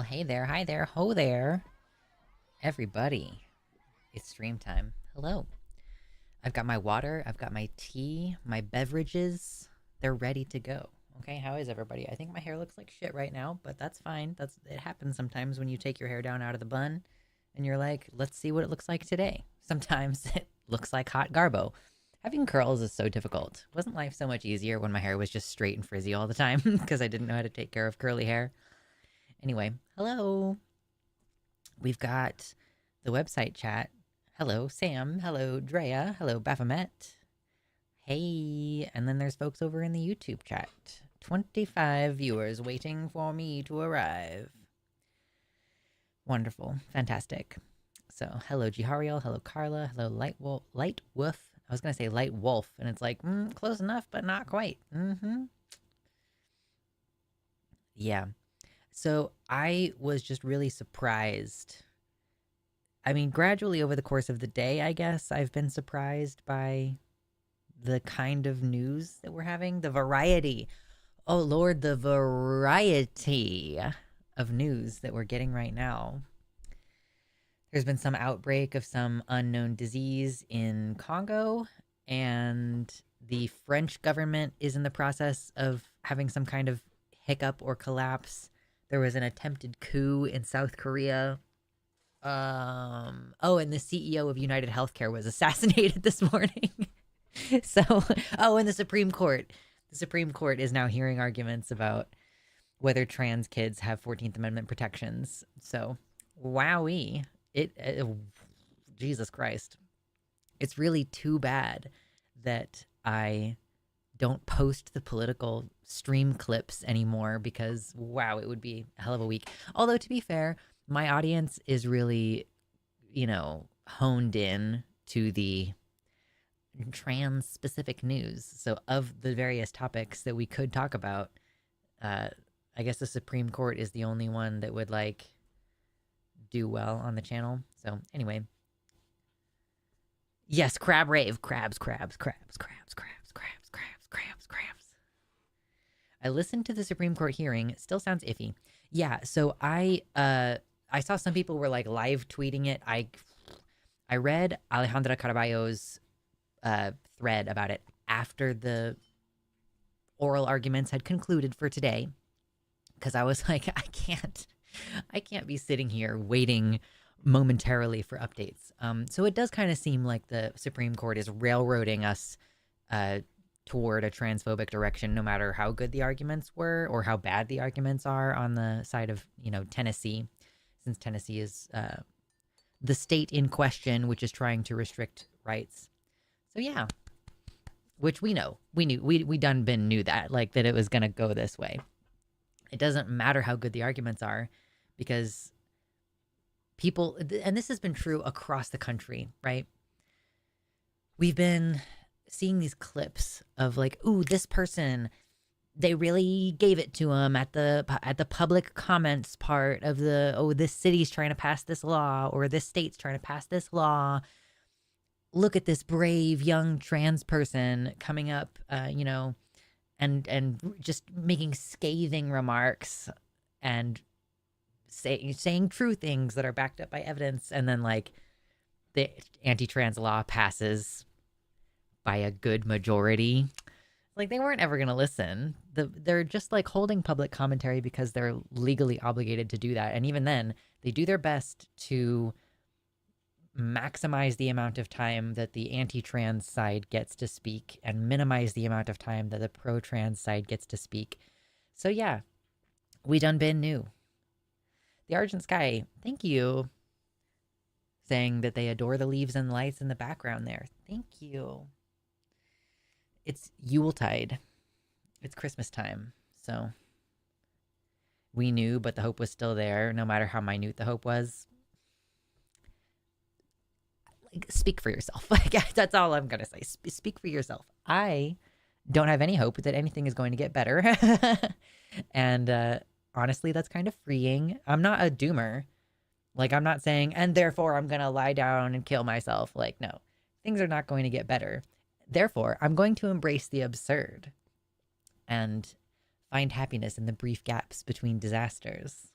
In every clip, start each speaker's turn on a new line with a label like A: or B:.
A: hey there, hi there, ho there, everybody. It's stream time. Hello. I've got my water, I've got my tea, my beverages. They're ready to go. Okay, how is everybody? I think my hair looks like shit right now, but that's fine. It happens sometimes when you take your hair down out of the bun and you're like, let's see what it looks like today. Sometimes it looks like hot garbo. Having curls is so difficult. Wasn't life so much easier when my hair was just straight and frizzy all the time because I didn't know how to take care of curly hair? Anyway, hello. We've got the website chat. Hello, Sam. Hello, Drea. Hello, Baphomet. Hey. And then there's folks over in the YouTube chat. 25 viewers waiting for me to arrive. Wonderful. Fantastic. So, hello, Jihariel. Hello, Carla. Hello, Light Wolf. I was going to say Light Wolf, and it's like, close enough, but not quite. Yeah. So I was just really surprised. I mean, gradually over the course of the day, I guess, I've been surprised by the kind of news that we're having, the variety. Oh, Lord, the variety of news that we're getting right now. There's been some outbreak of some unknown disease in Congo, and the French government is in the process of having some kind of hiccup or collapse. There was an attempted coup in South Korea. And the CEO of United Healthcare was assassinated this morning. And the Supreme Court. The Supreme Court is now hearing arguments about whether trans kids have 14th Amendment protections. So, wowee. Jesus Christ. It's really too bad that I don't post the political stream clips anymore because, wow, it would be a hell of a week. Although, to be fair, my audience is really, honed in to the trans specific news. So, of the various topics that we could talk about, I guess the Supreme Court is the only one that would do well on the channel. So, anyway. Yes, crab rave. Crabs. I listened to the Supreme Court hearing. It still sounds iffy. Yeah, so I saw some people were live tweeting it. I read Alejandra Caraballo's thread about it after the oral arguments had concluded for today, because I was like, I can't be sitting here waiting momentarily for updates. So it does kind of seem like the Supreme Court is railroading us toward a transphobic direction, no matter how good the arguments were or how bad the arguments are on the side of, Tennessee, since Tennessee is the state in question, which is trying to restrict rights. So yeah, which we knew that, that it was going to go this way. It doesn't matter how good the arguments are, because people, and this has been true across the country, right? We've been seeing these clips of ooh, this person, they really gave it to him at the public comments part of this city's trying to pass this law, or this state's trying to pass this law. Look at this brave young trans person coming up, and just making scathing remarks and saying true things that are backed up by evidence, and then the anti-trans law passes by a good majority. They weren't ever gonna listen. They're just holding public commentary because they're legally obligated to do that, and even then they do their best to maximize the amount of time that the anti-trans side gets to speak and minimize the amount of time that the pro-trans side gets to speak. So yeah, we done been new. The Argent Sky, thank you. Saying that they adore the leaves and lights in the background there. Thank you. It's Yuletide. It's Christmas time. So we knew, but the hope was still there, no matter how minute the hope was. Speak for yourself. That's all I'm going to say. Speak for yourself. I don't have any hope that anything is going to get better. And honestly, that's kind of freeing. I'm not a doomer. I'm not saying, and therefore I'm going to lie down and kill myself. No, things are not going to get better. Therefore, I'm going to embrace the absurd and find happiness in the brief gaps between disasters.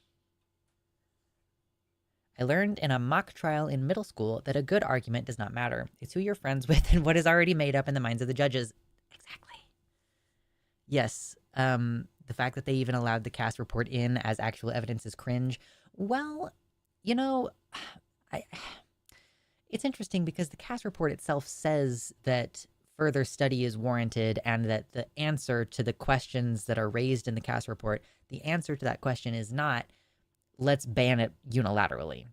A: I learned in a mock trial in middle school that a good argument does not matter. It's who you're friends with and what is already made up in the minds of the judges. Exactly. Yes. The fact that they even allowed the cast report in as actual evidence is cringe. Well, you know, I it's interesting because the cast report itself says that further study is warranted and that the answer to the questions that are raised in the cast report, the answer to that question is not let's ban it unilaterally.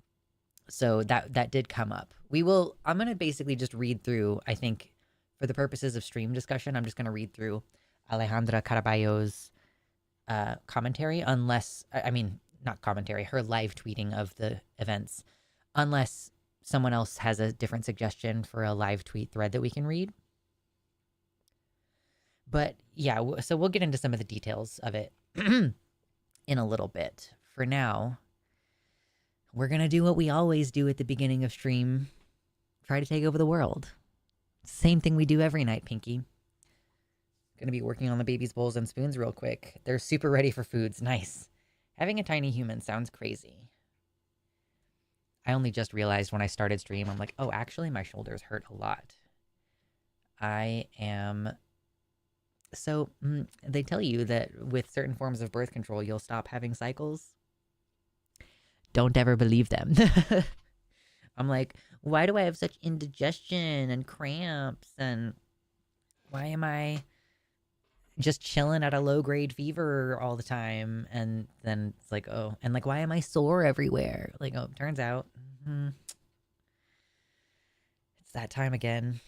A: So that did come up. I'm going to basically just read through, I think for the purposes of stream discussion, I'm just going to read through Alejandra Caraballo's commentary, unless, I mean, not commentary, her live tweeting of the events, unless someone else has a different suggestion for a live tweet thread that we can read. But yeah, so we'll get into some of the details of it in a little bit. For now, we're going to do what we always do at the beginning of stream. Try to take over the world. Same thing we do every night, Pinky. Gonna be working on the baby's bowls and spoons real quick. They're super ready for foods. Nice. Having a tiny human sounds crazy. I only just realized when I started stream, I'm like, oh, actually my shoulders hurt a lot. I am... So, they tell you that with certain forms of birth control, you'll stop having cycles. Don't ever believe them. I'm like, why do I have such indigestion and cramps? And why am I just chilling at a low-grade fever all the time? And then it's like, oh, and like, why am I sore everywhere? Like, oh, turns out, it's that time again.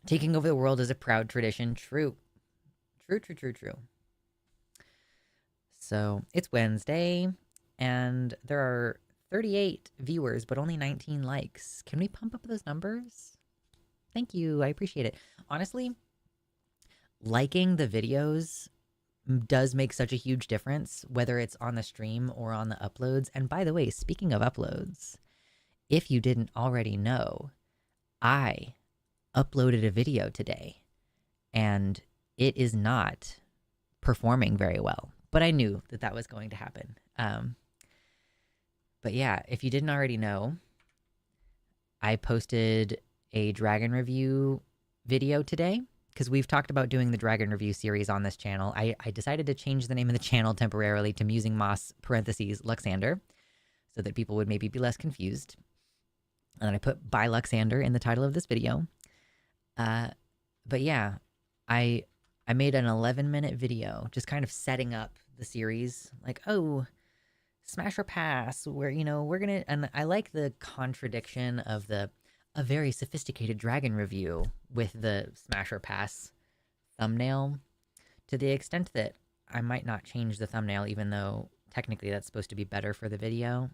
A: Taking over the world is a proud tradition. True. True. So, it's Wednesday, and there are 38 viewers, but only 19 likes. Can we pump up those numbers? Thank you. I appreciate it. Honestly, liking the videos does make such a huge difference, whether it's on the stream or on the uploads. And by the way, speaking of uploads, if you didn't already know, I uploaded a video today, and it is not performing very well. But I knew that that was going to happen. But yeah, if you didn't already know, I posted a dragon review video today because we've talked about doing the dragon review series on this channel. I decided to change the name of the channel temporarily to Musing Moss parentheses Luxander so that people would maybe be less confused. And then I put by Luxander in the title of this video. But yeah, I made an 11-minute video just kind of setting up the series. Like, oh, smash or pass, where, you know, we're gonna... And I like the contradiction of a very sophisticated dragon review with the smash or pass thumbnail, to the extent that I might not change the thumbnail, even though technically that's supposed to be better for the video.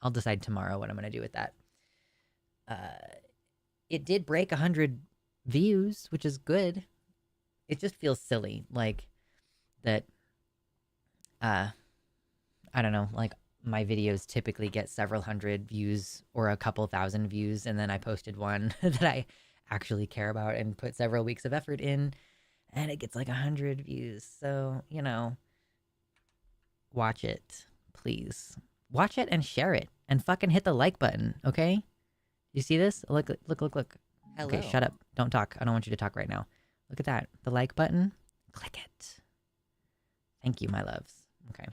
A: I'll decide tomorrow what I'm going to do with that. It did break 100 views, which is good. It just feels silly, like, that, I don't know, like, my videos typically get several hundred views or a couple thousand views, and then I posted one that I actually care about and put several weeks of effort in, and it gets like 100 views. So, you know, watch it, please. Watch it and share it, and fucking hit the like button, okay? You see this? Look.
B: Hello.
A: Okay, shut up. Don't talk. I don't want you to talk right now. Look at that. The like button. Click it. Thank you, my loves. Okay.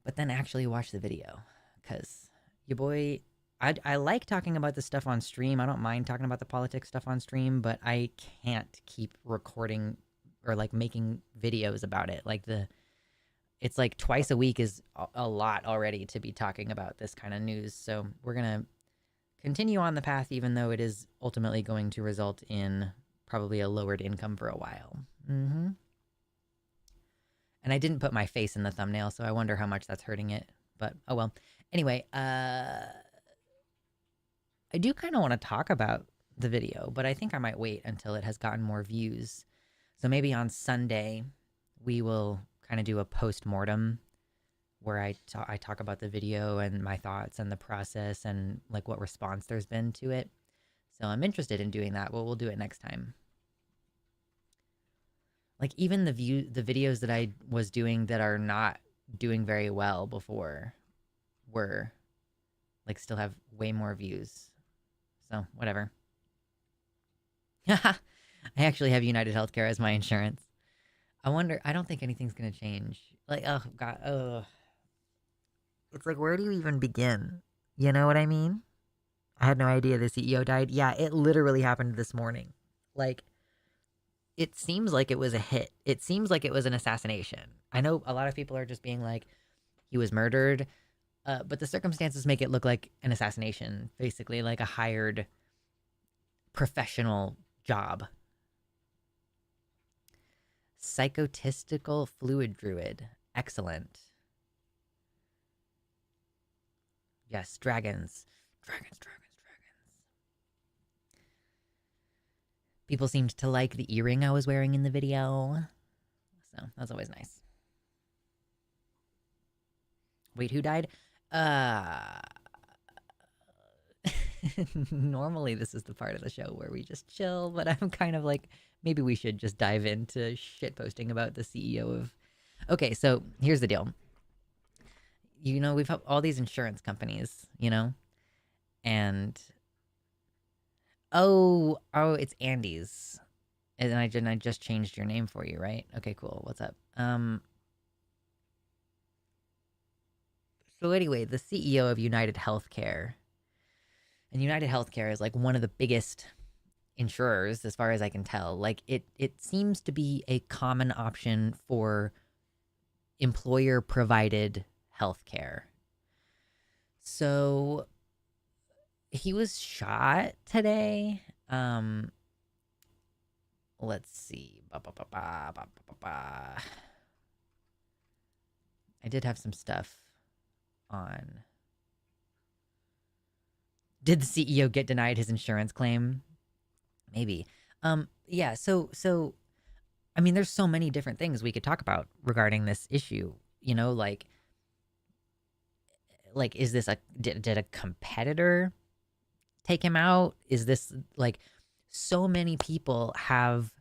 A: But then actually watch the video, because your boy, I like talking about this stuff on stream. I don't mind talking about the politics stuff on stream, but I can't keep recording or like making videos about it. Like it's like twice a week is a lot already to be talking about this kind of news. So we're going to continue on the path, even though it is ultimately going to result in probably a lowered income for a while. And I didn't put my face in the thumbnail, so I wonder how much that's hurting it. But, oh well. Anyway, I do kind of want to talk about the video, but I think I might wait until it has gotten more views. So maybe on Sunday, we will kind of do a post-mortem where I talk about the video and my thoughts and the process and like what response there's been to it. So I'm interested in doing that. Well, we'll do it next time. Like, even the videos that I was doing that are not doing very well before we're like still have way more views. So whatever. I actually have United Healthcare as my insurance. I wonder. I don't think anything's gonna change. Like, oh god, oh, it's like where do you even begin? You know what I mean? I had no idea the CEO died. Yeah, it literally happened this morning. Like, it seems like it was a hit. It seems like it was an assassination. I know a lot of people are just being like, he was murdered, but the circumstances make it look like an assassination, basically, like a hired professional job. Psychotistical fluid druid. Excellent. Yes, dragons. Dragons, dragons, dragons. People seemed to like the earring I was wearing in the video. So that's always nice. Wait, who died? Uh Normally this is the part of the show where we just chill, but I'm kind of like maybe we should just dive into shit posting about the CEO of. Okay, so here's the deal. You know, we've all these insurance companies, you know, and oh, it's Andy's, and I just changed your name for you, right? Okay, cool. What's up? So anyway, the CEO of United Healthcare, and United Healthcare is like one of the biggest insurers as far as I can tell. Like it seems to be a common option for employer provided healthcare. So he was shot today. Let's see. I did have some stuff on. Did the CEO get denied his insurance claim? Maybe. Yeah, so I mean there's so many different things we could talk about regarding this issue. You know, like is this a did a competitor take him out? Is this like so many people have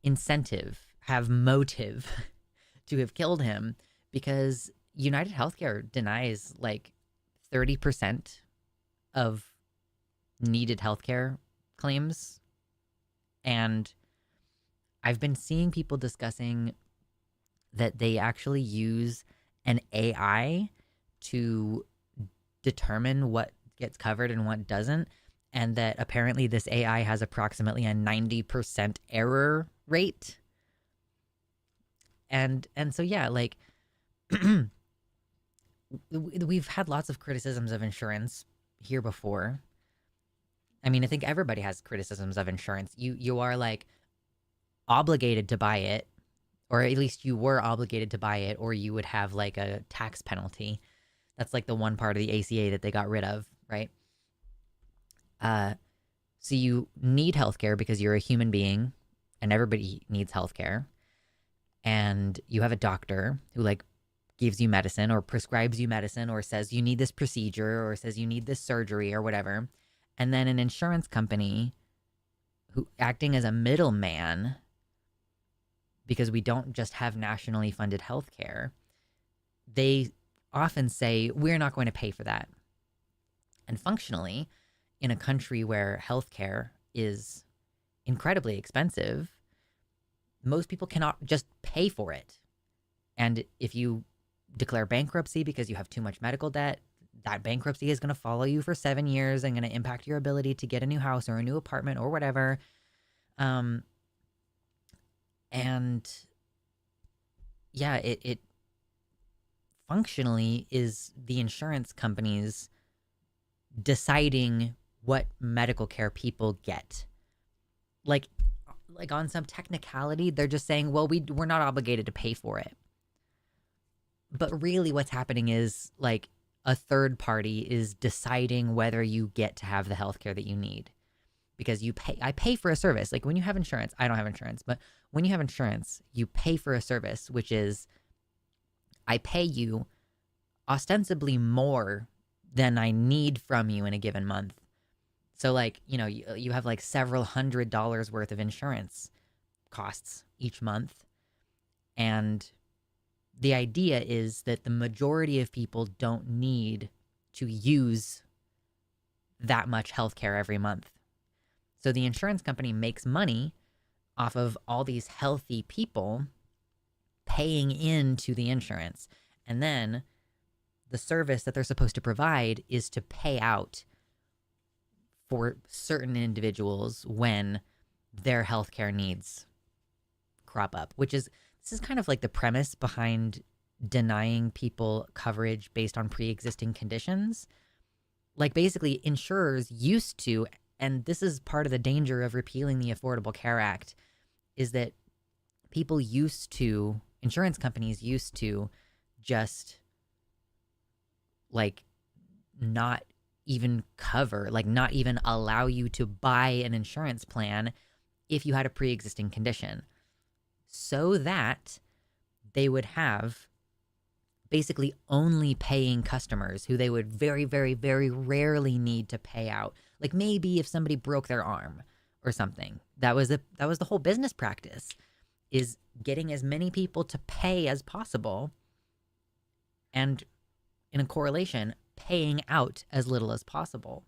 A: incentive, have motive to have killed him because United Healthcare denies like 30% of needed healthcare claims. And I've been seeing people discussing that they actually use an AI to determine what gets covered and what doesn't. And that apparently this AI has approximately a 90% error rate. And so yeah, like we've had lots of criticisms of insurance here before. I mean, I think everybody has criticisms of insurance. You are like obligated to buy it, or at least you were obligated to buy it, or you would have like a tax penalty. That's like the one part of the ACA that they got rid of, right? So you need healthcare because you're a human being, and everybody needs healthcare. And you have a doctor who like gives you medicine or prescribes you medicine or says you need this procedure or says you need this surgery or whatever. And then an insurance company who acting as a middleman, because we don't just have nationally funded healthcare, they often say we're not going to pay for that. And functionally, in a country where healthcare is incredibly expensive, most people cannot just pay for it. And if you declare bankruptcy because you have too much medical debt, that bankruptcy is going to follow you for 7 years and going to impact your ability to get a new house or a new apartment or whatever. And yeah, it functionally is the insurance companies deciding what medical care people get. Like on some technicality, they're just saying, well, we're not obligated to pay for it. But really what's happening is like a third party is deciding whether you get to have the healthcare that you need. Because I pay for a service. Like when you have insurance, I don't have insurance, but when you have insurance, you pay for a service, which is I pay you ostensibly more than I need from you in a given month. So like, you know, you have like several $100s worth of insurance costs each month. And the idea is that the majority of people don't need to use that much healthcare every month. So the insurance company makes money off of all these healthy people paying into the insurance. And then the service that they're supposed to provide is to pay out for certain individuals when their healthcare needs crop up, which is this is kind of like the premise behind denying people coverage based on pre-existing conditions. Like basically insurers used to, and this is part of the danger of repealing the Affordable Care Act, is that people used to, insurance companies used to just like not even cover, like not even allow you to buy an insurance plan if you had a pre-existing condition, so that they would have basically only paying customers who they would very, very, very rarely need to pay out. Like maybe if somebody broke their arm or something. That was the whole business practice, is getting as many people to pay as possible, and in a correlation, paying out as little as possible.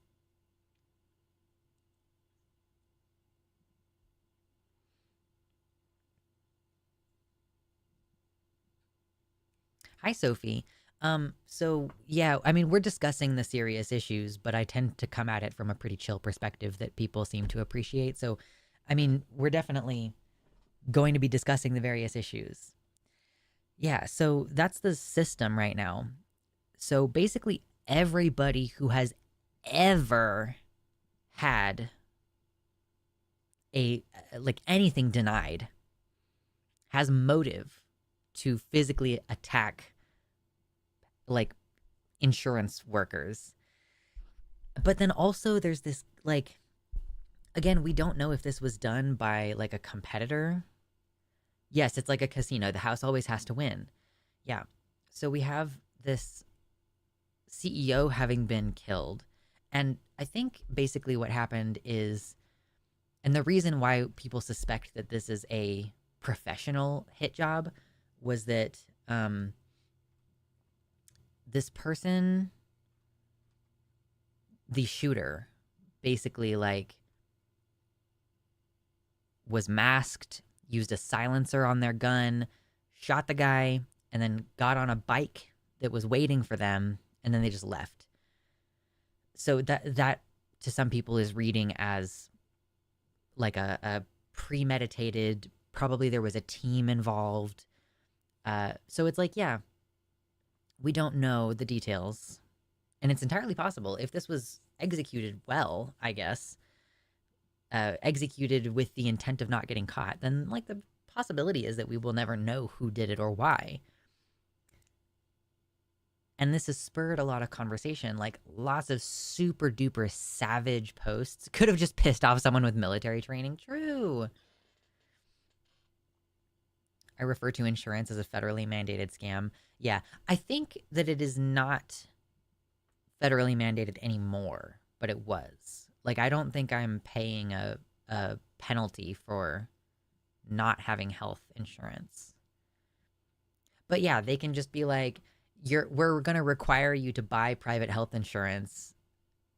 A: Hi, Sophie. So yeah, I mean, we're discussing the serious issues, but I tend to come at it from a pretty chill perspective that people seem to appreciate. So, I mean, we're definitely going to be discussing the various issues. Yeah, so that's the system right now. So basically, everybody who has ever had a like anything denied has motive to physically attack like insurance workers. But then also there's this like, again, we don't know if this was done by like a competitor. Yes, it's like a casino. The house always has to win. Yeah. So we have this CEO having been killed. And I think basically what happened is, and the reason why people suspect that this is a professional hit job was that this person, the shooter, basically like was masked, used a silencer on their gun, shot the guy, and then got on a bike that was waiting for them, and then they just left. So that to some people is reading as like a premeditated, probably there was a team involved. So it's like, yeah, we don't know the details. And it's entirely possible if this was executed well, I guess, executed with the intent of not getting caught, then like the possibility is that we will never know who did it or why. And this has spurred a lot of conversation, like lots of super duper savage posts. Could have just pissed off someone with military training. True. I refer to insurance as a federally mandated scam. Yeah, I think that it is not federally mandated anymore, but it was. Like, I don't think I'm paying a penalty for not having health insurance. But yeah, they can just be like, we're going to require you to buy private health insurance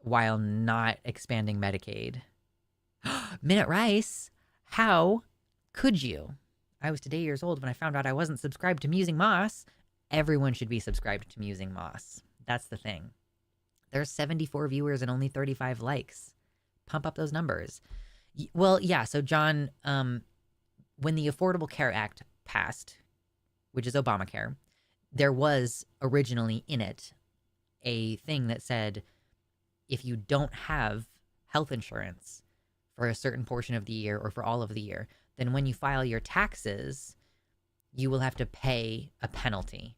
A: while not expanding Medicaid. Minute Rice, how could you? I was today years old when I found out I wasn't subscribed to Musing Moss. Everyone should be subscribed to Musing Moss. That's the thing. There's 74 viewers and only 35 likes. Pump up those numbers. Well, yeah, so John, when the Affordable Care Act passed, which is Obamacare, there was originally in it a thing that said if you don't have health insurance for a certain portion of the year or for all of the year, then when you file your taxes, you will have to pay a penalty.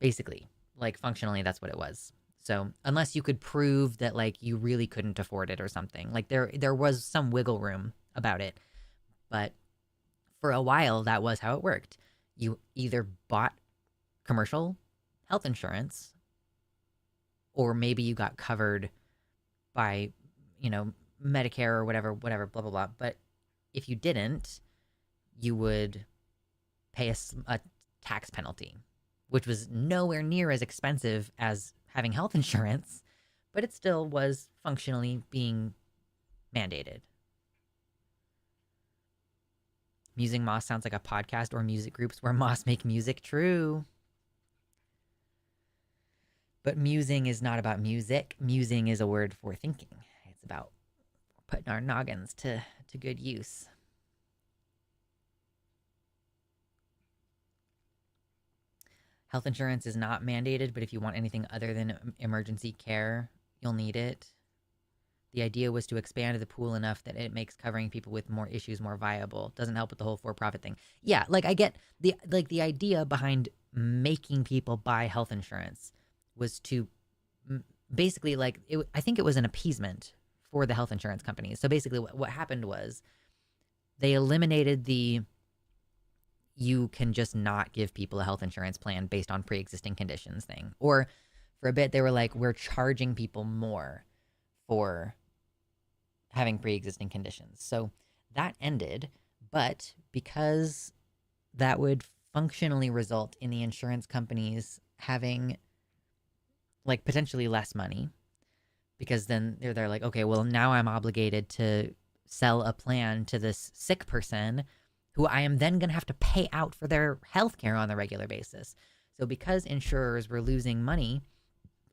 A: Basically, like functionally, that's what it was. So unless you could prove that like you really couldn't afford it or something, like there was some wiggle room about it. But for a while, that was how it worked. You either bought commercial health insurance, or maybe you got covered by, Medicare or whatever, blah, blah, blah. But if you didn't, you would pay a tax penalty, which was nowhere near as expensive as having health insurance, but it still was functionally being mandated. Musing Moss sounds like a podcast or music groups where Moss make music. True. But musing is not about music. Musing is a word for thinking. It's about putting our noggins to good use. Health insurance is not mandated, but if you want anything other than emergency care, you'll need it. The idea was to expand the pool enough that it makes covering people with more issues more viable. Doesn't help with the whole for-profit thing. Yeah, like I get the idea behind making people buy health insurance was to basically I think it was an appeasement for the health insurance companies. So basically what happened was they eliminated the you can just not give people a health insurance plan based on pre-existing conditions thing. Or for a bit they were like, we're charging people more for having pre-existing conditions. So that ended, but because that would functionally result in the insurance companies having like potentially less money, because then they're like, okay, well now I'm obligated to sell a plan to this sick person who I am then going to have to pay out for their health care on a regular basis. So because insurers were losing money,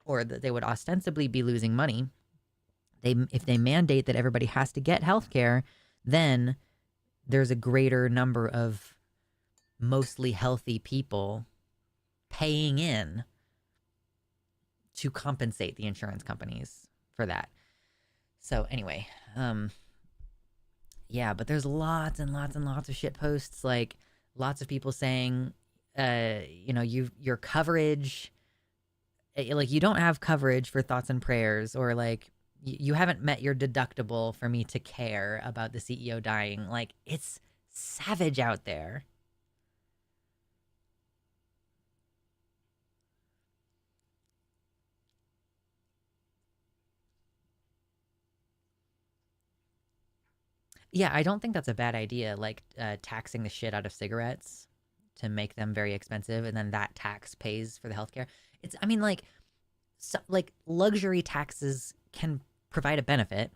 A: or that they would ostensibly be losing money, if they mandate that everybody has to get health care, then there's a greater number of mostly healthy people paying in to compensate the insurance companies for that. So anyway, yeah, but there's lots and lots and lots of shit posts, like lots of people saying, your coverage, like you don't have coverage for thoughts and prayers, or like you haven't met your deductible for me to care about the CEO dying. Like it's savage out there. Yeah, I don't think that's a bad idea, like taxing the shit out of cigarettes to make them very expensive, and then that tax pays for the healthcare. I mean, like luxury taxes can provide a benefit,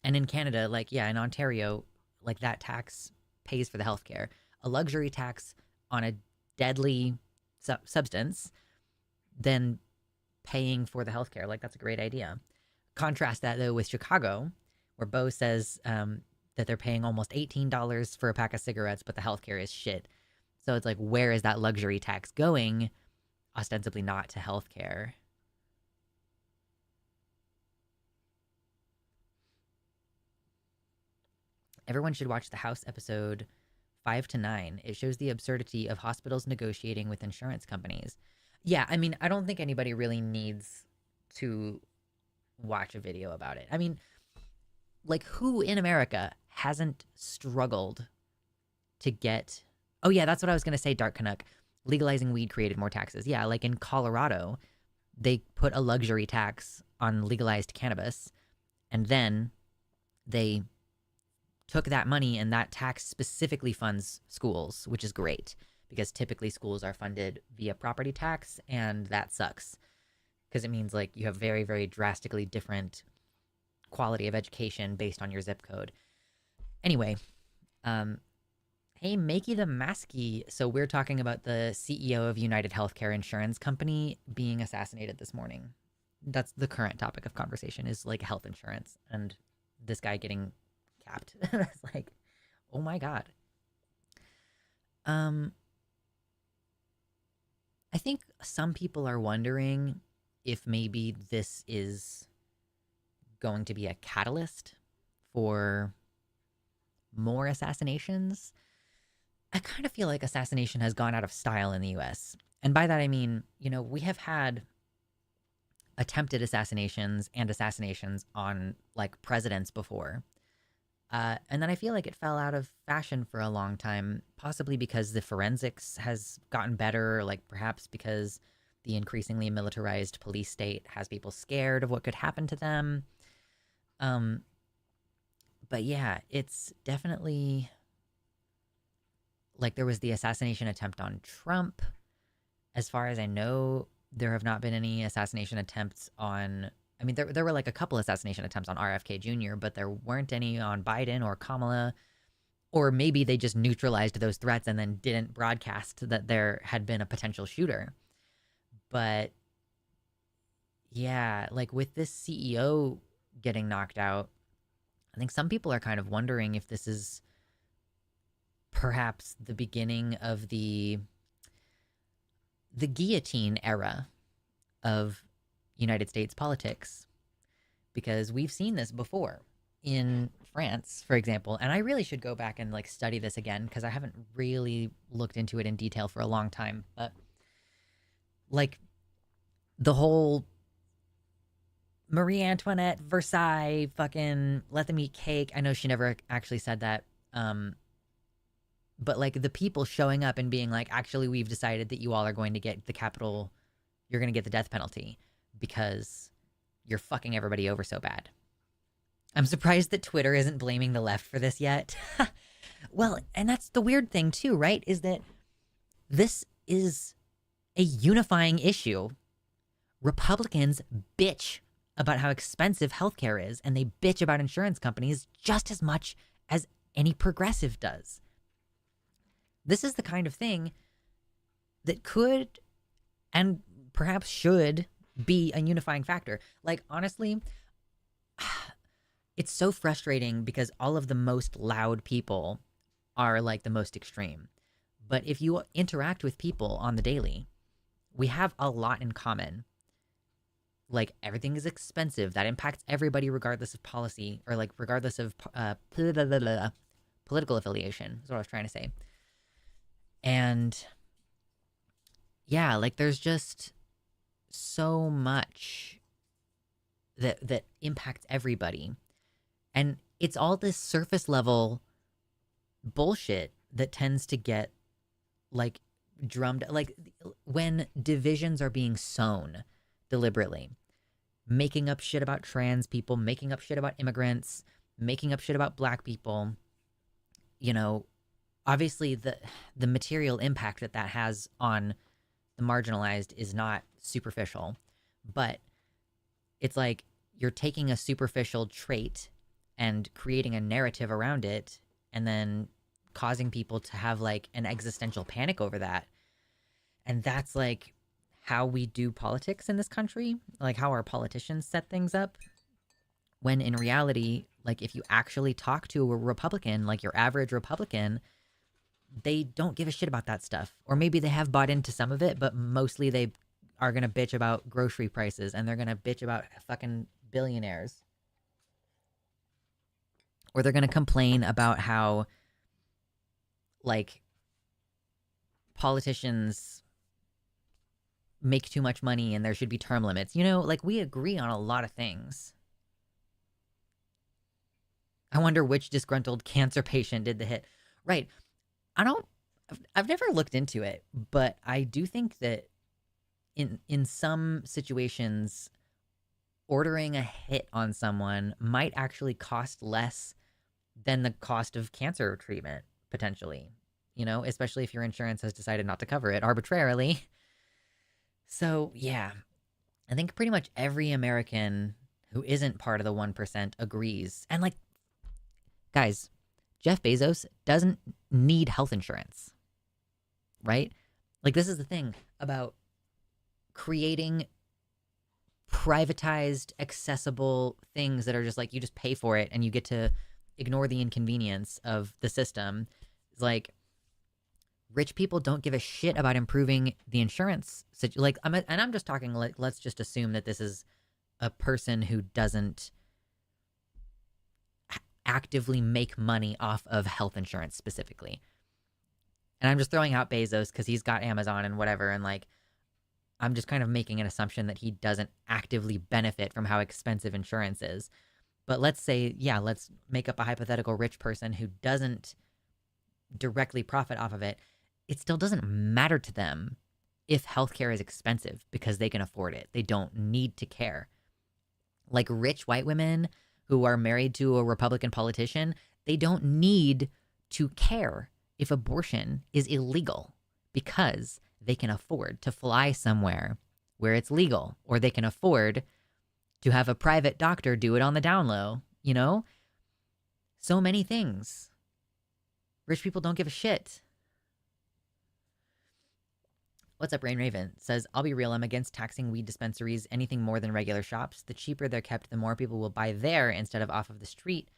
A: and in Canada, like yeah, in Ontario, like that tax pays for the healthcare. A luxury tax on a deadly substance, then paying for the healthcare, like that's a great idea. Contrast that though with Chicago, where Bo says that they're paying almost $18 for a pack of cigarettes, but the healthcare is shit. So it's like, where is that luxury tax going? Ostensibly not to healthcare. Everyone should watch the House episode 5 to 9. It shows the absurdity of hospitals negotiating with insurance companies. Yeah, I mean, I don't think anybody really needs to watch a video about it. I mean, like who in America hasn't struggled to get. Oh yeah, that's what I was going to say, Dark Canuck. Legalizing weed created more taxes. Yeah, like in Colorado, they put a luxury tax on legalized cannabis, and then they took that money, and that tax specifically funds schools, which is great because typically schools are funded via property tax, and that sucks because it means like you have very, very drastically different quality of education based on your zip code. Anyway, hey, Makey the Masky. So we're talking about the CEO of United Healthcare Insurance Company being assassinated this morning. That's the current topic of conversation, is like health insurance and this guy getting capped. It's like, oh my God. I think some people are wondering if maybe this is going to be a catalyst for more assassinations. I kind of feel like assassination has gone out of style in the US. And by that I mean, we have had attempted assassinations and assassinations on like presidents before. And then I feel like it fell out of fashion for a long time, possibly because the forensics has gotten better, like perhaps because the increasingly militarized police state has people scared of what could happen to them. But yeah, it's definitely like there was the assassination attempt on Trump. As far as I know, there have not been any assassination attempts on. I mean, there were like a couple assassination attempts on RFK Jr., but there weren't any on Biden or Kamala. Or maybe they just neutralized those threats and then didn't broadcast that there had been a potential shooter. But yeah, like with this CEO getting knocked out, I think some people are kind of wondering if this is perhaps the beginning of the guillotine era of United States politics, because we've seen this before in France, for example. And I really should go back and like study this again because I haven't really looked into it in detail for a long time. But like the whole Marie Antoinette, Versailles, fucking let them eat cake. I know she never actually said that. But like the people showing up and being like, actually, we've decided that you all are going to get the capital, you're going to get the death penalty because you're fucking everybody over so bad. I'm surprised that Twitter isn't blaming the left for this yet. Well, and that's the weird thing too, right? Is that this is a unifying issue. Republicans bitch about how expensive healthcare is, and they bitch about insurance companies just as much as any progressive does. This is the kind of thing that could and perhaps should be a unifying factor. Like, honestly, it's so frustrating because all of the most loud people are like the most extreme. But if you interact with people on the daily, we have a lot in common. Like, everything is expensive. That impacts everybody regardless of policy or like regardless of political affiliation is what I was trying to say. And yeah, like there's just so much that impacts everybody. And it's all this surface level bullshit that tends to get like drummed, like when divisions are being sown deliberately, making up shit about trans people, making up shit about immigrants, making up shit about black people, you know, obviously the material impact that has on the marginalized is not superficial, but it's like you're taking a superficial trait and creating a narrative around it and then causing people to have like an existential panic over that. And that's like how we do politics in this country, like how our politicians set things up. When in reality, like if you actually talk to a Republican, like your average Republican, they don't give a shit about that stuff. Or maybe they have bought into some of it, but mostly they are going to bitch about grocery prices and they're going to bitch about fucking billionaires. Or they're going to complain about how, like, politicians make too much money and there should be term limits. You know, like, we agree on a lot of things. I wonder which disgruntled cancer patient did the hit. Right. I've never looked into it, but I do think that in some situations, ordering a hit on someone might actually cost less than the cost of cancer treatment, potentially, you know, especially if your insurance has decided not to cover it arbitrarily. So, yeah, I think pretty much every American who isn't part of the 1% agrees. And, like, guys, Jeff Bezos doesn't need health insurance, right? Like, this is the thing about creating privatized, accessible things that are just like, you just pay for it and you get to ignore the inconvenience of the system. It's like, rich people don't give a shit about improving the insurance. Like, I'm just talking, like, let's just assume that this is a person who doesn't actively make money off of health insurance specifically. And I'm just throwing out Bezos because he's got Amazon and whatever, and like, I'm just kind of making an assumption that he doesn't actively benefit from how expensive insurance is. But let's say, yeah, let's make up a hypothetical rich person who doesn't directly profit off of it. It still doesn't matter to them if healthcare is expensive because they can afford it. They don't need to care. Like rich white women who are married to a Republican politician, they don't need to care if abortion is illegal because they can afford to fly somewhere where it's legal, or they can afford to have a private doctor do it on the down low, you know? So many things. Rich people don't give a shit. What's up, Rain Raven? Says, I'll be real, I'm against taxing weed dispensaries anything more than regular shops. The cheaper they're kept, the more people will buy there instead of off of the street,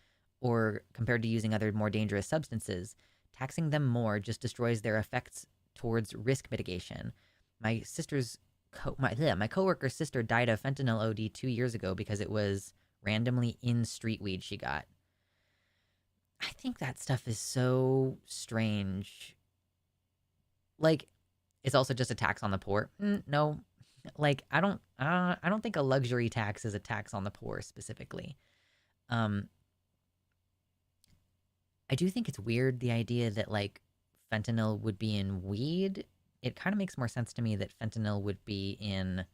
A: or compared to using other more dangerous substances. Taxing them more just destroys their effects towards risk mitigation. My coworker's sister died of fentanyl OD 2 years ago because it was randomly in street weed she got. I think that stuff is so strange. Like, it's also just a tax on the poor. No, like I don't think a luxury tax is a tax on the poor specifically. I do think it's weird, the idea that like fentanyl would be in weed. It kind of makes more sense to me that fentanyl would be in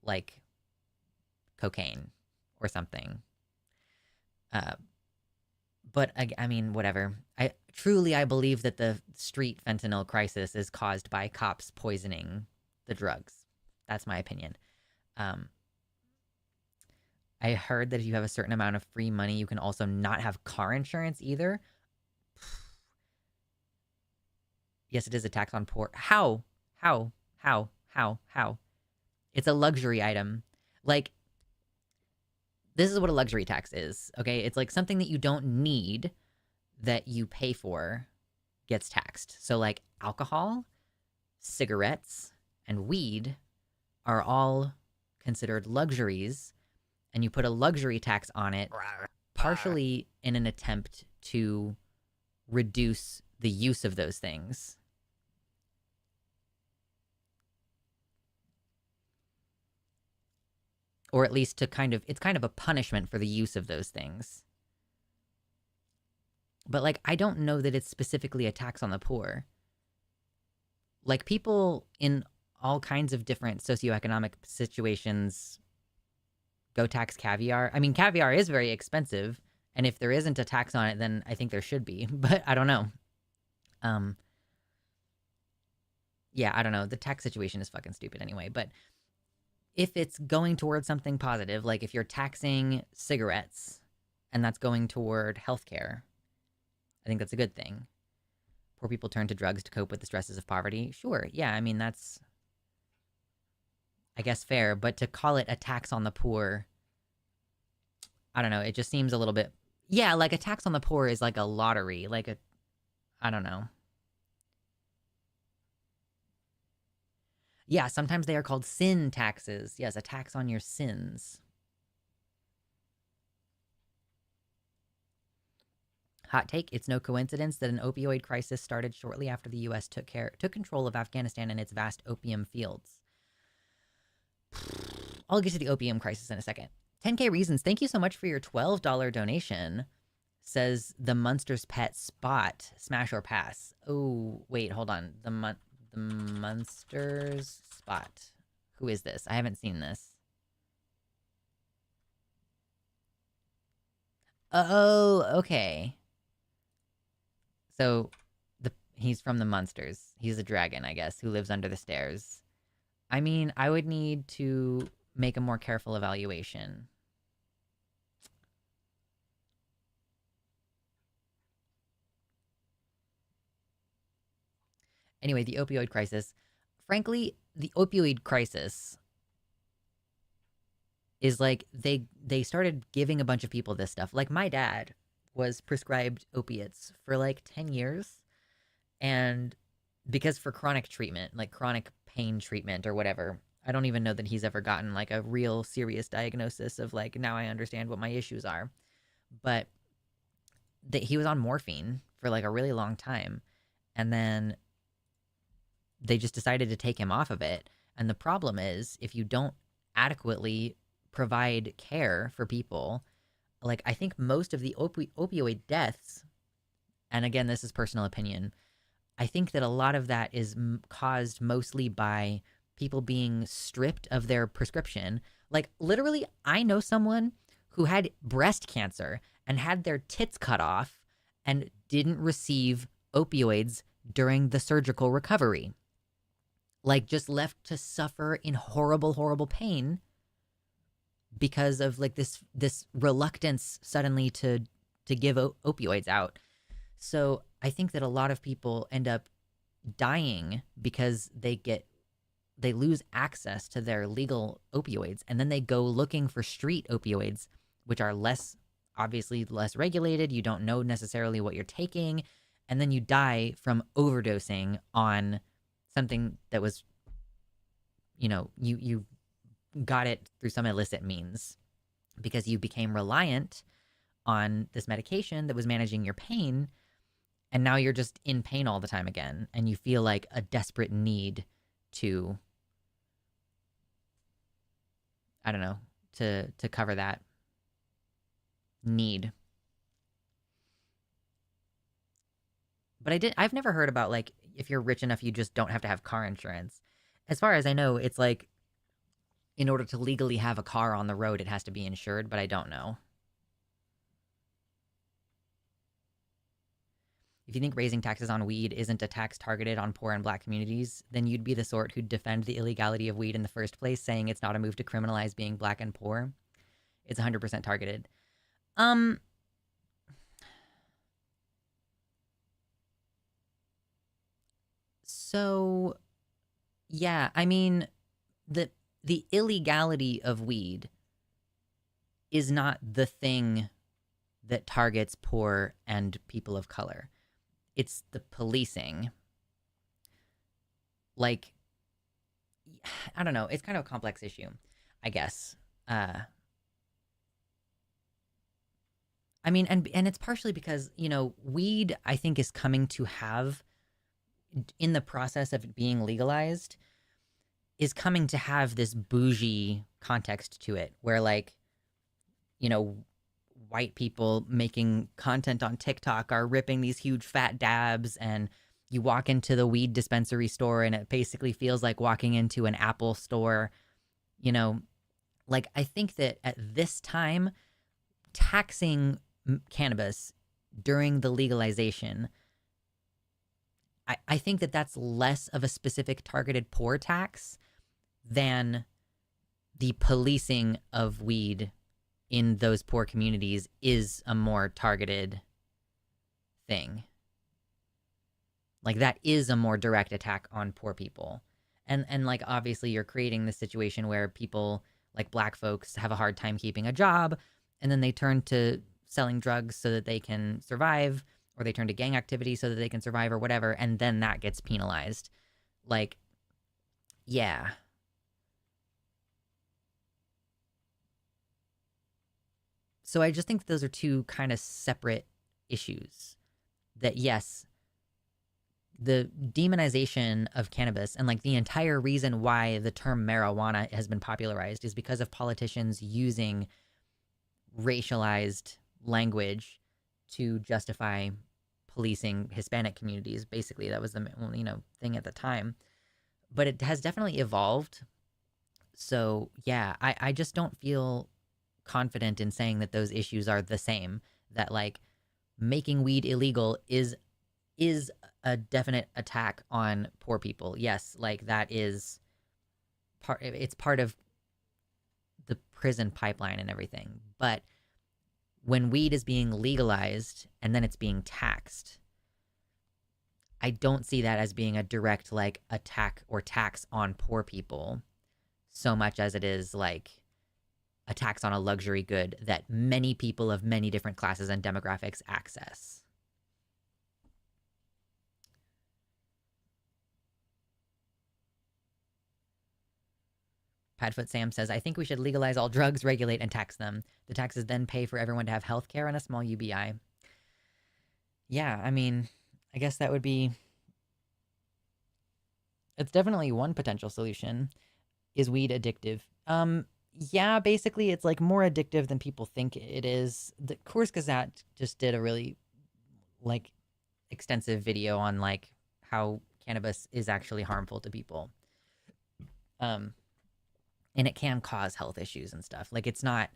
A: like cocaine or something. But I mean, whatever. I believe that the street fentanyl crisis is caused by cops poisoning the drugs. That's my opinion. I heard that if you have a certain amount of free money, you can also not have car insurance either. Yes, it is a tax on poor. How? It's a luxury item. Like, this is what a luxury tax is, okay? It's like something that you don't need that you pay for gets taxed. So like alcohol, cigarettes, and weed are all considered luxuries, and you put a luxury tax on it partially in an attempt to reduce the use of those things. Or at least to it's kind of a punishment for the use of those things. But like, I don't know that it's specifically a tax on the poor. Like, people in all kinds of different socioeconomic situations go tax caviar. I mean, caviar is very expensive, and if there isn't a tax on it, then I think there should be, but I don't know. Yeah, I don't know. The tax situation is fucking stupid anyway, but if it's going towards something positive, like if you're taxing cigarettes and that's going toward healthcare, I think that's a good thing. Poor people turn to drugs to cope with the stresses of poverty. Sure, yeah, I mean, that's, I guess, fair. But to call it a tax on the poor, I don't know. It just seems a little bit, yeah, like a tax on the poor is like a lottery. Like a, I don't know. Yeah, sometimes they are called sin taxes. Yes, a tax on your sins. Hot take, it's no coincidence that an opioid crisis started shortly after the U.S. took control of Afghanistan and its vast opium fields. I'll get to the opium crisis in a second. 10K Reasons, thank you so much for your $12 donation. Says the Munster's Pet Spot, smash or pass. Oh, wait, hold on. The Munster's Spot. Who is this? I haven't seen this. Oh, okay. So, he's from the Munsters. He's a dragon, I guess, who lives under the stairs. I mean, I would need to make a more careful evaluation. Anyway, the opioid crisis. Frankly, the opioid crisis is like they started giving a bunch of people this stuff. Like, my dad was prescribed opiates for like 10 years. And because for chronic treatment, like chronic pain treatment or whatever, I don't even know that he's ever gotten like a real serious diagnosis of like, now I understand what my issues are. But he was on morphine for like a really long time. And then they just decided to take him off of it. And the problem is, if you don't adequately provide care for people, like, I think most of the opioid deaths, and again, this is personal opinion, I think that a lot of that is caused mostly by people being stripped of their prescription. Like, literally, I know someone who had breast cancer and had their tits cut off and didn't receive opioids during the surgical recovery. Like, just left to suffer in horrible, horrible pain because of like this reluctance suddenly to give opioids out. So I think that a lot of people end up dying because they lose access to their legal opioids, and then they go looking for street opioids, which are obviously less regulated. You don't know necessarily what you're taking, and then you die from overdosing on something that was, you got it through some illicit means because you became reliant on this medication that was managing your pain, and now you're just in pain all the time again, and you feel like a desperate need to, I don't know, to cover that need. But I've never heard about like if you're rich enough you just don't have to have car insurance. As far as I know, it's like in order to legally have a car on the road it has to be insured, but I don't know. If you think raising taxes on weed isn't a tax targeted on poor and black communities, then you'd be the sort who'd defend the illegality of weed in the first place, saying it's not a move to criminalize being black and poor. It's 100% targeted. So yeah, I mean, the illegality of weed is not the thing that targets poor and people of color. It's the policing. Like, I don't know. It's kind of a complex issue, I guess. I mean, and it's partially because, weed, I think, is coming to have, in the process of it being legalized, is coming to have this bougie context to it where, like, white people making content on TikTok are ripping these huge fat dabs, and you walk into the weed dispensary store and it basically feels like walking into an Apple store. Like, I think that at this time, taxing cannabis during the legalization, I think that that's less of a specific targeted poor tax than the policing of weed in those poor communities is a more targeted thing. Like, that is a more direct attack on poor people. And like, obviously you're creating this situation where people like black folks have a hard time keeping a job, and then they turn to selling drugs so that they can survive, or they turn to gang activity so that they can survive, or whatever, and then that gets penalized. Like, yeah. So I just think those are two kind of separate issues. That, yes, the demonization of cannabis and like the entire reason why the term marijuana has been popularized is because of politicians using racialized language to justify policing Hispanic communities. Basically, that was the thing at the time. But it has definitely evolved. So yeah, I just don't feel confident in saying that those issues are the same. That like making weed illegal is a definite attack on poor people. Yes, like that is it's part of the prison pipeline and everything. But when weed is being legalized and then it's being taxed, I don't see that as being a direct like attack or tax on poor people so much as it is like a tax on a luxury good that many people of many different classes and demographics access. Padfoot Sam says, I think we should legalize all drugs, regulate, and tax them. The taxes then pay for everyone to have health care and a small UBI. Yeah, I mean, I guess that would be... It's definitely one potential solution. Is weed addictive? Yeah, basically it's like more addictive than people think it is. The Coors Gazette just did a really like extensive video on like how cannabis is actually harmful to people. And it can cause health issues and stuff. Like, it's not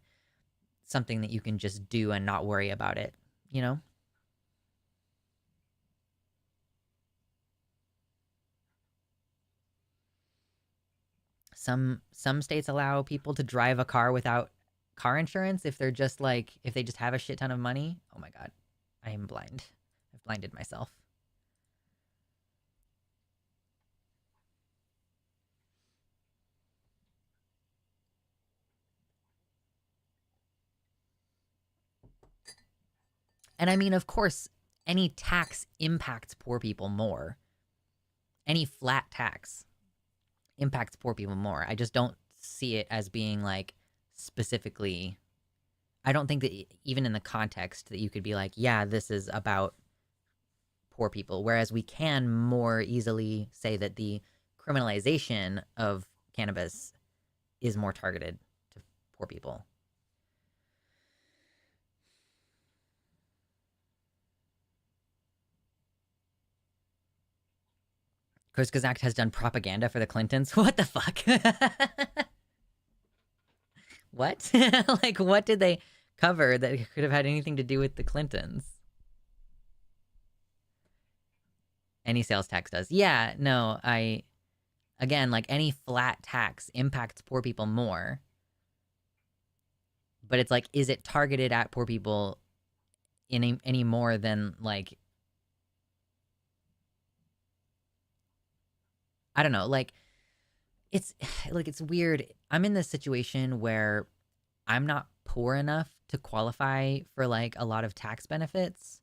A: something that you can just do and not worry about it, you know? some states allow people to drive a car without car insurance if they're just like if they just have a shit ton of money. Oh my god. I am blind. I've blinded myself. And I mean, of course, any tax impacts poor people more. Any flat tax impacts poor people more. I just don't see it as being like specifically. I don't think that even in the context that you could be like, yeah, this is about poor people. Whereas we can more easily say that the criminalization of cannabis is more targeted to poor people. Chris Kazak has done propaganda for the Clintons. What the fuck? What? Like, what did they cover that could have had anything to do with the Clintons? Any sales tax does. Yeah, no, again, like any flat tax impacts poor people more. But it's like, is it targeted at poor people any more than like, I don't know, like it's like it's weird. I'm in this situation where I'm not poor enough to qualify for like a lot of tax benefits.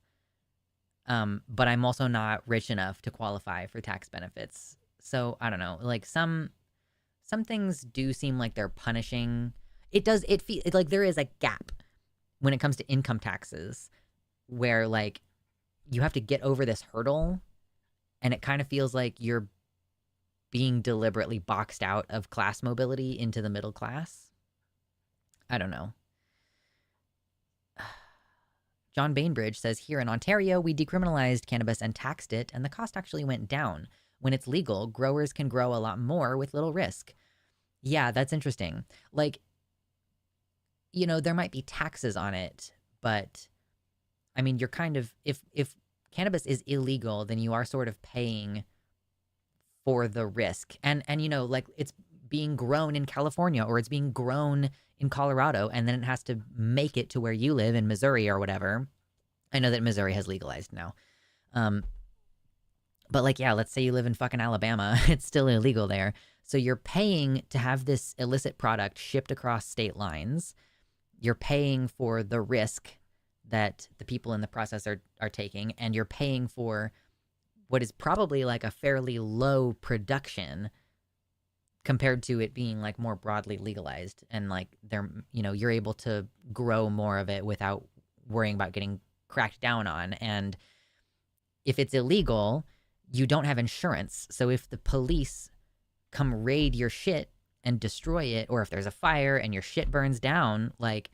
A: But I'm also not rich enough to qualify for tax benefits. So I don't know. Like some things do seem like they're punishing. It does. It feel like there is a gap when it comes to income taxes, where like you have to get over this hurdle, and it kind of feels like you're being deliberately boxed out of class mobility into the middle class. I don't know. John Bainbridge says here in Ontario, we decriminalized cannabis and taxed it, and the cost actually went down. When it's legal, growers can grow a lot more with little risk. Yeah, that's interesting. Like, you know, there might be taxes on it, but I mean, you're kind of if cannabis is illegal, then you are sort of paying for the risk. And you know, like it's being grown in California or it's being grown in Colorado and then it has to make it to where you live in Missouri or whatever. I know that Missouri has legalized now. Um but like yeah, let's say you live in fucking Alabama, it's still illegal there. So you're paying to have this illicit product shipped across state lines. You're paying for the risk that the people in the process are taking, and you're paying for what is probably like a fairly low production compared to it being like more broadly legalized, and like they're, you know, you're able to grow more of it without worrying about getting cracked down on. And if it's illegal, you don't have insurance. So if the police come raid your shit and destroy it, or if there's a fire and your shit burns down, like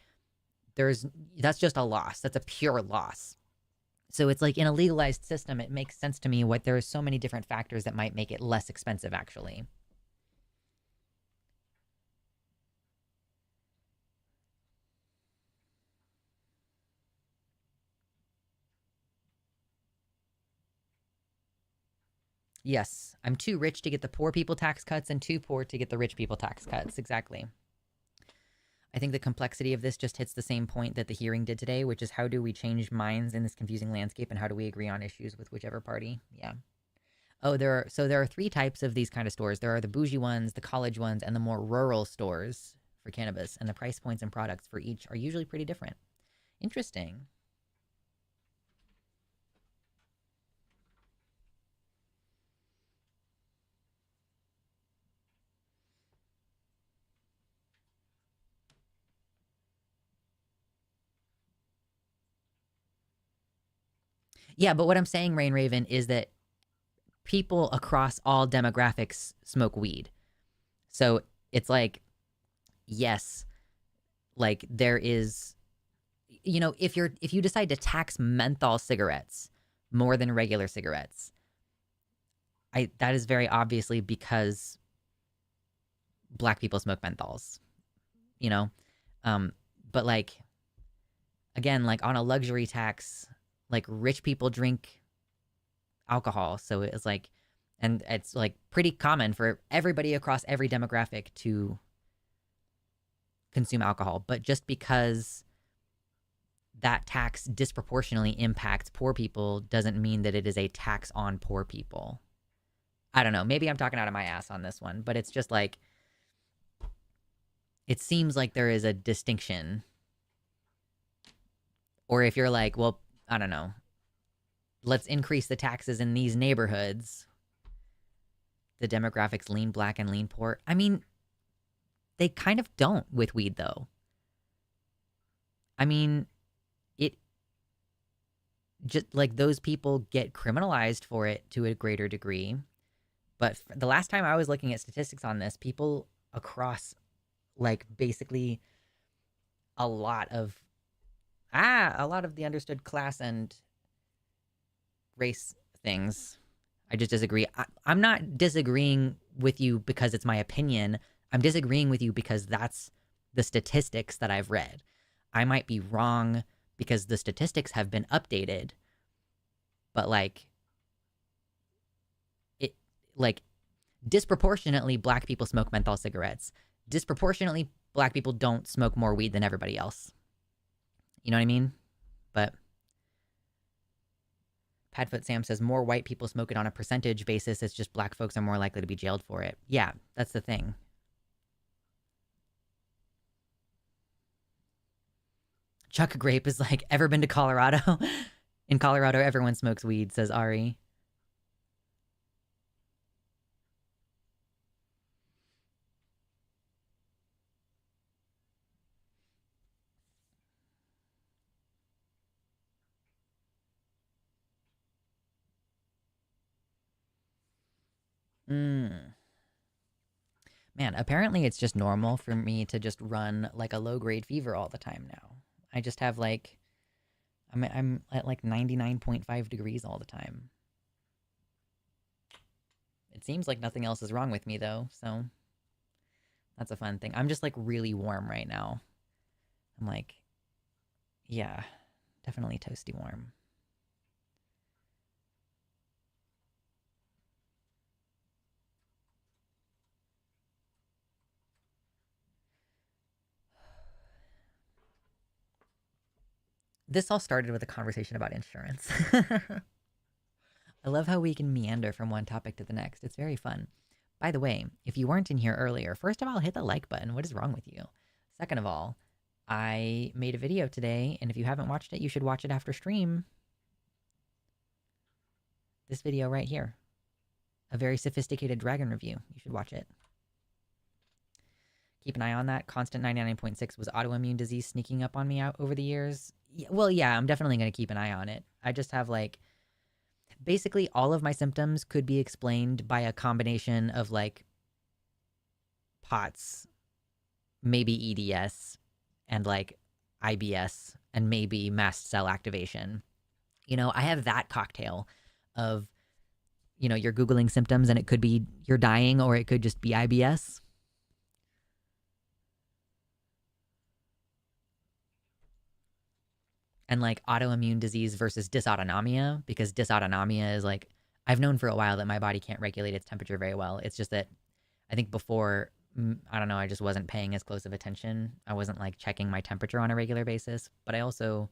A: that's just a loss. That's a pure loss. So it's like in a legalized system, it makes sense to me what there are so many different factors that might make it less expensive actually. Yes, I'm too rich to get the poor people tax cuts and too poor to get the rich people tax cuts. Exactly. I think the complexity of this just hits the same point that the hearing did today, which is how do we change minds in this confusing landscape and how do we agree on issues with whichever party? Yeah. Oh, there are three types of these kind of stores. There are the bougie ones, the college ones, and the more rural stores for cannabis, and the price points and products for each are usually pretty different. Interesting. Yeah, but what I'm saying, Rain Raven, is that people across all demographics smoke weed. So it's like, yes, like there is, you know, if you decide to tax menthol cigarettes more than regular cigarettes, I that is very obviously because black people smoke menthols, you know? Um, but like again, like on a luxury tax, like rich people drink alcohol. So it's like, And it's like pretty common for everybody across every demographic to consume alcohol. But just because that tax disproportionately impacts poor people doesn't mean that it is a tax on poor people. I don't know. Maybe I'm talking out of my ass on this one, but it's just like, it seems like there is a distinction. Or if you're like, well, I don't know, let's increase the taxes in these neighborhoods. The demographics lean black and lean poor. I mean, they kind of don't with weed, though. I mean, it just like those people get criminalized for it to a greater degree. But the last time I was looking at statistics on this, people across like basically a lot of the understood class and race things. I just disagree. I'm not disagreeing with you because it's my opinion. I'm disagreeing with you because that's the statistics that I've read. I might be wrong because the statistics have been updated, but like disproportionately black people smoke menthol cigarettes. Disproportionately black people don't smoke more weed than everybody else. You know what I mean? But Padfoot Sam says more white people smoke it on a percentage basis. It's just black folks are more likely to be jailed for it. Yeah, that's the thing. Chuck Grape is like, ever been to Colorado? In Colorado, everyone smokes weed, says Ari. Man, apparently it's just normal for me to just run like a low-grade fever all the time now. I just have like, I'm at like 99.5 degrees all the time. It seems like nothing else is wrong with me though, so that's a fun thing. I'm just like really warm right now. I'm like, yeah, definitely toasty warm. This all started with a conversation about insurance. I love how we can meander from one topic to the next. It's very fun. By the way, if you weren't in here earlier, first of all, hit the like button. What is wrong with you? Second of all, I made a video today, and if you haven't watched it, you should watch it after stream. This video right here. A very sophisticated dragon review. You should watch it. Keep an eye on that. Constant 99.6 was autoimmune disease sneaking up on me out over the years. Well, yeah, I'm definitely going to keep an eye on it. I just have like, basically all of my symptoms could be explained by a combination of like POTS, maybe EDS, and like IBS, and maybe mast cell activation. You know, I have that cocktail of, you know, you're Googling symptoms and it could be you're dying or it could just be IBS. And like autoimmune disease versus dysautonomia, because dysautonomia is like, I've known for a while that my body can't regulate its temperature very well. It's just that I think before, I don't know, I just wasn't paying as close of attention. I wasn't like checking my temperature on a regular basis, but I don't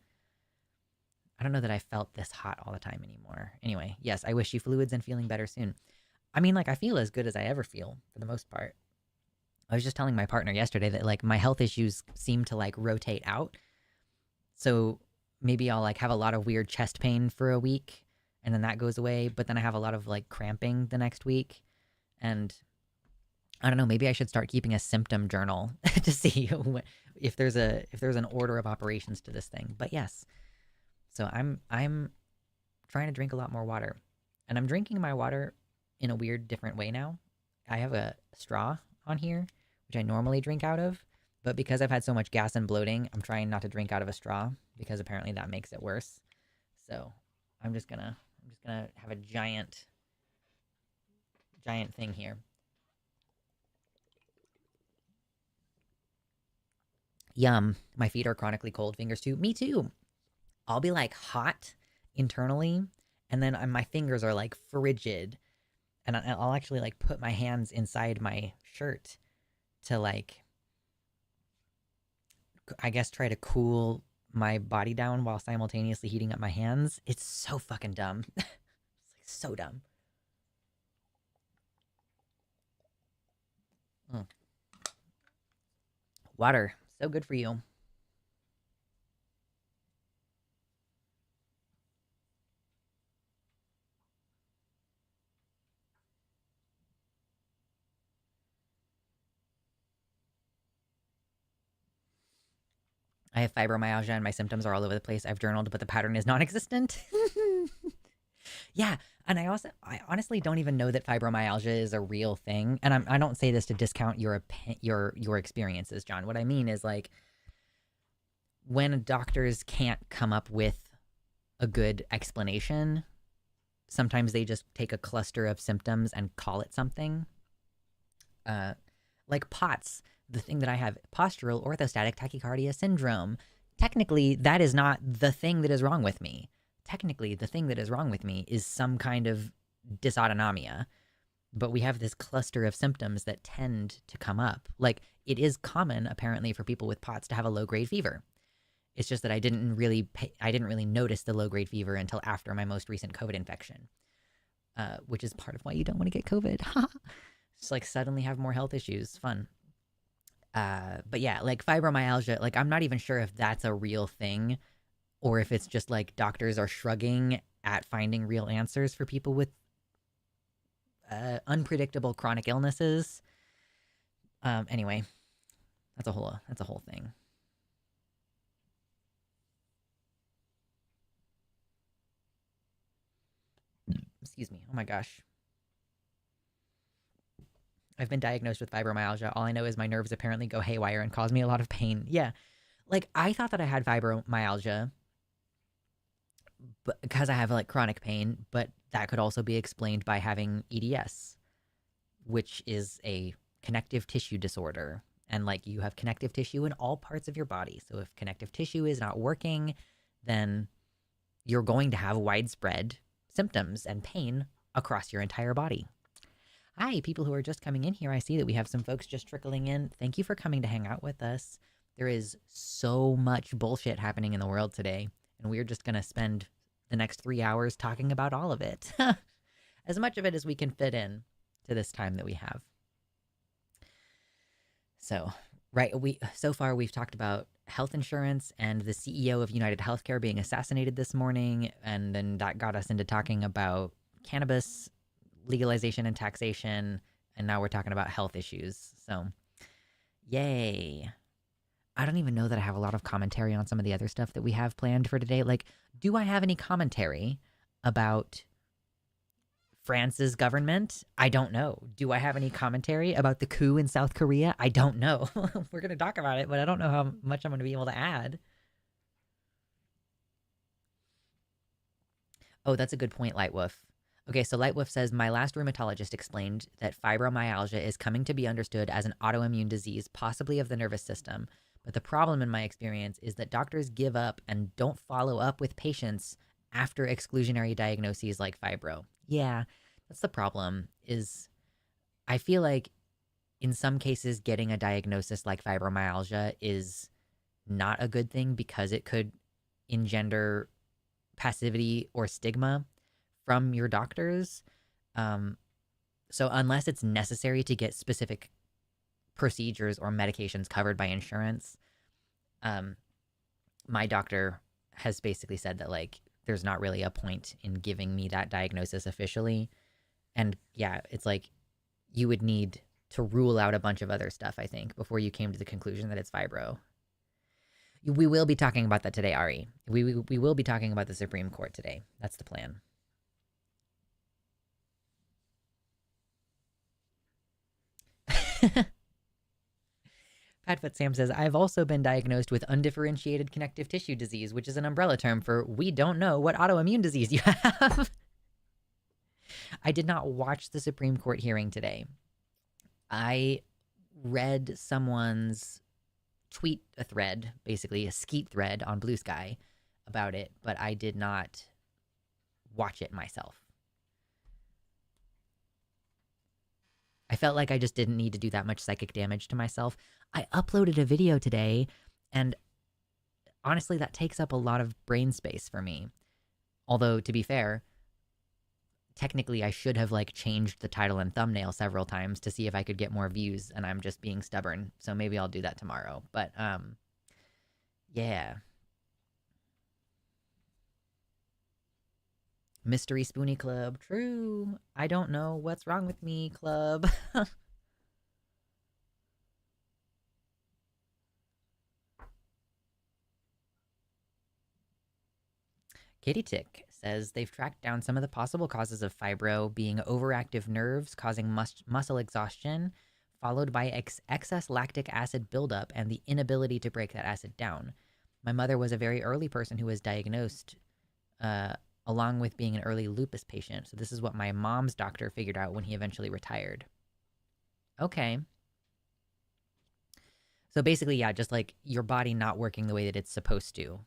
A: know that I felt this hot all the time anymore. Anyway, yes, I wish you fluids and feeling better soon. I mean, like, I feel as good as I ever feel for the most part. I was just telling my partner yesterday that like my health issues seem to like rotate out. So maybe I'll like have a lot of weird chest pain for a week and then that goes away. But then I have a lot of like cramping the next week. And I don't know, maybe I should start keeping a symptom journal to see if there's an order of operations to this thing. But yes, so I'm trying to drink a lot more water, and I'm drinking my water in a weird different way now. I have a straw on here, which I normally drink out of, but because I've had so much gas and bloating, I'm trying not to drink out of a straw because apparently that makes it worse. So I'm just gonna have a giant thing here. Yum. My feet are chronically cold. Fingers too. Me too. I'll be like hot internally, and then my fingers are like frigid. And I'll actually like put my hands inside my shirt to like, I guess, try to cool my body down while simultaneously heating up my hands. It's so fucking dumb. It's like so dumb. Mm. Water, so good for you. I have fibromyalgia and my symptoms are all over the place. I've journaled, but the pattern is non-existent. Yeah, and I honestly don't even know that fibromyalgia is a real thing. And I don't say this to discount your experiences, John. What I mean is like when doctors can't come up with a good explanation, sometimes they just take a cluster of symptoms and call it something. Uh, like POTS, the thing that I have, postural orthostatic tachycardia syndrome. Technically, that is not the thing that is wrong with me. Technically, the thing that is wrong with me is some kind of dysautonomia. But we have this cluster of symptoms that tend to come up. Like, it is common, apparently, for people with POTS to have a low-grade fever. It's just that I didn't really notice the low-grade fever until after my most recent COVID infection, which is part of why you don't want to get COVID. Just like suddenly have more health issues. Fun. But yeah, like fibromyalgia, like I'm not even sure if that's a real thing or if it's just like doctors are shrugging at finding real answers for people with unpredictable chronic illnesses. Anyway, that's a whole thing. Excuse me. Oh my gosh. I've been diagnosed with fibromyalgia. All I know is my nerves apparently go haywire and cause me a lot of pain. Yeah. Like I thought that I had fibromyalgia but because I have like chronic pain, but that could also be explained by having EDS, which is a connective tissue disorder. And like you have connective tissue in all parts of your body. So if connective tissue is not working, then you're going to have widespread symptoms and pain across your entire body. Hi, people who are just coming in here. I see that we have some folks just trickling in. Thank you for coming to hang out with us. There is so much bullshit happening in the world today, and we're just going to spend the next 3 hours talking about all of it. As much of it as we can fit in to this time that we have. So, right, so far we've talked about health insurance and the CEO of United Healthcare being assassinated this morning, and then that got us into talking about cannabis legalization and taxation, and now we're talking about health issues. So, yay. I don't even know that I have a lot of commentary on some of the other stuff that we have planned for today. Like, do I have any commentary about France's government? I don't know. Do I have any commentary about the coup in South Korea? I don't know. We're going to talk about it, but I don't know how much I'm going to be able to add. Oh, that's a good point, Lightwolf. Okay, so Lightwolf says, my last rheumatologist explained that fibromyalgia is coming to be understood as an autoimmune disease, possibly of the nervous system. But the problem in my experience is that doctors give up and don't follow up with patients after exclusionary diagnoses like fibro. Yeah, that's the problem is I feel like in some cases getting a diagnosis like fibromyalgia is not a good thing because it could engender passivity or stigma from your doctors. Um, so unless it's necessary to get specific procedures or medications covered by insurance, um, my doctor has basically said that like there's not really a point in giving me that diagnosis officially. And yeah, it's like you would need to rule out a bunch of other stuff, I think, before you came to the conclusion that it's fibro. We will be talking about that today, Ari. We will be talking about the Supreme Court today. That's the plan. Padfoot Sam says, I've also been diagnosed with undifferentiated connective tissue disease, which is an umbrella term for we don't know what autoimmune disease you have. I did not watch the Supreme Court hearing today. I read someone's tweet a thread, basically a skeet thread on Blue Sky about it, but I did not watch it myself. I felt like I just didn't need to do that much psychic damage to myself. I uploaded a video today, and honestly, that takes up a lot of brain space for me. Although, to be fair, technically I should have like changed the title and thumbnail several times to see if I could get more views, and I'm just being stubborn. So maybe I'll do that tomorrow. But yeah. Mystery Spoonie Club. True. I don't know what's wrong with me, club. Katie Tick says they've tracked down some of the possible causes of fibro being overactive nerves causing muscle exhaustion, followed by excess lactic acid buildup and the inability to break that acid down. My mother was a very early person who was diagnosed, uh, along with being an early lupus patient. So this is what my mom's doctor figured out when he eventually retired. Okay. So basically, yeah, just like your body not working the way that it's supposed to.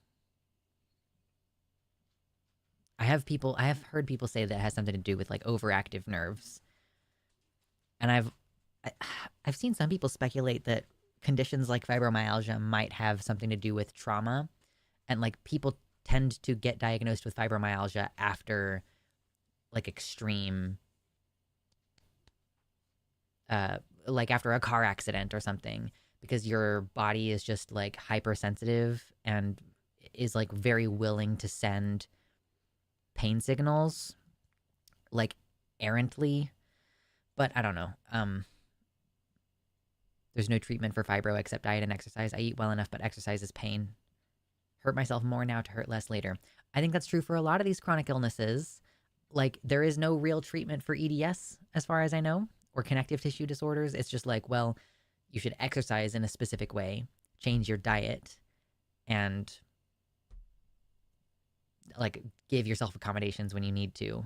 A: I have heard people say that it has something to do with like overactive nerves. And I- I've seen some people speculate that conditions like fibromyalgia might have something to do with trauma, and like people tend to get diagnosed with fibromyalgia after like extreme uh like after a car accident or something, because your body is just like hypersensitive and is like very willing to send pain signals like errantly. But I don't know. There's no treatment for fibro except diet and exercise. I eat well enough, but exercise is pain. Hurt myself more now to hurt less later. I think that's true for a lot of these chronic illnesses. Like, there is no real treatment for EDS, as far as I know, or connective tissue disorders. It's just like, well, you should exercise in a specific way, change your diet, and like give yourself accommodations when you need to.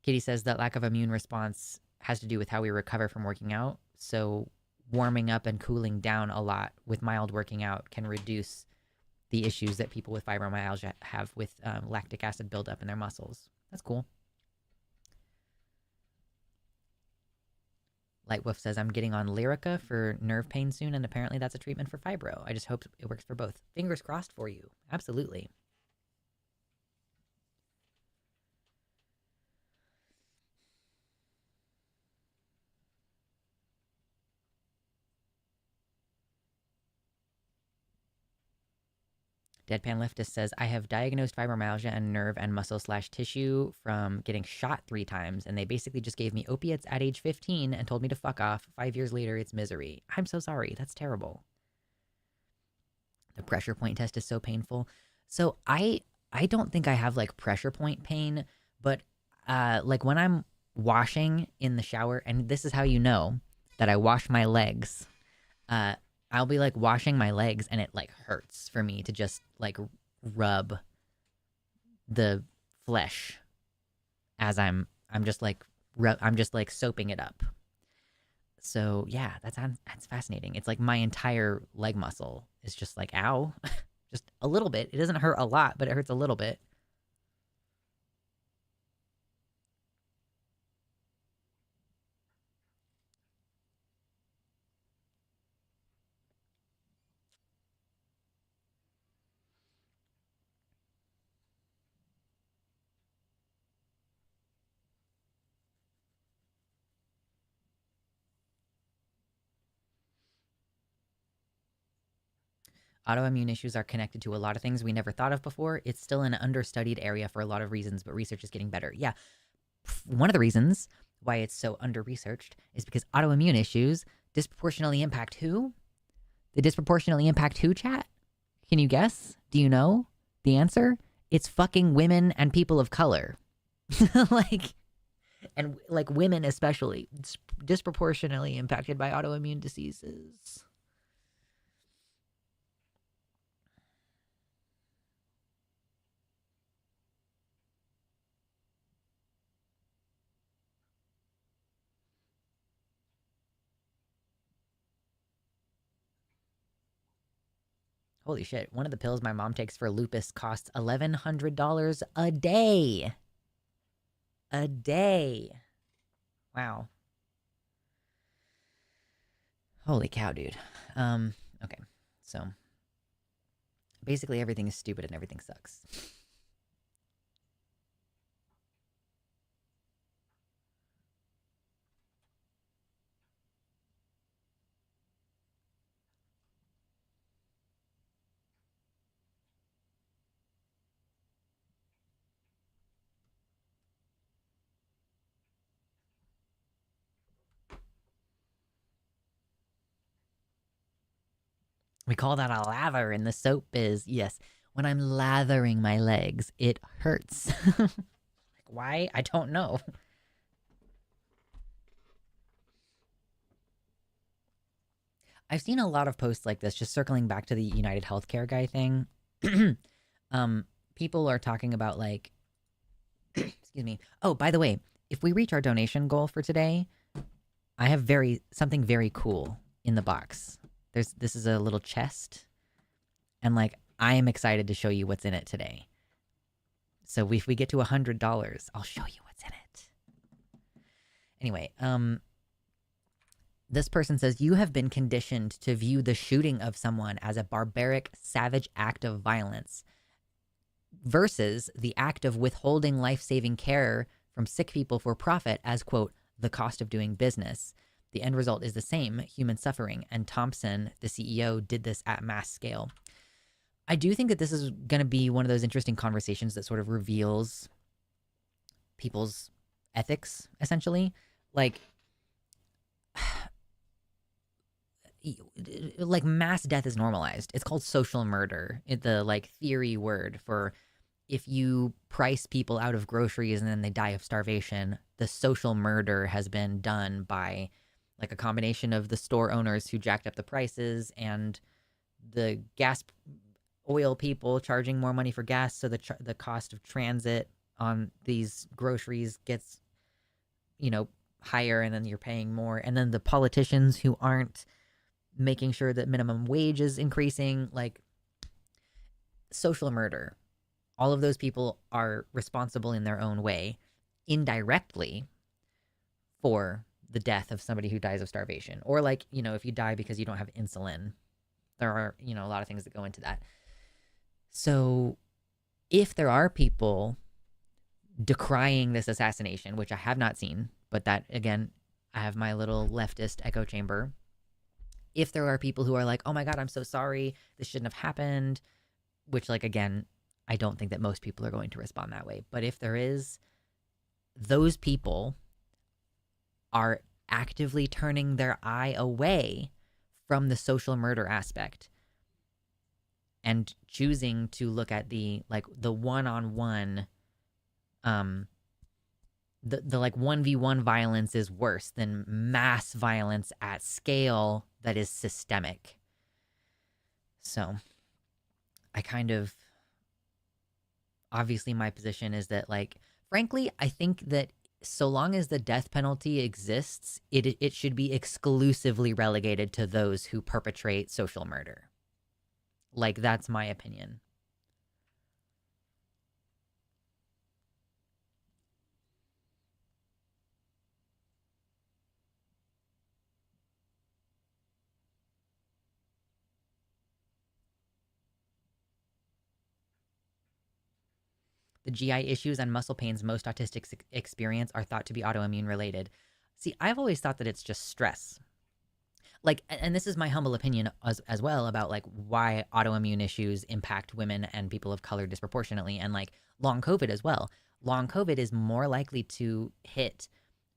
A: Katie says that lack of immune response has to do with how we recover from working out. So, warming up and cooling down a lot with mild working out can reduce the issues that people with fibromyalgia have with lactic acid buildup in their muscles. That's cool. Lightwolf says, I'm getting on Lyrica for nerve pain soon, and apparently that's a treatment for fibro. I just hope it works for both. Fingers crossed for you. Absolutely. Deadpan Leftist says, I have diagnosed fibromyalgia and nerve and muscle slash tissue from getting shot 3 times, and they basically just gave me opiates at age 15 and told me to fuck off. 5 years later, it's misery. I'm so sorry. That's terrible. The pressure point test is so painful. So I don't think I have like pressure point pain, but like when I'm washing in the shower, and this is how you know that I wash my legs. Uh I'll be like washing my legs, and it like hurts for me to just like rub the flesh as I'm just like I'm just like soaping it up. So yeah, that's fascinating. It's like my entire leg muscle is just like ow, just a little bit. It doesn't hurt a lot, but it hurts a little bit. Autoimmune issues are connected to a lot of things we never thought of before. It's still an understudied area for a lot of reasons, but research is getting better. Yeah, one of the reasons why it's so under researched is because autoimmune issues disproportionately impact who? They disproportionately impact who, chat? Can you guess? Do you know the answer? It's fucking women and people of color. like, and like women especially, disproportionately impacted by autoimmune diseases. Holy shit. One of the pills my mom takes for lupus costs $1,100 a day. A day. Wow. Holy cow, dude. Okay. So basically everything is stupid and everything sucks. We call that a lather in the soap biz. Yes. When I'm lathering my legs, it hurts. Like, why? I don't know. I've seen a lot of posts like this, just circling back to the United Healthcare guy thing. um, People are talking about like, excuse me. Oh, by the way, if we reach our donation goal for today, I have something very cool in the box. This is a little chest, and like I am excited to show you what's in it today. So if we get to $100, I'll show you what's in it. Anyway, this person says, you have been conditioned to view the shooting of someone as a barbaric, savage act of violence versus the act of withholding life-saving care from sick people for profit as, quote, the cost of doing business. The end result is the same, human suffering, and Thompson, the CEO, did this at mass scale. I do think that this is going to be one of those interesting conversations that sort of reveals people's ethics, essentially. Like mass death is normalized. It's called social murder. The like theory word for if you price people out of groceries and then they die of starvation, the social murder has been done by like a combination of the store owners who jacked up the prices and the gas oil people charging more money for gas, so the cost of transit on these groceries gets, higher, and then you're paying more. And then the politicians who aren't making sure that minimum wage is increasing, like social murder. All of those people are responsible in their own way, indirectly, for the death of somebody who dies of starvation. Or like, if you die because you don't have insulin, there are, a lot of things that go into that. So if there are people decrying this assassination, which I have not seen, but that, again, I have my little leftist echo chamber. If there are people who are like, oh my God, I'm so sorry, this shouldn't have happened, which, like, again, I don't think that most people are going to respond that way. But if there is, those people are actively turning their eye away from the social murder aspect and choosing to look at the one-on-one, the like 1v1 violence is worse than mass violence at scale that is systemic. So I kind of, obviously my position is that, like, frankly, I think that so long as the death penalty exists, it should be exclusively relegated to those who perpetrate social murder. Like, that's my opinion. The GI issues and muscle pains most autistics experience are thought to be autoimmune related. See, I've always thought that it's just stress. Like, and this is my humble opinion as well about like why autoimmune issues impact women and people of color disproportionately, and like long COVID as well. Long COVID is more likely to hit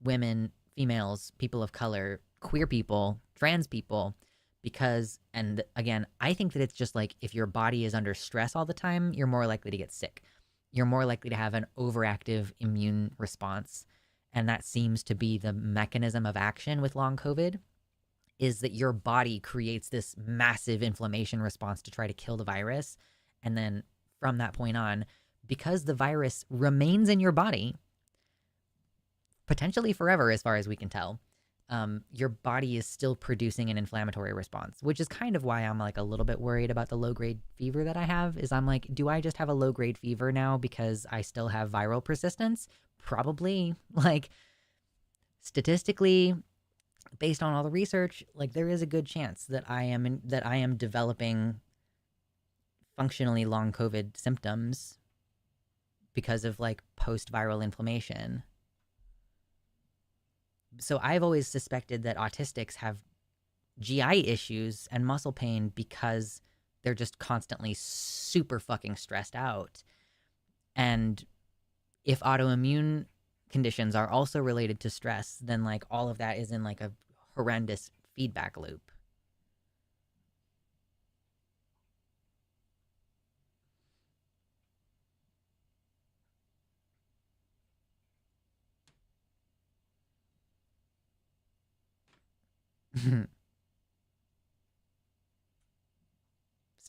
A: women, females, people of color, queer people, trans people, because, and again, I think that it's just like if your body is under stress all the time, you're more likely to get sick. You're more likely to have an overactive immune response. And that seems to be the mechanism of action with long COVID, is that your body creates this massive inflammation response to try to kill the virus. And then from that point on, because the virus remains in your body, potentially forever as far as we can tell, your body is still producing an inflammatory response, which is kind of why I'm like a little bit worried about the low grade fever that I have. Is I'm like, do I just have a low grade fever now because I still have viral persistence? Probably. Like, statistically, based on all the research, like there is a good chance that I am developing functionally long COVID symptoms because of like post viral inflammation. So I've always suspected that autistics have GI issues and muscle pain because they're just constantly super fucking stressed out. And if autoimmune conditions are also related to stress, then like all of that is in like a horrendous feedback loop.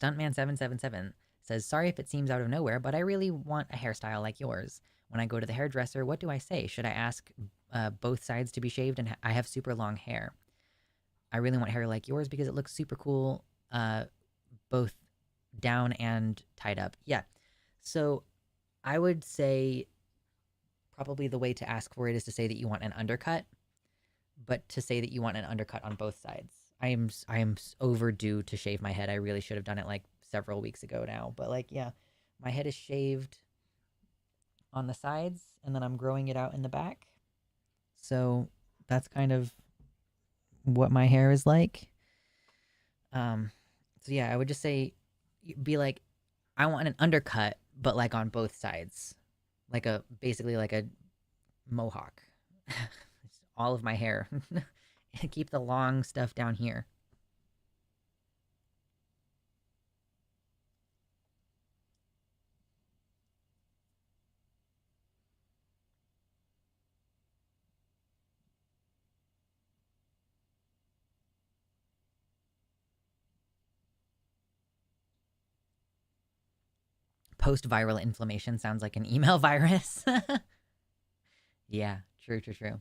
A: Stuntman777 says, sorry if it seems out of nowhere, but I really want a hairstyle like yours. When I go to the hairdresser, what do I say? Should I ask both sides to be shaved? And I have super long hair. I really want hair like yours because it looks super cool, both down and tied up. Yeah. So I would say probably the way to ask for it is to say that you want an undercut, but to say that you want an undercut on both sides. I am overdue to shave my head. I really should have done it like several weeks ago now. But like, yeah, my head is shaved on the sides, and then I'm growing it out in the back. So that's kind of what my hair is like. So yeah, I would just say, be like, I want an undercut, but like on both sides, like a basically like a mohawk. All of my hair. Keep the long stuff down here. Post viral inflammation sounds like an email virus. Yeah, true, true, true.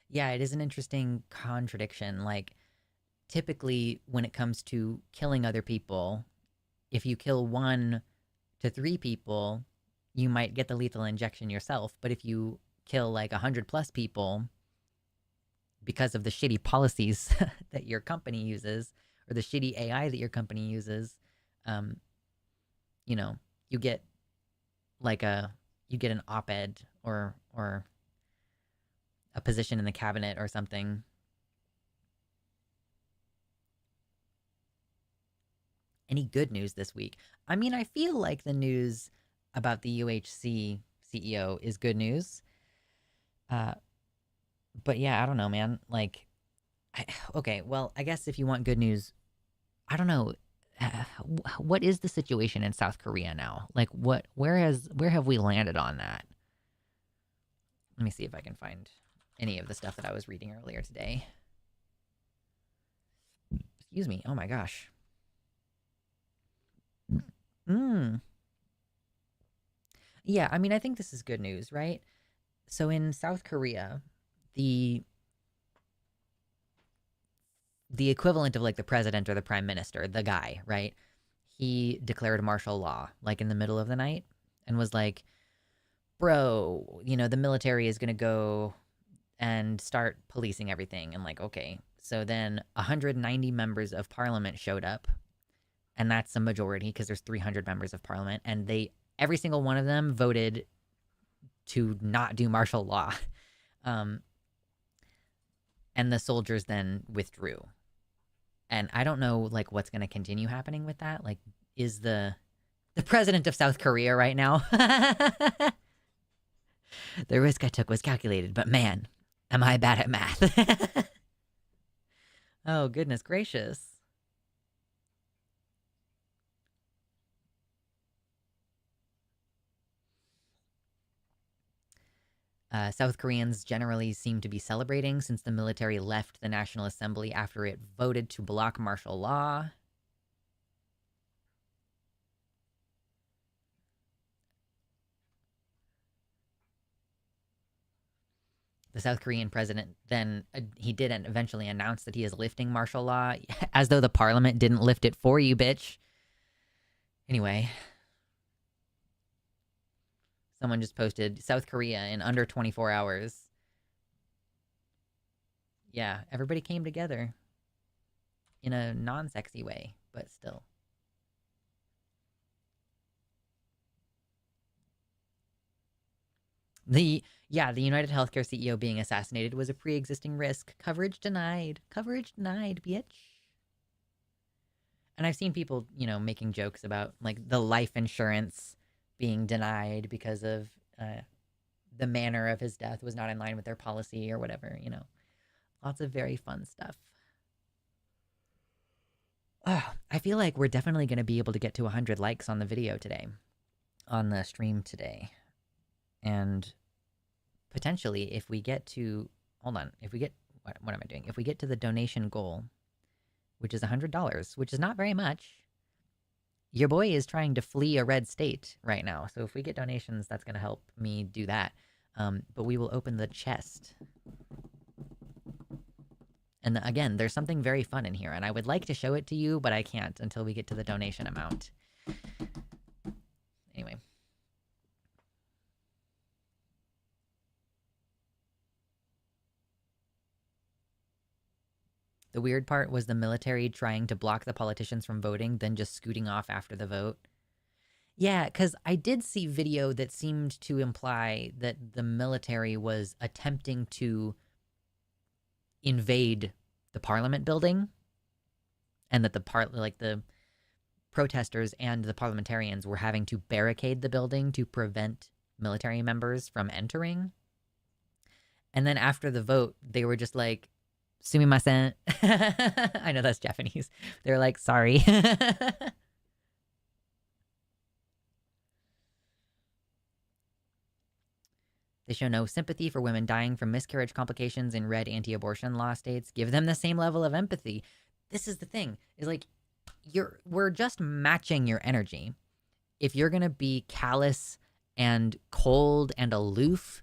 A: Yeah, it is an interesting contradiction. Like, typically, when it comes to killing other people, if you kill 1 to 3 people, you might get the lethal injection yourself. But if you kill like 100 plus people because of the shitty policies that your company uses or the shitty AI that your company uses, um, you know, you get like you get an op-ed or a position in the cabinet or something. Any good news this week? I mean, I feel like the news about the UHC CEO is good news. Uh, but yeah, I don't know, man. Like, okay, well, I guess if you want good news, I don't know. What is the situation in South Korea now? Like, where have we landed on that? Let me see if I can find any of the stuff that I was reading earlier today. Excuse me. Oh my gosh. Mm. Yeah, I mean, I think this is good news, right? So in South Korea, the the equivalent of like the president or the prime minister, the guy, right? He declared martial law like in the middle of the night and was like, "Bro, the military is going to go and start policing everything." And like, okay. So then 190 members of parliament showed up, and that's a majority because there's 300 members of parliament, and every single one of them voted to not do martial law. Um, and the soldiers then withdrew. And I don't know like what's going to continue happening with that. Like, is the The president of South Korea right now. The risk I took was calculated, but man, am I bad at math. Oh, goodness gracious. South Koreans generally seem to be celebrating since the military left the National Assembly after it voted to block martial law. The South Korean president then, he did eventually announce that he is lifting martial law, as though the parliament didn't lift it for you, bitch. Anyway, someone just posted South Korea in under 24 hours. Yeah, everybody came together in a non-sexy way, but still. The United Healthcare CEO being assassinated was a pre-existing risk. Coverage denied. Coverage denied, bitch. And I've seen people, making jokes about like the life insurance being denied because of the manner of his death was not in line with their policy or whatever, Lots of very fun stuff. Oh, I feel like we're definitely going to be able to get to 100 likes on the video today, on the stream today. And potentially, if we get to, hold on, if we get, what am I doing? If we get to the donation goal, which is $100, which is not very much, your boy is trying to flee a red state right now. So if we get donations, that's going to help me do that. But we will open the chest. And again, there's something very fun in here, and I would like to show it to you, but I can't until we get to the donation amount. Anyway. The weird part was the military trying to block the politicians from voting, then just scooting off after the vote. Yeah, because I did see video that seemed to imply that the military was attempting to invade the parliament building, and that the protesters and the parliamentarians were having to barricade the building to prevent military members from entering. And then after the vote, they were just like, sumimasen. I know that's Japanese. They're like, sorry. They show no sympathy for women dying from miscarriage complications in red anti-abortion law states. Give them the same level of empathy. This is the thing, is like, we're just matching your energy. If you're gonna be callous and cold and aloof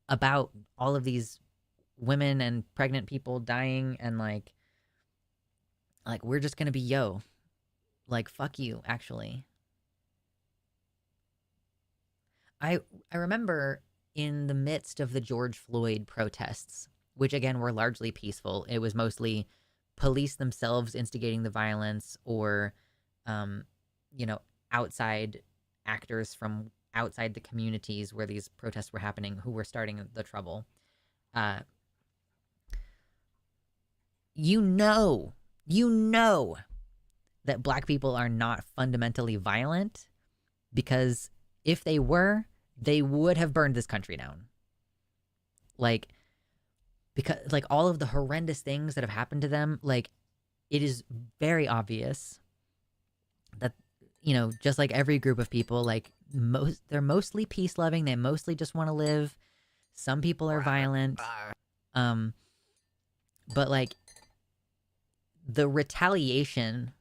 A: about all of these women and pregnant people dying, and like we're just gonna be like, fuck you, actually. I remember in the midst of the George Floyd protests, which again were largely peaceful, it was mostly police themselves instigating the violence, or outside actors from outside the communities where these protests were happening who were starting the trouble. You know that Black people are not fundamentally violent, because if they were, they would have burned this country down. Because all of the horrendous things that have happened to them, it is very obvious that, just like every group of people, they're mostly peace loving. They mostly just want to live. Some people are violent. But the retaliation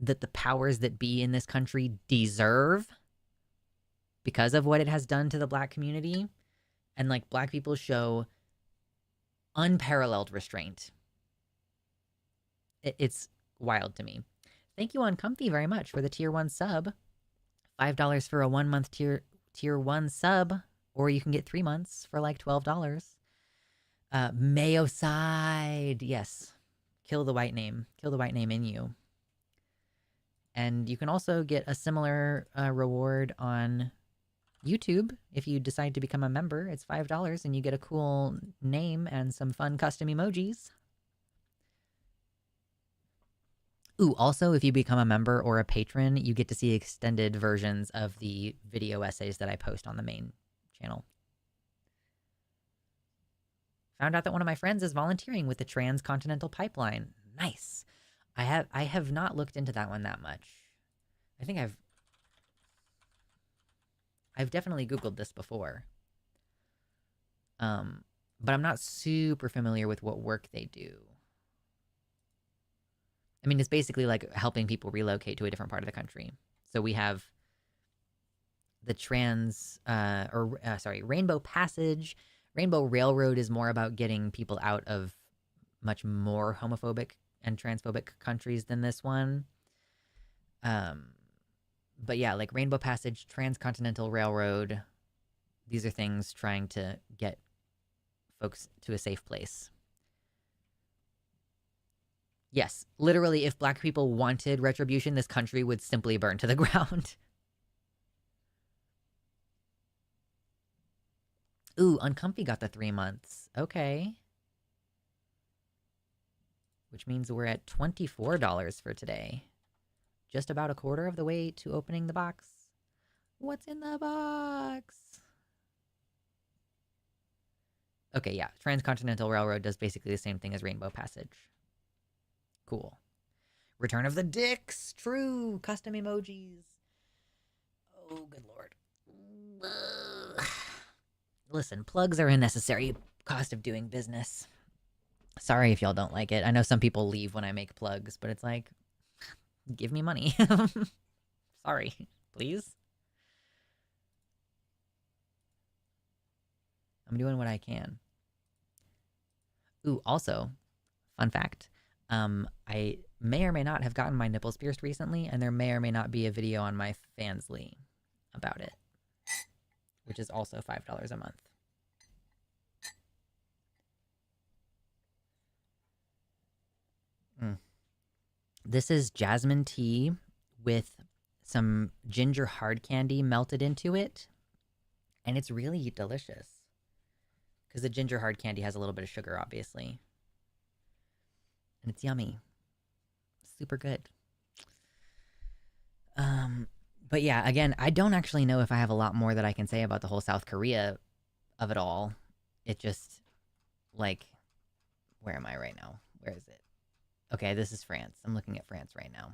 A: that the powers that be in this country deserve because of what it has done to the Black community, and Black people show unparalleled restraint. It's wild to me. Thank you, Uncomfy, very much for the tier 1 sub. $5 for a 1-month tier 1 sub, or you can get 3 months for $12. Mayo side, yes. Kill the white name. Kill the white name in you. And you can also get a similar reward on YouTube if you decide to become a member. It's $5 and you get a cool name and some fun custom emojis. Ooh, also, if you become a member or a patron, you get to see extended versions of the video essays that I post on the main channel. Found out that one of my friends is volunteering with the Transcontinental Pipeline. Nice. I have not looked into that one that much. I think I've definitely Googled this before. But I'm not super familiar with what work they do. I mean, it's basically like helping people relocate to a different part of the country. So we have the Rainbow Passage. Rainbow Railroad is more about getting people out of much more homophobic and transphobic countries than this one. But yeah, like Rainbow Passage, Transcontinental Railroad, these are things trying to get folks to a safe place. Yes, literally, if black people wanted retribution, this country would simply burn to the ground. Ooh, Uncomfy got the 3 months. Okay. Which means we're at $24 for today. Just about a quarter of the way to opening the box. What's in the box? Okay, yeah. Transcontinental Railroad does basically the same thing as Rainbow Passage. Cool. Return of the Dicks. True. Custom emojis. Oh, good lord. Listen, plugs are a necessary cost of doing business. Sorry if y'all don't like it. I know some people leave when I make plugs, but it's like, give me money. Sorry. Please? I'm doing what I can. Ooh, also, fun fact. I may or may not have gotten my nipples pierced recently, and there may or may not be a video on my Fansly about it, which is also $5 a month. This is jasmine tea with some ginger hard candy melted into it, and it's really delicious. Because the ginger hard candy has a little bit of sugar, obviously. And it's yummy. Super good. But yeah, again, I don't actually know if I have a lot more that I can say about the whole South Korea of it all. It just, like, where am I right now? Where is it? Okay, this is France. I'm looking at France right now.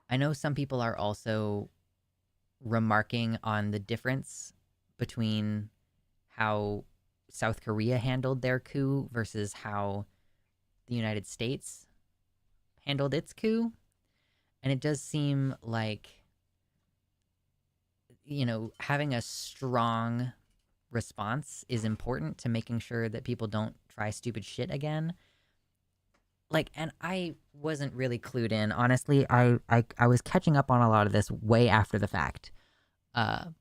A: I know some people are also remarking on the difference between how South Korea handled their coup versus how the United States handled its coup. And it does seem like, you know, having a strong response is important to making sure that people don't try stupid shit again. Like, and I wasn't really clued in. Honestly, I was catching up on a lot of this way after the fact. Oh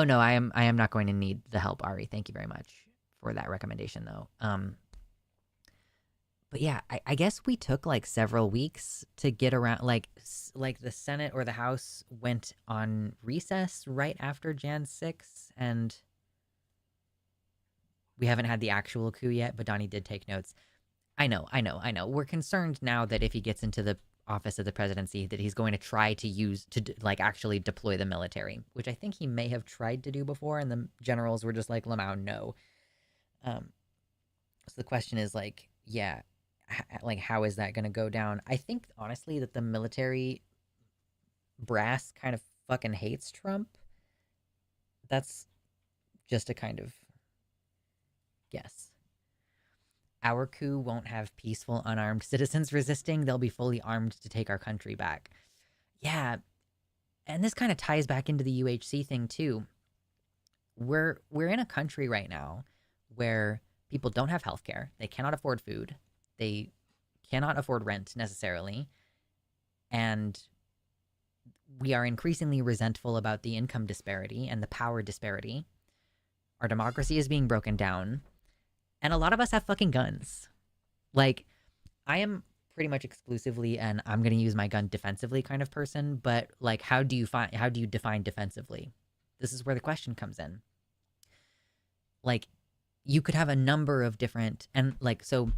A: no, I am not going to need the help, Ari. Thank you very much for that recommendation, though. But yeah, I guess we took like several weeks to get around. Like the Senate or the House went on recess right after Jan 6, and we haven't had the actual coup yet. But Donnie did take notes. I know. We're concerned now that if he gets into the office of the presidency, that he's going to try to like actually deploy the military, which I think he may have tried to do before, and the generals were just like, lmao, no. So the question is like, yeah, like how is that going to go down? I think honestly that the military brass kind of fucking hates Trump. That's just a kind of guess. Our coup won't have peaceful, unarmed citizens resisting. They'll be fully armed to take our country back. Yeah, and this kind of ties back into the UHC thing too. We're in a country right now where people don't have healthcare. They cannot afford food. They cannot afford rent necessarily. And we are increasingly resentful about the income disparity and the power disparity. Our democracy is being broken down. And a lot of us have fucking guns. Like, I am pretty much exclusively an I'm going to use my gun defensively kind of person, but like how do you define defensively? This is where the question comes in. Like, you could have a number of different, and like, so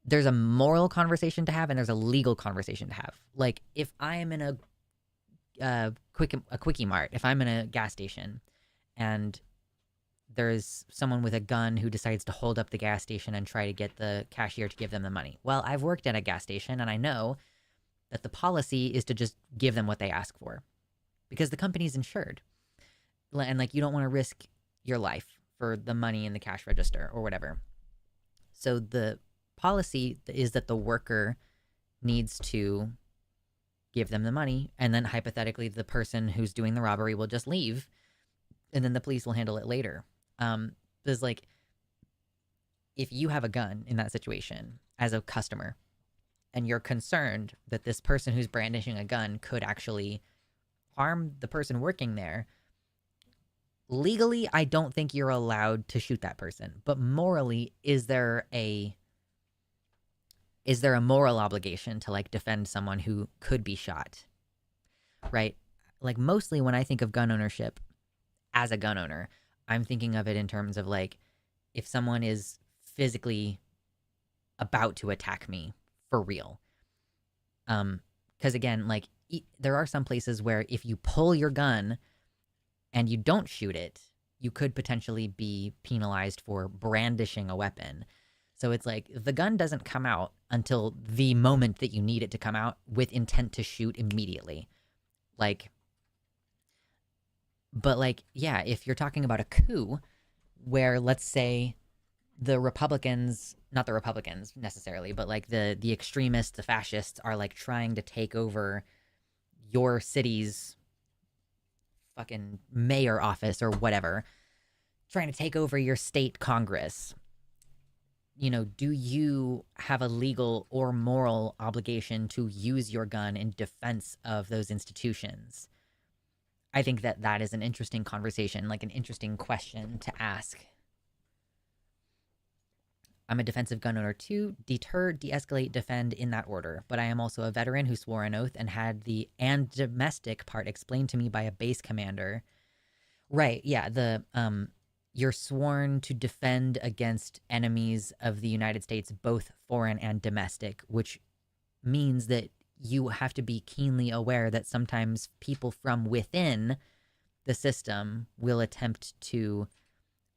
A: there's a moral conversation to have and there's a legal conversation to have. Like if I am in a quickie mart, if I'm in a gas station and there's someone with a gun who decides to hold up the gas station and try to get the cashier to give them the money. Well, I've worked at a gas station and I know that the policy is to just give them what they ask for because the company's insured. And like, you don't want to risk your life for the money in the cash register or whatever. So the policy is that the worker needs to give them the money, and then hypothetically the person who's doing the robbery will just leave, and then the police will handle it later. There's like, if you have a gun in that situation as a customer, and you're concerned that this person who's brandishing a gun could actually harm the person working there, legally, I don't think you're allowed to shoot that person. But morally, is there a moral obligation to like defend someone who could be shot? Right? Like mostly when I think of gun ownership as a gun owner, I'm thinking of it in terms of like, if someone is physically about to attack me for real. Because again, like there are some places where if you pull your gun and you don't shoot it, you could potentially be penalized for brandishing a weapon. So it's like the gun doesn't come out until the moment that you need it to come out with intent to shoot immediately. Like, but like, yeah, if you're talking about a coup where, let's say, the Republicans, not the Republicans necessarily, but like the extremists, the fascists are like trying to take over your city's fucking mayor office or whatever, trying to take over your state Congress. You know, do you have a legal or moral obligation to use your gun in defense of those institutions? I think that that is an interesting conversation, like an interesting question to ask. I'm a defensive gun owner too. Deter, de-escalate, defend in that order. But I am also a veteran who swore an oath and had the and domestic part explained to me by a base commander. Right, yeah, you're sworn to defend against enemies of the United States, both foreign and domestic, which means that you have to be keenly aware that sometimes people from within the system will attempt to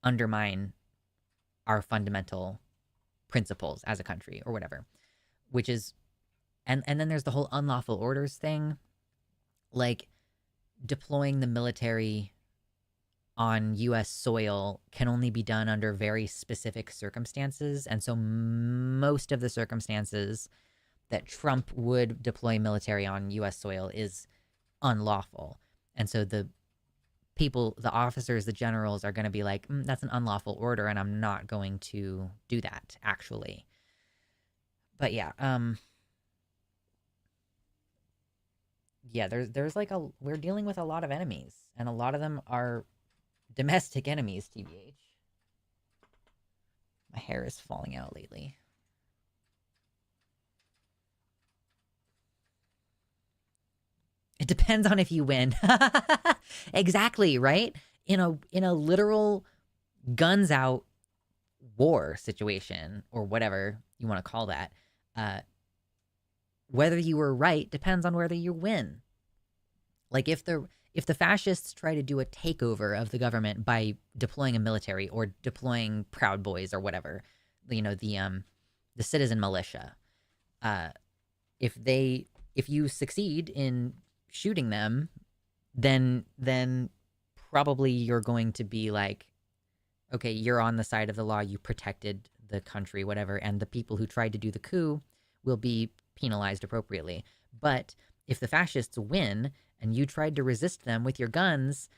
A: undermine our fundamental principles as a country or whatever, which is, and then there's the whole unlawful orders thing, like deploying the military on U.S. soil can only be done under very specific circumstances. And so most of the circumstances that Trump would deploy military on U.S. soil is unlawful. And so the people, the officers, the generals are going to be like, that's an unlawful order and I'm not going to do that, actually. But yeah, yeah, there's like we're dealing with a lot of enemies, and a lot of them are domestic enemies, TBH. My hair is falling out lately. It depends on if you win. Exactly, right? In a literal guns out war situation, or whatever you want to call that, whether you were right depends on whether you win. Like if the fascists try to do a takeover of the government by deploying a military or deploying Proud Boys or whatever, you know, the citizen militia, if you succeed in shooting them, then probably you're going to be like, okay, you're on the side of the law, you protected the country, whatever, and the people who tried to do the coup will be penalized appropriately. But if the fascists win and you tried to resist them with your guns,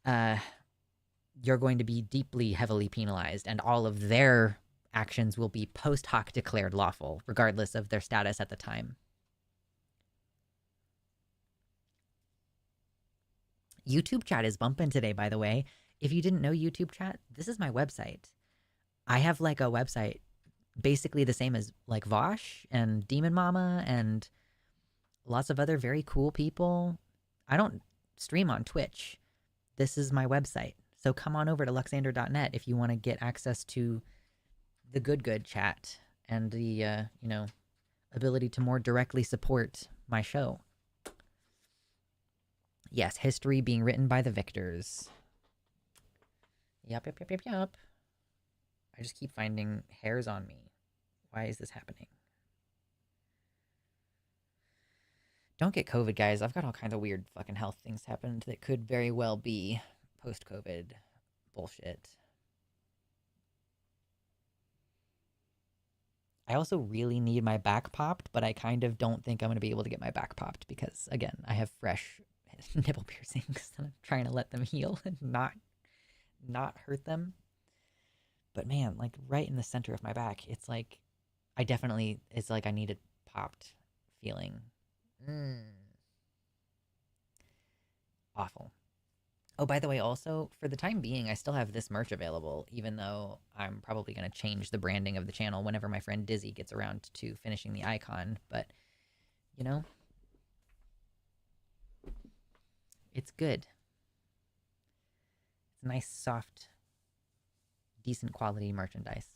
A: you're going to be deeply, heavily penalized, and all of their actions will be post hoc declared lawful, regardless of their status at the time. YouTube chat is bumping today, by the way. If you didn't know YouTube chat, this is my website. I have like a website basically the same as like Vosh and Demon Mama and lots of other very cool people. I don't stream on Twitch. This is my website. So come on over to luxander.net if you want to get access to the good chat and the ability to more directly support my show. Yes, history being written by the victors. Yup. I just keep finding hairs on me. Why is this happening? Don't get COVID, guys. I've got all kinds of weird fucking health things happened that could very well be post-COVID bullshit. I also really need my back popped, but I kind of don't think I'm going to be able to get my back popped because, again, I have fresh nipple piercings and I'm trying to let them heal and not hurt them. But man, like right in the center of my back, it's like it's like I need it popped feeling. Awful. Oh, by the way, also, for the time being, I still have this merch available, even though I'm probably going to change the branding of the channel whenever my friend Dizzy gets around to finishing the icon. But, it's good. It's nice, soft, decent quality merchandise.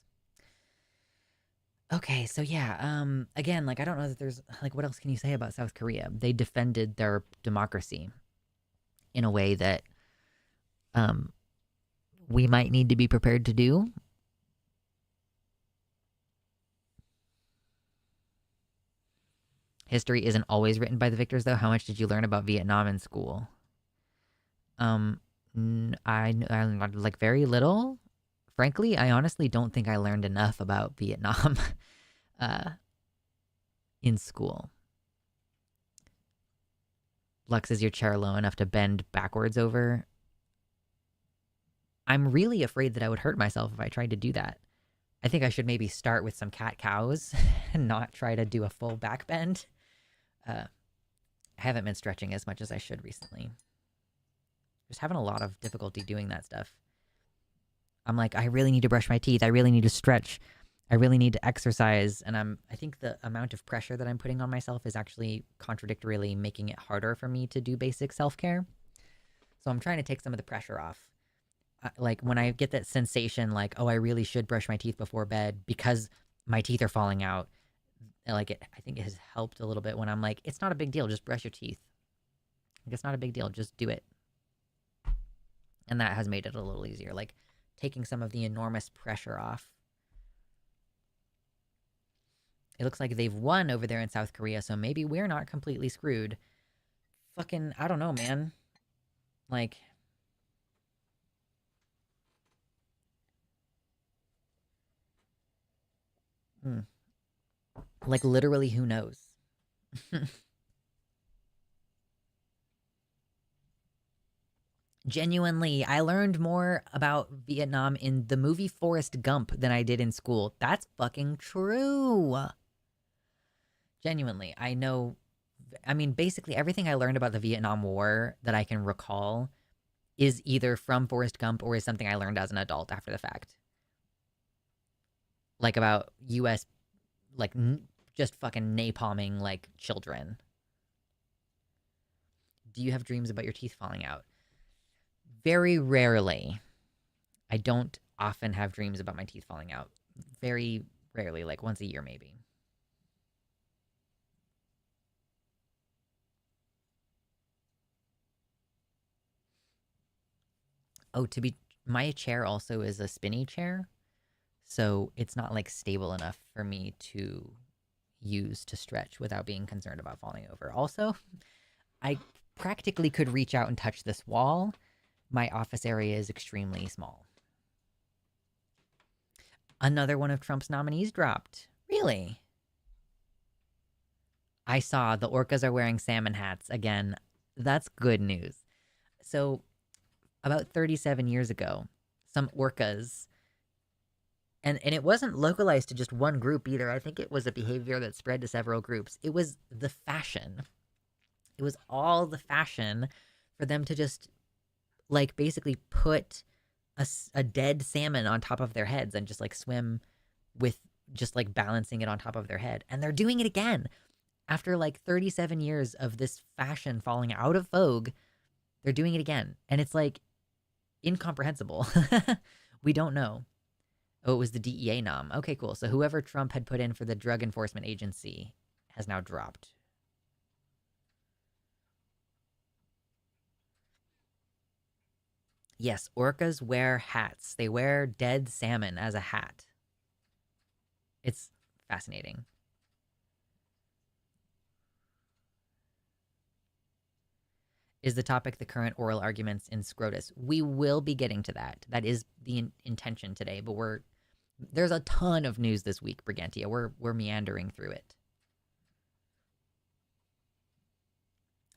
A: Okay, so yeah, again, like, I don't know that there's, like, what else can you say about South Korea? They defended their democracy in a way that we might need to be prepared to do. History isn't always written by the victors, though. How much did you learn about Vietnam in school? I like very little. Frankly, I honestly don't think I learned enough about Vietnam in school. Lux, is your chair low enough to bend backwards over? I'm really afraid that I would hurt myself if I tried to do that. I think I should maybe start with some cat-cows and not try to do a full back bend. I haven't been stretching as much as I should recently. Just having a lot of difficulty doing that stuff. I'm like, I really need to brush my teeth. I really need to stretch. I really need to exercise. And I think the amount of pressure that I'm putting on myself is actually contradictorily making it harder for me to do basic self-care. So I'm trying to take some of the pressure off. Like when I get that sensation like, oh, I really should brush my teeth before bed because my teeth are falling out. Like I think it has helped a little bit when I'm like, it's not a big deal. Just brush your teeth. Like it's not a big deal. Just do it. And that has made it a little easier. Like taking some of the enormous pressure off. It looks like they've won over there in South Korea, so maybe we're not completely screwed. Fucking, I don't know, man. Like... Like, literally, who knows? Genuinely, I learned more about Vietnam in the movie Forrest Gump than I did in school. That's fucking true. Genuinely, I know... I mean, basically, everything I learned about the Vietnam War that I can recall is either from Forrest Gump or is something I learned as an adult after the fact. Like, about U.S., like, just fucking napalming, like, children. Do you have dreams about your teeth falling out? Very rarely. I don't often have dreams about my teeth falling out. Very rarely, like once a year maybe. Oh, my chair also is a spinny chair. So it's not like stable enough for me to use to stretch without being concerned about falling over. Also, I practically could reach out and touch this wall. My office area is extremely small. Another one of Trump's nominees dropped. Really? I saw the orcas are wearing salmon hats again. That's good news. So, about 37 years ago, some orcas, and it wasn't localized to just one group either. I think it was a behavior that spread to several groups. It was the fashion. It was all the fashion for them to just, like, basically put a dead salmon on top of their heads and just, like, swim with just, like, balancing it on top of their head. And they're doing it again. After, like, 37 years of this fashion falling out of vogue, they're doing it again. And it's like, incomprehensible. We don't know. Oh, it was the DEA nom. Okay, cool. So whoever Trump had put in for the Drug Enforcement Agency has now dropped. Yes, orcas wear hats. They wear dead salmon as a hat. It's fascinating. Is the topic the current oral arguments in SCROTUS? We will be getting to that. That is the intention today, but there's a ton of news this week, Brigantia. We're meandering through it.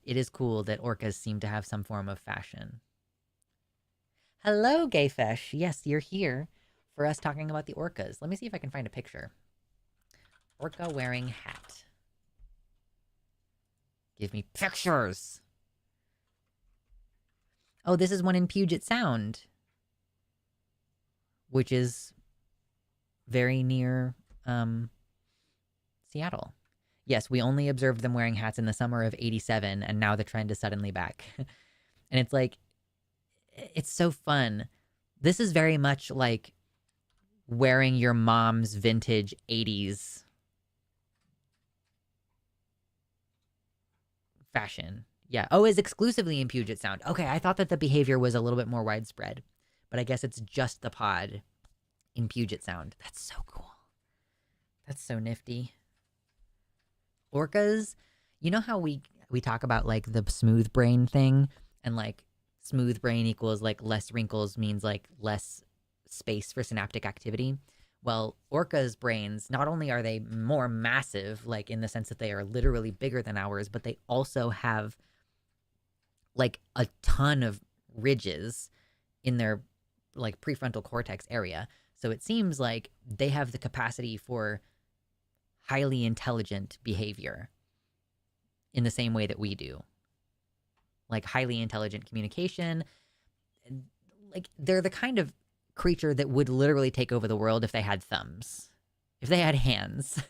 A: It is cool that orcas seem to have some form of fashion. Hello, Gayfesh. Yes, you're here for us talking about the orcas. Let me see if I can find a picture. Orca wearing hat. Give me pictures. Oh, this is one in Puget Sound, which is very near Seattle. Yes, we only observed them wearing hats in the summer of '87, and now the trend is suddenly back. And it's like, it's so fun. This is very much like wearing your mom's vintage '80s fashion. Yeah. Oh, it's exclusively in Puget Sound. Okay, I thought that the behavior was a little bit more widespread, but I guess it's just the pod in Puget Sound. That's so cool. That's so nifty. Orcas, you know how we talk about like the smooth brain thing, and like smooth brain equals like less wrinkles means like less space for synaptic activity. Well, orcas' brains, not only are they more massive, like in the sense that they are literally bigger than ours, but they also have like a ton of ridges in their like prefrontal cortex area. So it seems like they have the capacity for highly intelligent behavior in the same way that we do. Like highly intelligent communication. Like they're the kind of creature that would literally take over the world if they had thumbs, if they had hands.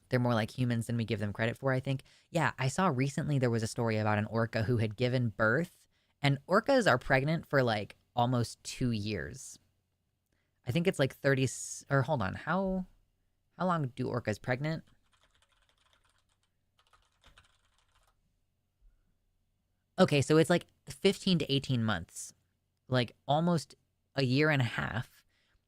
A: They're more like humans than we give them credit for, I think. Yeah, I saw recently there was a story about an orca who had given birth, and orcas are pregnant for like almost 2 years. I think it's like 30, or hold on, how long do orcas pregnant? Okay, so it's like 15 to 18 months. Like almost a year and a half.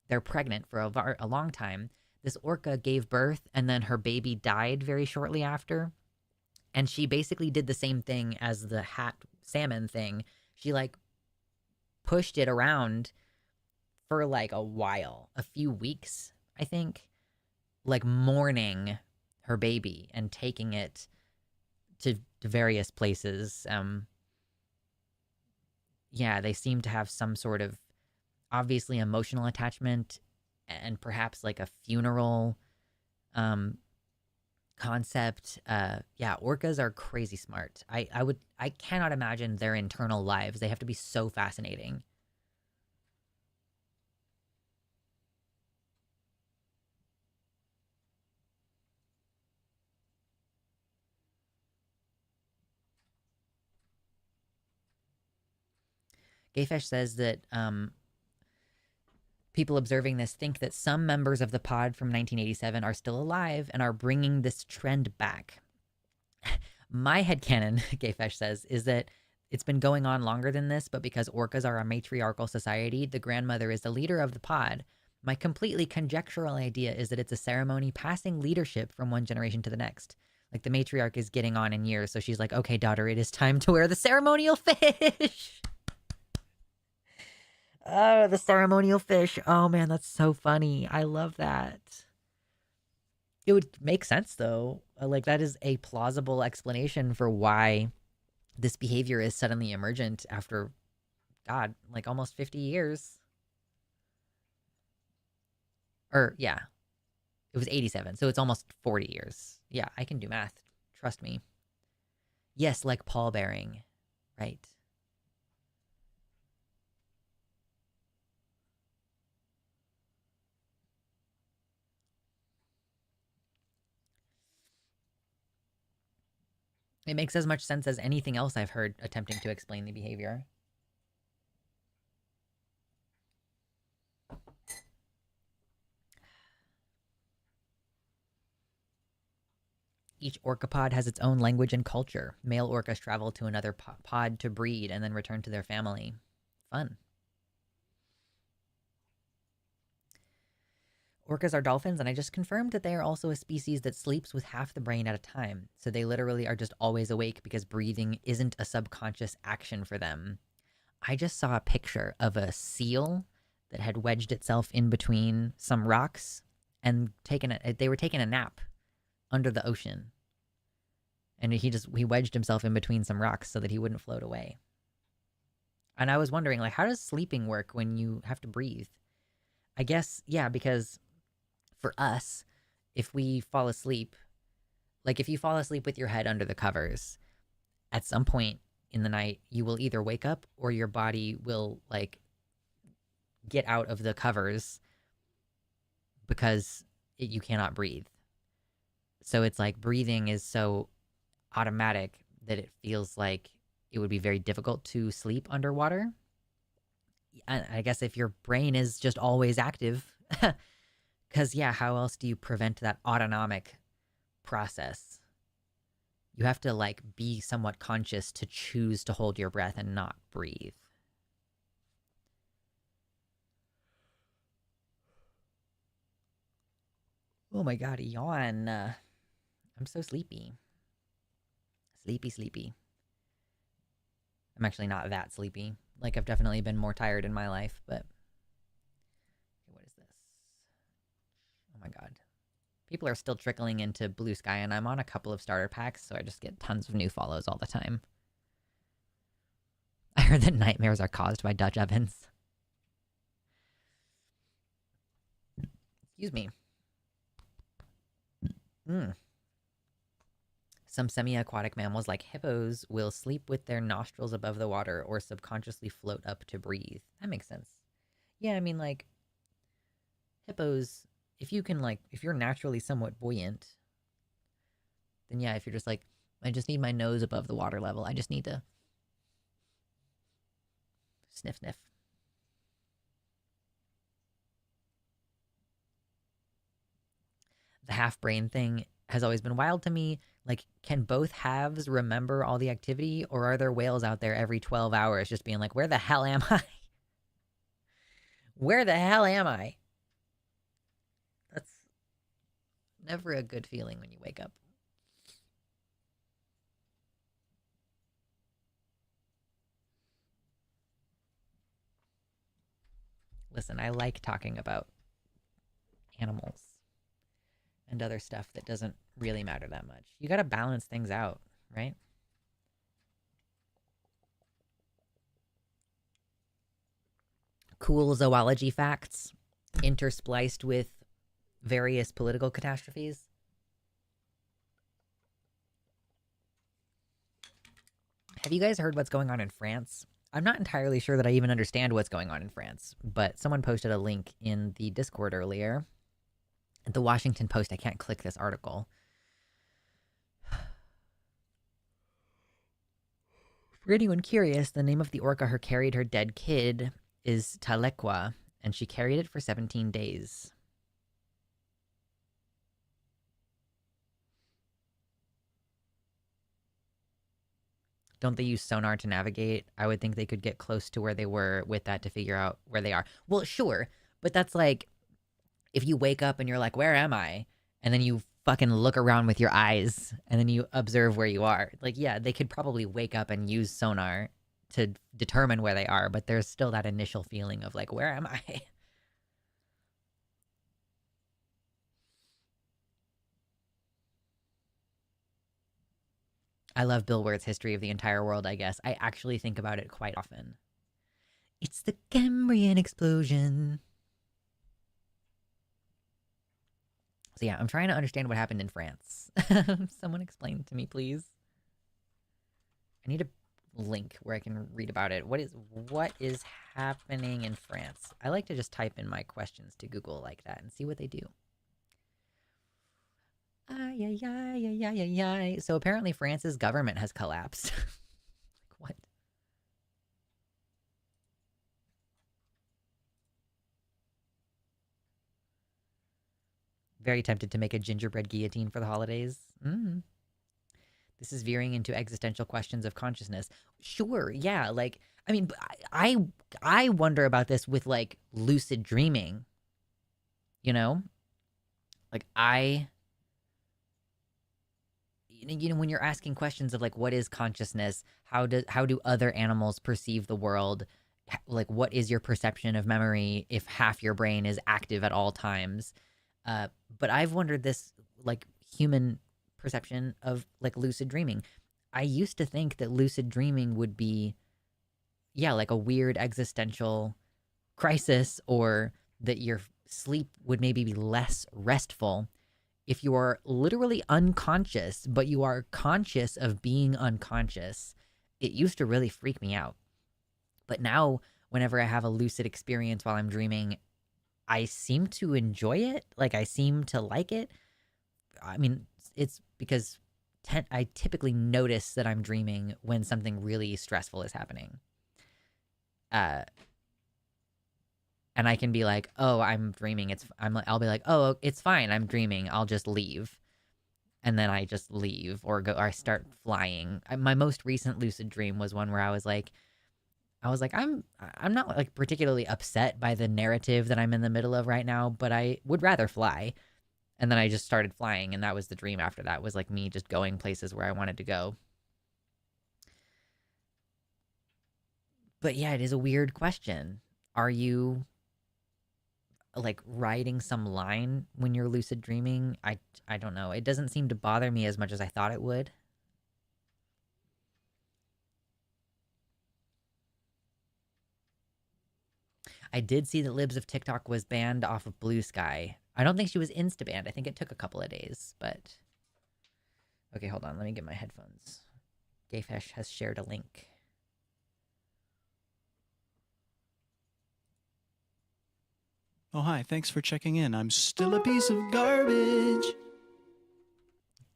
A: They're pregnant for a long time. This orca gave birth and then her baby died very shortly after. And she basically did the same thing as the hat salmon thing. She like pushed it around for like a while, a few weeks, I think, like mourning her baby and taking it to various places. Yeah, they seem to have some sort of obviously emotional attachment and perhaps like a funeral um concept. Yeah, orcas are crazy smart. I cannot imagine their internal lives. They have to be so fascinating. Gayfesh says that people observing this think that some members of the pod from 1987 are still alive and are bringing this trend back. My headcanon, Gayfesh says, is that it's been going on longer than this, but because orcas are a matriarchal society, the grandmother is the leader of the pod. My completely conjectural idea is that it's a ceremony passing leadership from one generation to the next. Like the matriarch is getting on in years, so she's like, okay, daughter, it is time to wear the ceremonial fish. Oh, the ceremonial fish. Oh man, that's so funny. I love that. It would make sense though. Like that is a plausible explanation for why this behavior is suddenly emergent after God, like almost 50 years. Or yeah, it was 87, so it's almost 40 years. Yeah, I can do math. Trust me. Yes, like pallbearing. Right. It makes as much sense as anything else I've heard attempting to explain the behavior. Each orcapod has its own language and culture. Male orcas travel to another pod to breed and then return to their family. Fun. Orcas are dolphins, and I just confirmed that they are also a species that sleeps with half the brain at a time. So they literally are just always awake because breathing isn't a subconscious action for them. I just saw a picture of a seal that had wedged itself in between some rocks and they were taking a nap under the ocean. And he wedged himself in between some rocks so that he wouldn't float away. And I was wondering, like, how does sleeping work when you have to breathe? I guess, yeah, because for us, if we fall asleep, like if you fall asleep with your head under the covers, at some point in the night, you will either wake up or your body will like get out of the covers because you cannot breathe. So it's like breathing is so automatic that it feels like it would be very difficult to sleep underwater. I guess if your brain is just always active, because, yeah, how else do you prevent that autonomic process? You have to, like, be somewhat conscious to choose to hold your breath and not breathe. Oh my god, yawn. I'm so sleepy. Sleepy. I'm actually not that sleepy. Like, I've definitely been more tired in my life, but... Okay, what is this? Oh my god. People are still trickling into Blue Sky, and I'm on a couple of starter packs, so I just get tons of new follows all the time. I heard that nightmares are caused by Dutch ovens. Excuse me. Some semi-aquatic mammals, like hippos, will sleep with their nostrils above the water or subconsciously float up to breathe. That makes sense. Yeah, I mean, like, hippos, if you're naturally somewhat buoyant, then yeah, if you're just like, I just need my nose above the water level, I just need to sniff. The half-brain thing has always been wild to me. Like, can both halves remember all the activity, or are there whales out there every 12 hours just being like, where the hell am I? Where the hell am I? That's never a good feeling when you wake up. Listen, I like talking about animals and other stuff that doesn't really matter that much. You gotta balance things out, right? Cool zoology facts interspliced with various political catastrophes. Have you guys heard what's going on in France? I'm not entirely sure that I even understand what's going on in France, but someone posted a link in the Discord earlier. At the Washington Post, I can't click this article. For anyone curious, the name of the orca who carried her dead kid is Talequa, and she carried it for 17 days. Don't they use sonar to navigate? I would think they could get close to where they were with that to figure out where they are. Well, sure, but that's like, if you wake up and you're like, where am I? And then you fucking look around with your eyes and then you observe where you are. Like, yeah, they could probably wake up and use sonar to determine where they are, but there's still that initial feeling of like, where am I? I love Bill Wurt's History of the Entire World, I guess. I actually think about it quite often. It's the Cambrian explosion. So yeah, I'm trying to understand what happened in France. Someone explain to me, please. I need a link where I can read about it. What is happening in France? I like to just type in my questions to Google like that and see what they do. Ay, ay, ay, ay, ay, ay, ay. So apparently France's government has collapsed. What? Very tempted to make a gingerbread guillotine for the holidays. This is veering into existential questions of consciousness. Sure, yeah. Like, I mean, I wonder about this with like lucid dreaming. You know, like when you're asking questions of like what is consciousness, how do other animals perceive the world, like what is your perception of memory if half your brain is active at all times. But I've wondered this, like human perception of like lucid dreaming. I used to think that lucid dreaming would be, yeah, like a weird existential crisis, or that your sleep would maybe be less restful if you are literally unconscious, but you are conscious of being unconscious. It used to really freak me out. But now, whenever I have a lucid experience while I'm dreaming, I seem to enjoy it. Like, I seem to like it. I mean, it's because I typically notice that I'm dreaming when something really stressful is happening. Uh, and I can be like, "Oh, I'm dreaming." I'll be like, "Oh, it's fine. I'm dreaming. I'll just leave." And then I just leave or go or I start flying. My most recent lucid dream was one where I was like I'm not like particularly upset by the narrative that I'm in the middle of right now, but I would rather fly. And then I just started flying, and that was the dream after that, was like me just going places where I wanted to go. But yeah, it is a weird question. Are you like riding some line when you're lucid dreaming? I don't know. It doesn't seem to bother me as much as I thought it would. I did see that Libs of TikTok was banned off of Blue Sky. I don't think she was insta banned. I think it took a couple of days, but okay, hold on. Let me get my headphones. Gayfesh has shared a link.
B: Oh, hi. Thanks for checking in. I'm still a piece of garbage.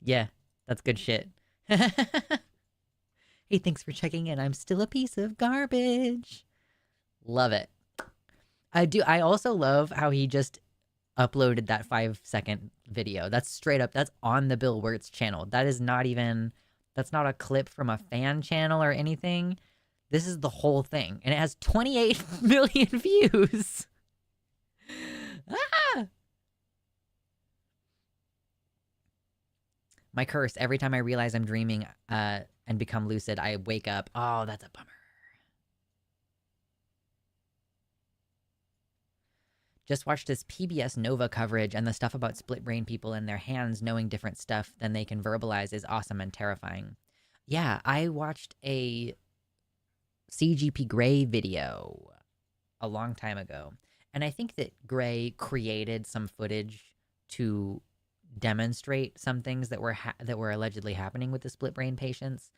A: Yeah, that's good shit. Hey, thanks for checking in. I'm still a piece of garbage. Love it. I do. I also love how he just uploaded that 5-second video. That's straight up. That's on the Bill Wirtz channel. That is not even. That's not a clip from a fan channel or anything. This is the whole thing, and it has 28 million views. Ah! My curse. Every time I realize I'm dreaming and become lucid, I wake up. Oh, that's a bummer. Just watched this PBS Nova coverage, and the stuff about split brain people in their hands knowing different stuff than they can verbalize is awesome and terrifying. Yeah, I watched a CGP Grey video a long time ago, and I think that Gray created some footage to demonstrate some things that were allegedly happening with the split brain patients.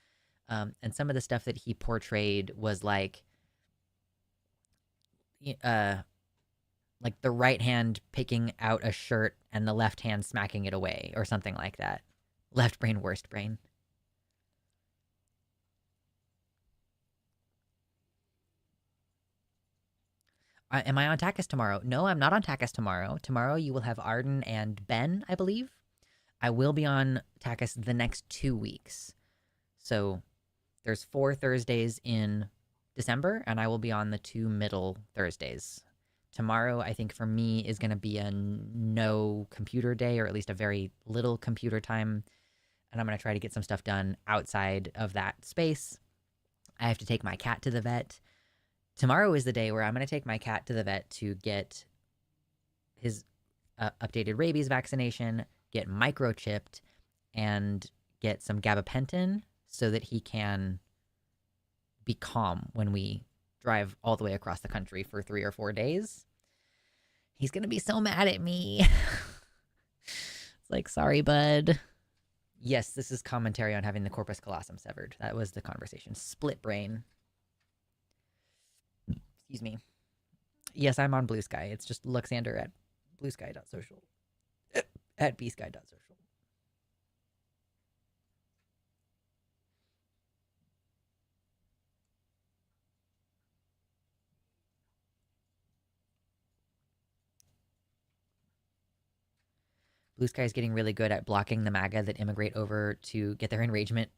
A: And some of the stuff that he portrayed was uh, like the right hand picking out a shirt and the left hand smacking it away or something like that. Left brain, worst brain. Am I on Takis tomorrow? No, I'm not on Takis tomorrow. Tomorrow you will have Arden and Ben, I believe. I will be on Takis the next 2 weeks. So there's 4 Thursdays in December, and I will be on the 2 middle Thursdays. Tomorrow, I think for me, is going to be a no computer day, or at least a very little computer time. And I'm going to try to get some stuff done outside of that space. I have to take my cat to the vet. Tomorrow is the day where I'm going to take my cat to the vet to get his updated rabies vaccination, get microchipped, and get some gabapentin so that he can be calm when we drive all the way across the country for 3 or 4 days. He's going to be so mad at me. It's like, sorry, bud. Yes, this is commentary on having the corpus callosum severed. That was the conversation. Split brain. Excuse me. Yes, I'm on Blue Sky. It's just Luxander at bluesky.social. At bsky.social. Blue Sky is getting really good at blocking the MAGA that immigrate over to get their enragement.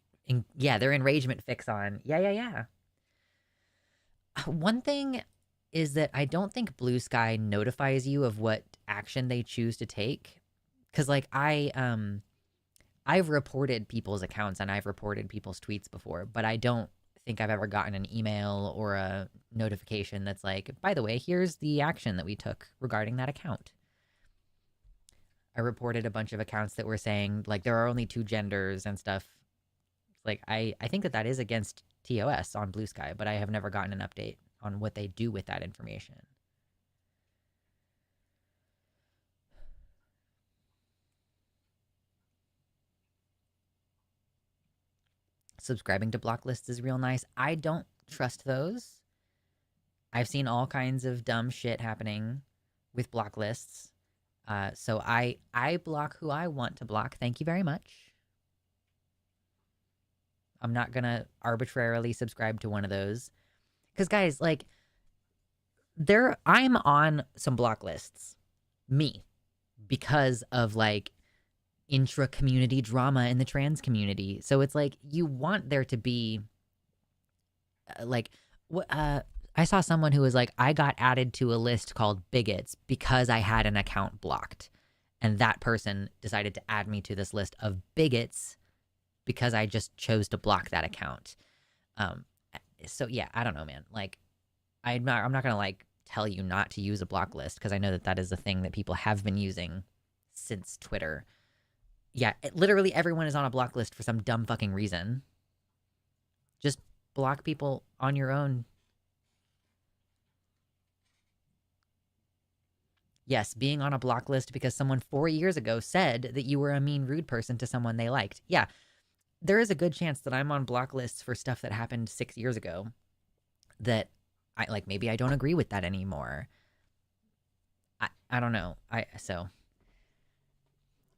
A: Their enragement fix on. Yeah. One thing is that I don't think Blue Sky notifies you of what action they choose to take. Cause like I've reported people's accounts and I've reported people's tweets before, but I don't think I've ever gotten an email or a notification that's like, by the way, here's the action that we took regarding that account. I reported a bunch of accounts that were saying like there are only two genders and stuff. Like I think that is against TOS on Blue Sky, but I have never gotten an update on what they do with that information. Subscribing to block lists is real nice. I don't trust those. I've seen all kinds of dumb shit happening with block lists. So I block who I want to block. Thank you very much. I'm not gonna arbitrarily subscribe to one of those. Because guys, like, I'm on some block lists. Me. Because of like intra-community drama in the trans community. So it's like you want there to be I saw someone who was like, I got added to a list called bigots because I had an account blocked. And that person decided to add me to this list of bigots because I just chose to block that account. So yeah, I don't know, man. Like, I'm not gonna like tell you not to use a block list because I know that is a thing that people have been using since Twitter. Yeah, literally everyone is on a block list for some dumb fucking reason. Just block people on your own. Yes, being on a block list because someone 4 years ago said that you were a mean, rude person to someone they liked. Yeah, there is a good chance that I'm on block lists for stuff that happened 6 years ago that maybe I don't agree with that anymore. I don't know.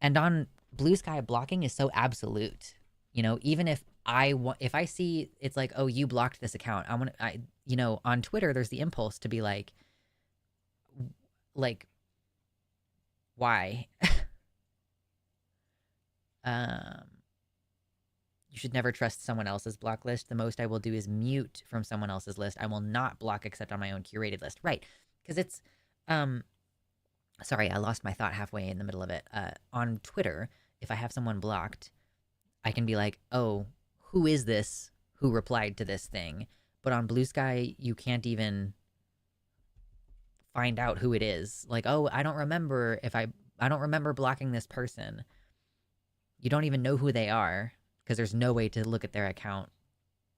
A: And on Blue Sky, blocking is so absolute. You know, even if I see it's like, oh, you blocked this account, on Twitter there's the impulse to be like why? You should never trust someone else's block list. The most I will do is mute from someone else's list. I will not block except on my own curated list. Right. Because it's sorry, I lost my thought halfway in the middle of it. On Twitter, if I have someone blocked, I can be like, oh, who is this who replied to this thing? But on Blue Sky, you can't even find out who it is. Like, oh, I don't remember blocking this person. You don't even know who they are because there's no way to look at their account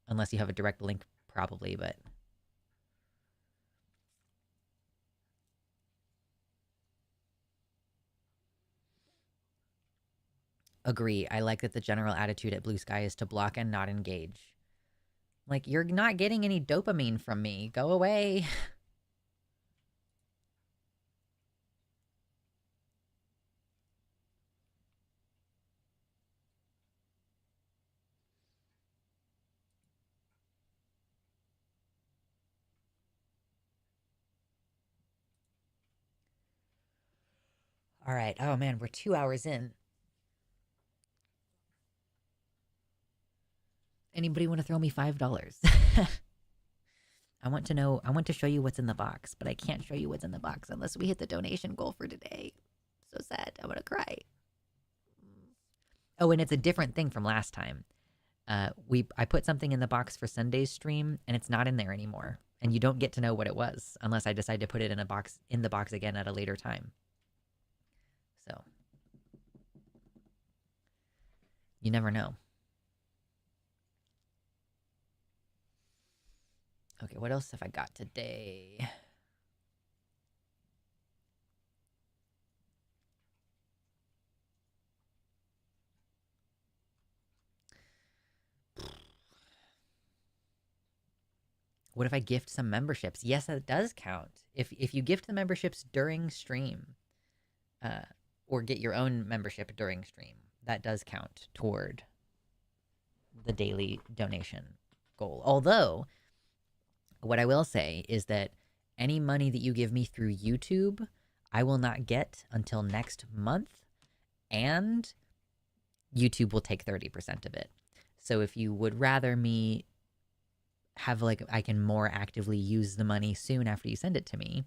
A: unless you have a direct link, probably, but agree. I like that the general attitude at Blue Sky is to block and not engage. Like, you're not getting any dopamine from me. Go away. All right. Oh man, we're 2 hours in. Anybody want to throw me $5? I want to show you what's in the box, but I can't show you what's in the box unless we hit the donation goal for today. So sad. I'm gonna cry. Oh, and it's a different thing from last time. I put something in the box for Sunday's stream, and it's not in there anymore. And you don't get to know what it was unless I decide to put it in the box again at a later time. So you never know. Okay, what else have I got today? What if I gift some memberships? Yes, that does count. If you gift the memberships during stream, or get your own membership during stream, that does count toward the daily donation goal. Although, what I will say is that any money that you give me through YouTube, I will not get until next month. and YouTube will take 30% of it. So if you would rather me have like, I can more actively use the money soon after you send it to me,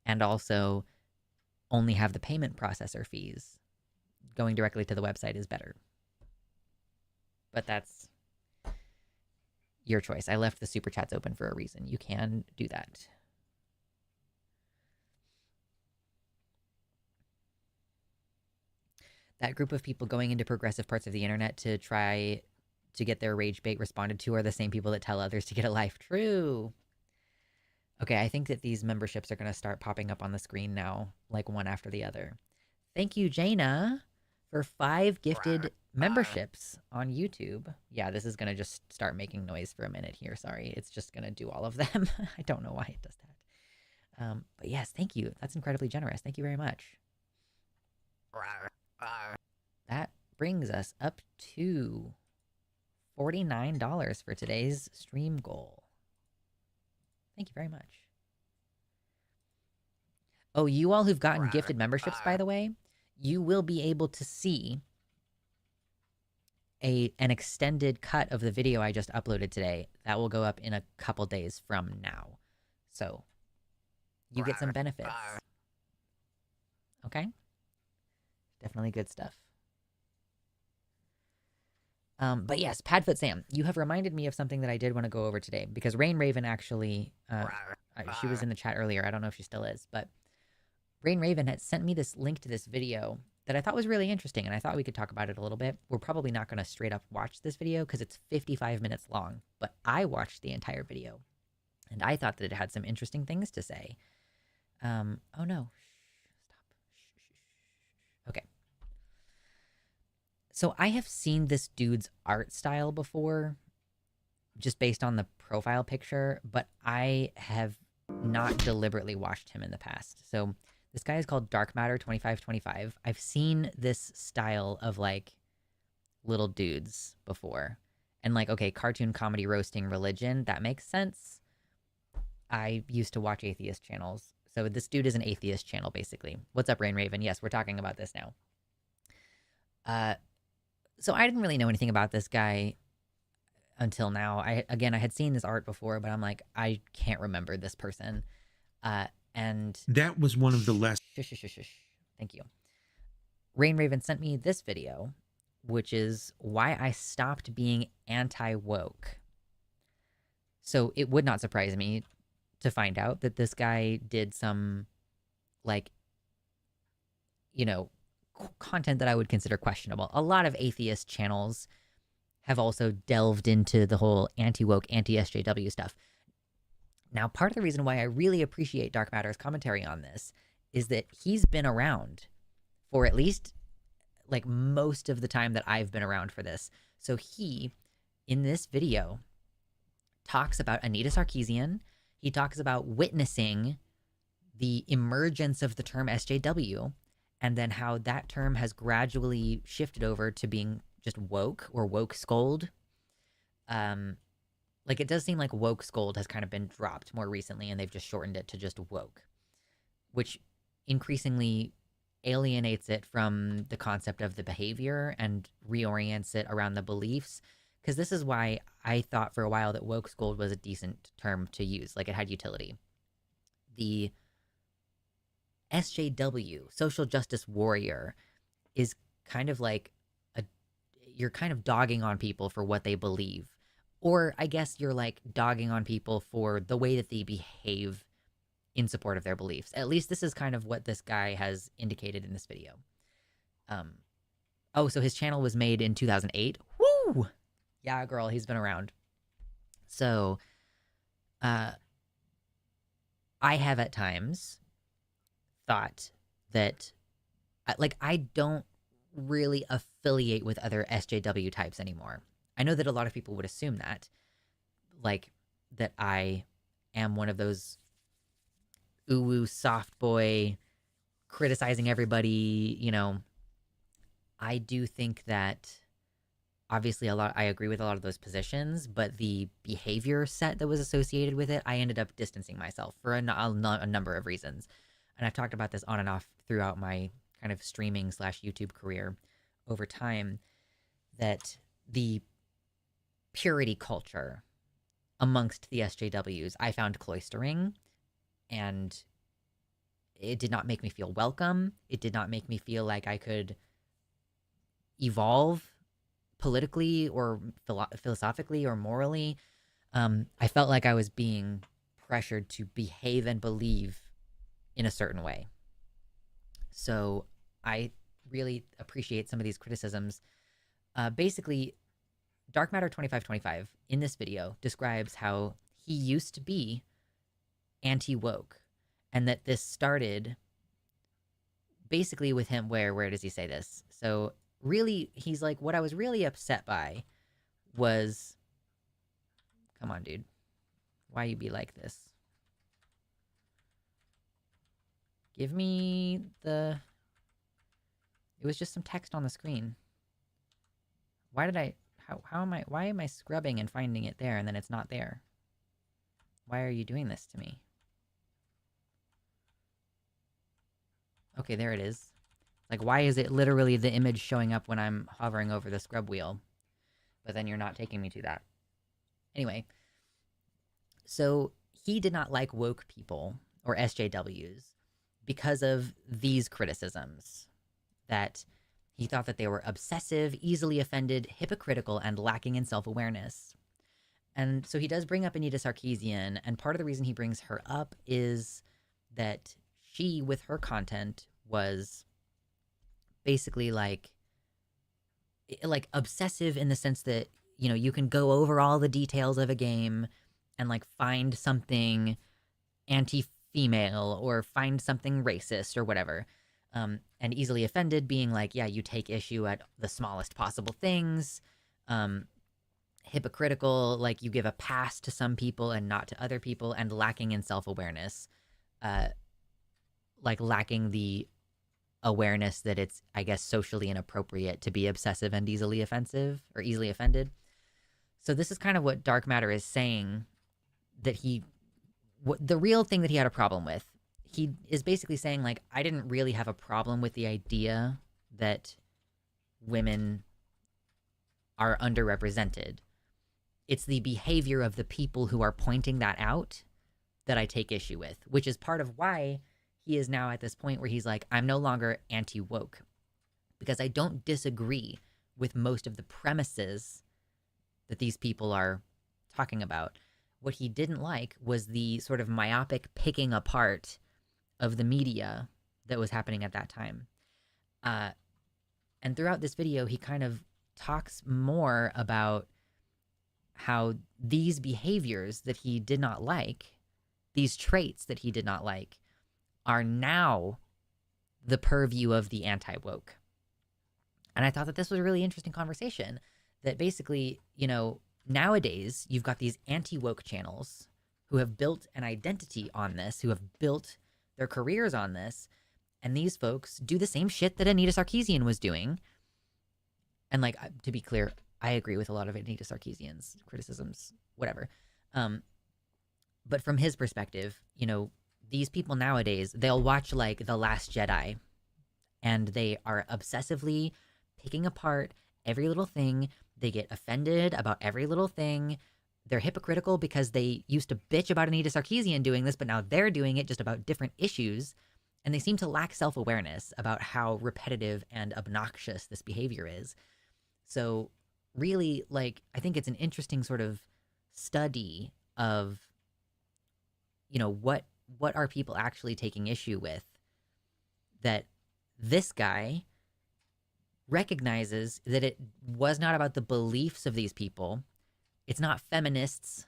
A: and also only have the payment processor fees, going directly to the website is better. But that's your choice. I left the super chats open for a reason. You can do that. That group of people going into progressive parts of the internet to try to get their rage bait responded to are the same people that tell others to get a life. True. Okay, I think that these memberships are going to start popping up on the screen now, like one after the other. Thank you, Jaina, for 5 gifted memberships on YouTube. Yeah, this is going to just start making noise for a minute here. Sorry, it's just going to do all of them. I don't know why it does that. But yes, thank you. That's incredibly generous. Thank you very much. That brings us up to $49 for today's stream goal. Thank you very much. Oh, you all who've gotten gifted memberships, by the way, you will be able to see an extended cut of the video I just uploaded today. That will go up in a couple days from now. So you get some benefits. Okay? Definitely good stuff. But yes, Padfoot Sam, you have reminded me of something that I did want to go over today, because Rain Raven actually, she was in the chat earlier. I don't know if she still is, but Rain Raven had sent me this link to this video that I thought was really interesting, and I thought we could talk about it a little bit. We're probably not going to straight up watch this video because it's 55 minutes long, but I watched the entire video, and I thought that it had some interesting things to say. Oh no. Stop. Okay. So I have seen this dude's art style before, just based on the profile picture, but I have not deliberately watched him in the past. So this guy is called Dark Matter 2525. I've seen this style of like little dudes before. And like, okay, cartoon comedy roasting religion, that makes sense. I used to watch atheist channels. So this dude is an atheist channel, basically. What's up, Rain Raven? Yes, we're talking about this now. So I didn't really know anything about this guy until now. I had seen this art before, but I'm like, I can't remember this person. And
C: that was one of the less.
A: Thank you. Rain Raven sent me this video, which is why I stopped being anti-woke. So it would not surprise me to find out that this guy did some, like, you know, content that I would consider questionable. A lot of atheist channels have also delved into the whole anti-woke, anti-SJW stuff. Now, part of the reason why I really appreciate Dark Matter's commentary on this is that he's been around for at least, like, most of the time that I've been around for this. So he, in this video, talks about Anita Sarkeesian. He talks about witnessing the emergence of the term SJW, and then how that term has gradually shifted over to being just woke or woke scold. Like, it does seem like woke scold has kind of been dropped more recently, and they've just shortened it to just woke, which increasingly alienates it from the concept of the behavior and reorients it around the beliefs. Because this is why I thought for a while that woke scold was a decent term to use. Like, it had utility. The SJW, social justice warrior, is kind of like you're kind of dogging on people for what they believe. Or I guess you're like dogging on people for the way that they behave in support of their beliefs. At least this is kind of what this guy has indicated in this video. Oh, so his channel was made in 2008? Woo! Yeah, girl, he's been around. So, I have at times thought that, like, I don't really affiliate with other SJW types anymore. I know that a lot of people would assume that, like, that I am one of those ooh soft boy criticizing everybody, you know. I do think that obviously I agree with a lot of those positions, but the behavior set that was associated with it, I ended up distancing myself for a number of reasons. And I've talked about this on and off throughout my kind kind of streaming slash YouTube career over time, that the purity culture amongst the SJWs I found cloistering, and it did not make me feel welcome. It did not make me feel like I could evolve politically or philosophically or morally. I felt like I was being pressured to behave and believe in a certain way. So I really appreciate some of these criticisms. Basically, Dark Matter 2525 in this video describes how he used to be anti-woke, and that this started basically with him. Where does he say this? So really, he's like, what I was really upset by was, come on, dude, why you be like this? Give me the, it was just some text on the screen. Why did I, why am I scrubbing and finding it there and then it's not there? Why are you doing this to me? Okay, there it is. Like, why is it literally the image showing up when I'm hovering over the scrub wheel? But then you're not taking me to that. Anyway, so he did not like woke people, or SJWs, because of these criticisms. That he thought that they were obsessive, easily offended, hypocritical, and lacking in self-awareness. And so he does bring up Anita Sarkeesian, and part of the reason he brings her up is that she, with her content, was basically like obsessive in the sense that, you know, you can go over all the details of a game and like find something anti-female or find something racist or whatever. And easily offended being like, yeah, you take issue at the smallest possible things. Hypocritical, like you give a pass to some people and not to other people, and lacking in self-awareness. Like lacking the awareness that it's, I guess, socially inappropriate to be obsessive and easily offensive or easily offended. So this is kind of what Dark Matter is saying, that the real thing that he had a problem with. He is basically saying, like, I didn't really have a problem with the idea that women are underrepresented. It's the behavior of the people who are pointing that out that I take issue with, which is part of why he is now at this point where he's like, I'm no longer anti-woke, because I don't disagree with most of the premises that these people are talking about. What he didn't like was the sort of myopic picking apart of the media that was happening at that time. And throughout this video, he kind of talks more about how these behaviors that he did not like, these traits that he did not like, are now the purview of the anti-woke. And I thought that this was a really interesting conversation, that basically, you know, nowadays you've got these anti-woke channels who have built an identity on this, who have built their careers on this, and these folks do the same shit that Anita Sarkeesian was doing. And like, to be clear, I agree with a lot of Anita Sarkeesian's criticisms, whatever. But from his perspective, you know, these people nowadays, they'll watch like The Last Jedi, and they are obsessively picking apart every little thing. They get offended about every little thing. They're hypocritical because they used to bitch about Anita Sarkeesian doing this, but now they're doing it just about different issues. And they seem to lack self-awareness about how repetitive and obnoxious this behavior is. So really, like, I think it's an interesting sort of study of, you know, what are people actually taking issue with, that this guy recognizes that it was not about the beliefs of these people. It's not feminists.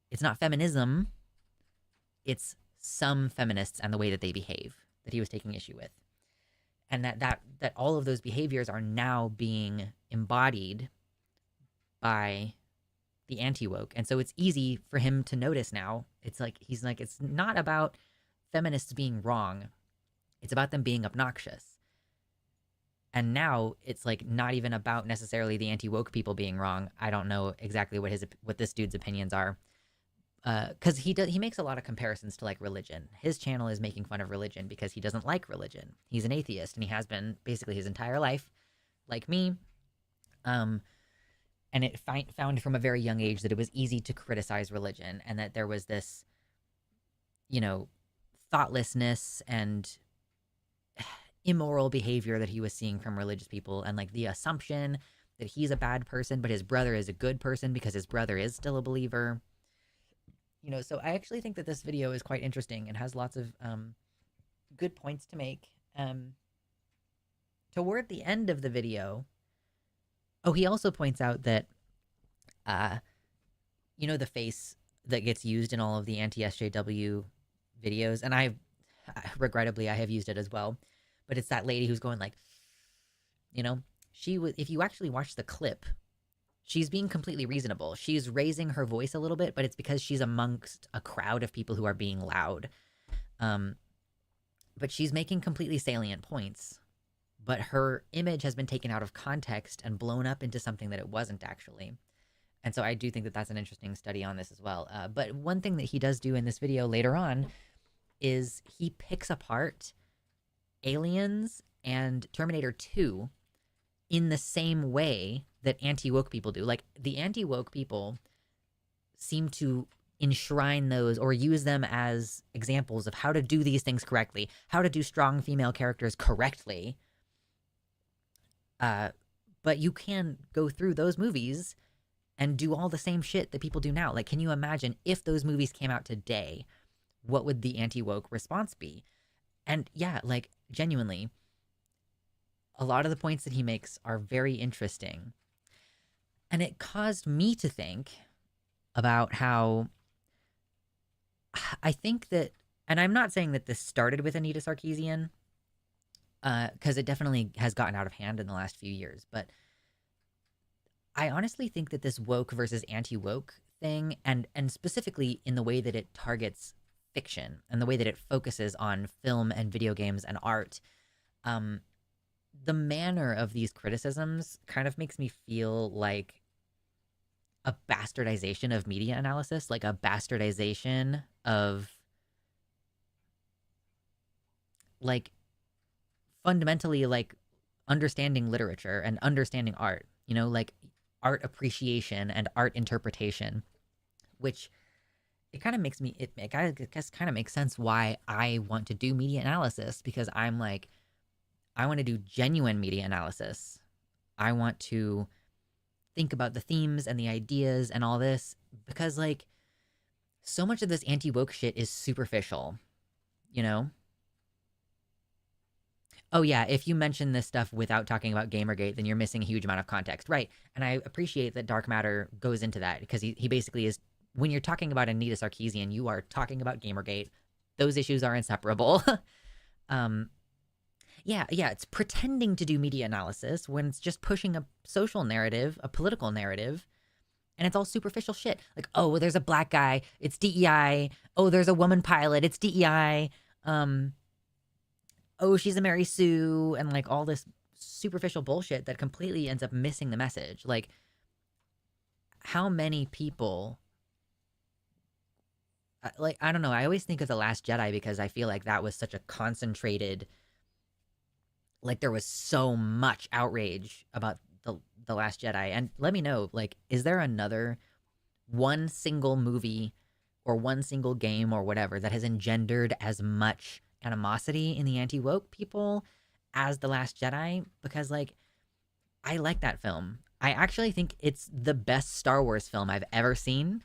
A: It's not feminism. It's some feminists and the way that they behave that he was taking issue with. And that all of those behaviors are now being embodied by the anti-woke. And so it's easy for him to notice now. It's like, he's like, it's not about feminists being wrong. It's about them being obnoxious. And now it's like not even about necessarily the anti-woke people being wrong. I don't know exactly what this dude's opinions are. because he makes a lot of comparisons to like religion. His channel is making fun of religion because he doesn't like religion. He's an atheist and he has been basically his entire life, like me. Um, and it found from a very young age that it was easy to criticize religion and that there was this, you know, thoughtlessness and immoral behavior that he was seeing from religious people, and like the assumption that he's a bad person but his brother is a good person because his brother is still a believer. So I actually think that this video is quite interesting and has lots of good points to make. Toward the end of the video, he also points out that the face that gets used in all of the anti-SJW videos, and regrettably I have used it as well, but it's that lady who's going like, she was, if you actually watch the clip, she's being completely reasonable. She's raising her voice a little bit, but it's because she's amongst a crowd of people who are being loud. But she's making completely salient points, but her image has been taken out of context and blown up into something that it wasn't actually. And so I do think that that's an interesting study on this as well. But one thing that he does do in this video later on is he picks apart Aliens and Terminator 2 in the same way that anti-woke people do. Like, the anti-woke people seem to enshrine those or use them as examples of how to do these things correctly, how to do strong female characters correctly. But you can go through those movies and do all the same shit that people do now. Like, can you imagine if those movies came out today, what would the anti-woke response be? And yeah, like, genuinely, a lot of the points that he makes are very interesting. And it caused me to think about how I think that, and I'm not saying that this started with Anita Sarkeesian, because it definitely has gotten out of hand in the last few years, but I honestly think that this woke versus anti-woke thing, and specifically in the way that it targets fiction and the way that it focuses on film and video games and art, the manner of these criticisms kind of makes me feel like a bastardization of media analysis, like a bastardization of, like, fundamentally, like, understanding literature and understanding art, like art appreciation and art interpretation, which it kind of makes me, I guess kind of makes sense why I want to do media analysis, because I'm like, I want to do genuine media analysis. I want to think about the themes and the ideas and all this, because like so much of this anti-woke shit is superficial, Oh yeah, if you mention this stuff without talking about Gamergate, then you're missing a huge amount of context. Right. And I appreciate that Dark Matter goes into that, because he basically is, when you're talking about Anita Sarkeesian, you are talking about Gamergate. Those issues are inseparable. Yeah, it's pretending to do media analysis when it's just pushing a social narrative, a political narrative, and it's all superficial shit. Like, oh, well, there's a black guy, it's DEI. Oh, there's a woman pilot, it's DEI. Oh, she's a Mary Sue, and like all this superficial bullshit that completely ends up missing the message. Like, how many people, like, I don't know, I always think of The Last Jedi because I feel like that was such a concentrated, like, there was so much outrage about the Last Jedi. And let me know, like, is there another one single movie or one single game or whatever that has engendered as much animosity in the anti-woke people as The Last Jedi? Because, like, I like that film. I actually think it's the best Star Wars film I've ever seen.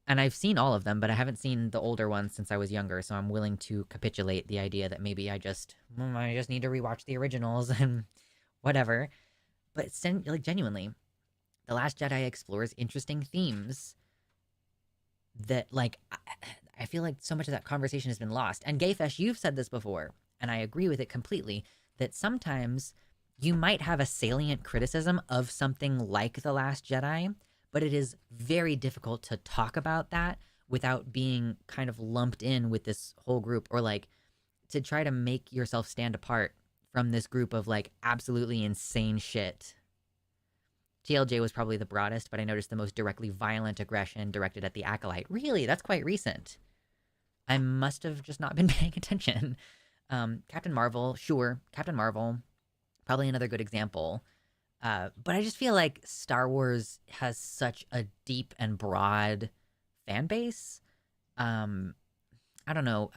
A: And I've seen all of them, but I haven't seen the older ones since I was younger, so I'm willing to capitulate the idea that maybe I just need to rewatch the originals and whatever. But like, genuinely, The Last Jedi explores interesting themes that, like, I feel like so much of that conversation has been lost. And Gayfesh, you've said this before, and I agree with it completely, that sometimes you might have a salient criticism of something like The Last Jedi, but it is very difficult to talk about that without being kind of lumped in with this whole group, or like to try to make yourself stand apart from this group of like absolutely insane shit TLJ was probably the broadest, but I noticed the most directly violent aggression directed at the Acolyte. Really? That's quite recent. I must have just not been paying attention. Captain Marvel, sure. Captain Marvel, probably another good example. But I just feel like Star Wars has such a deep and broad fan base. Um, I don't know.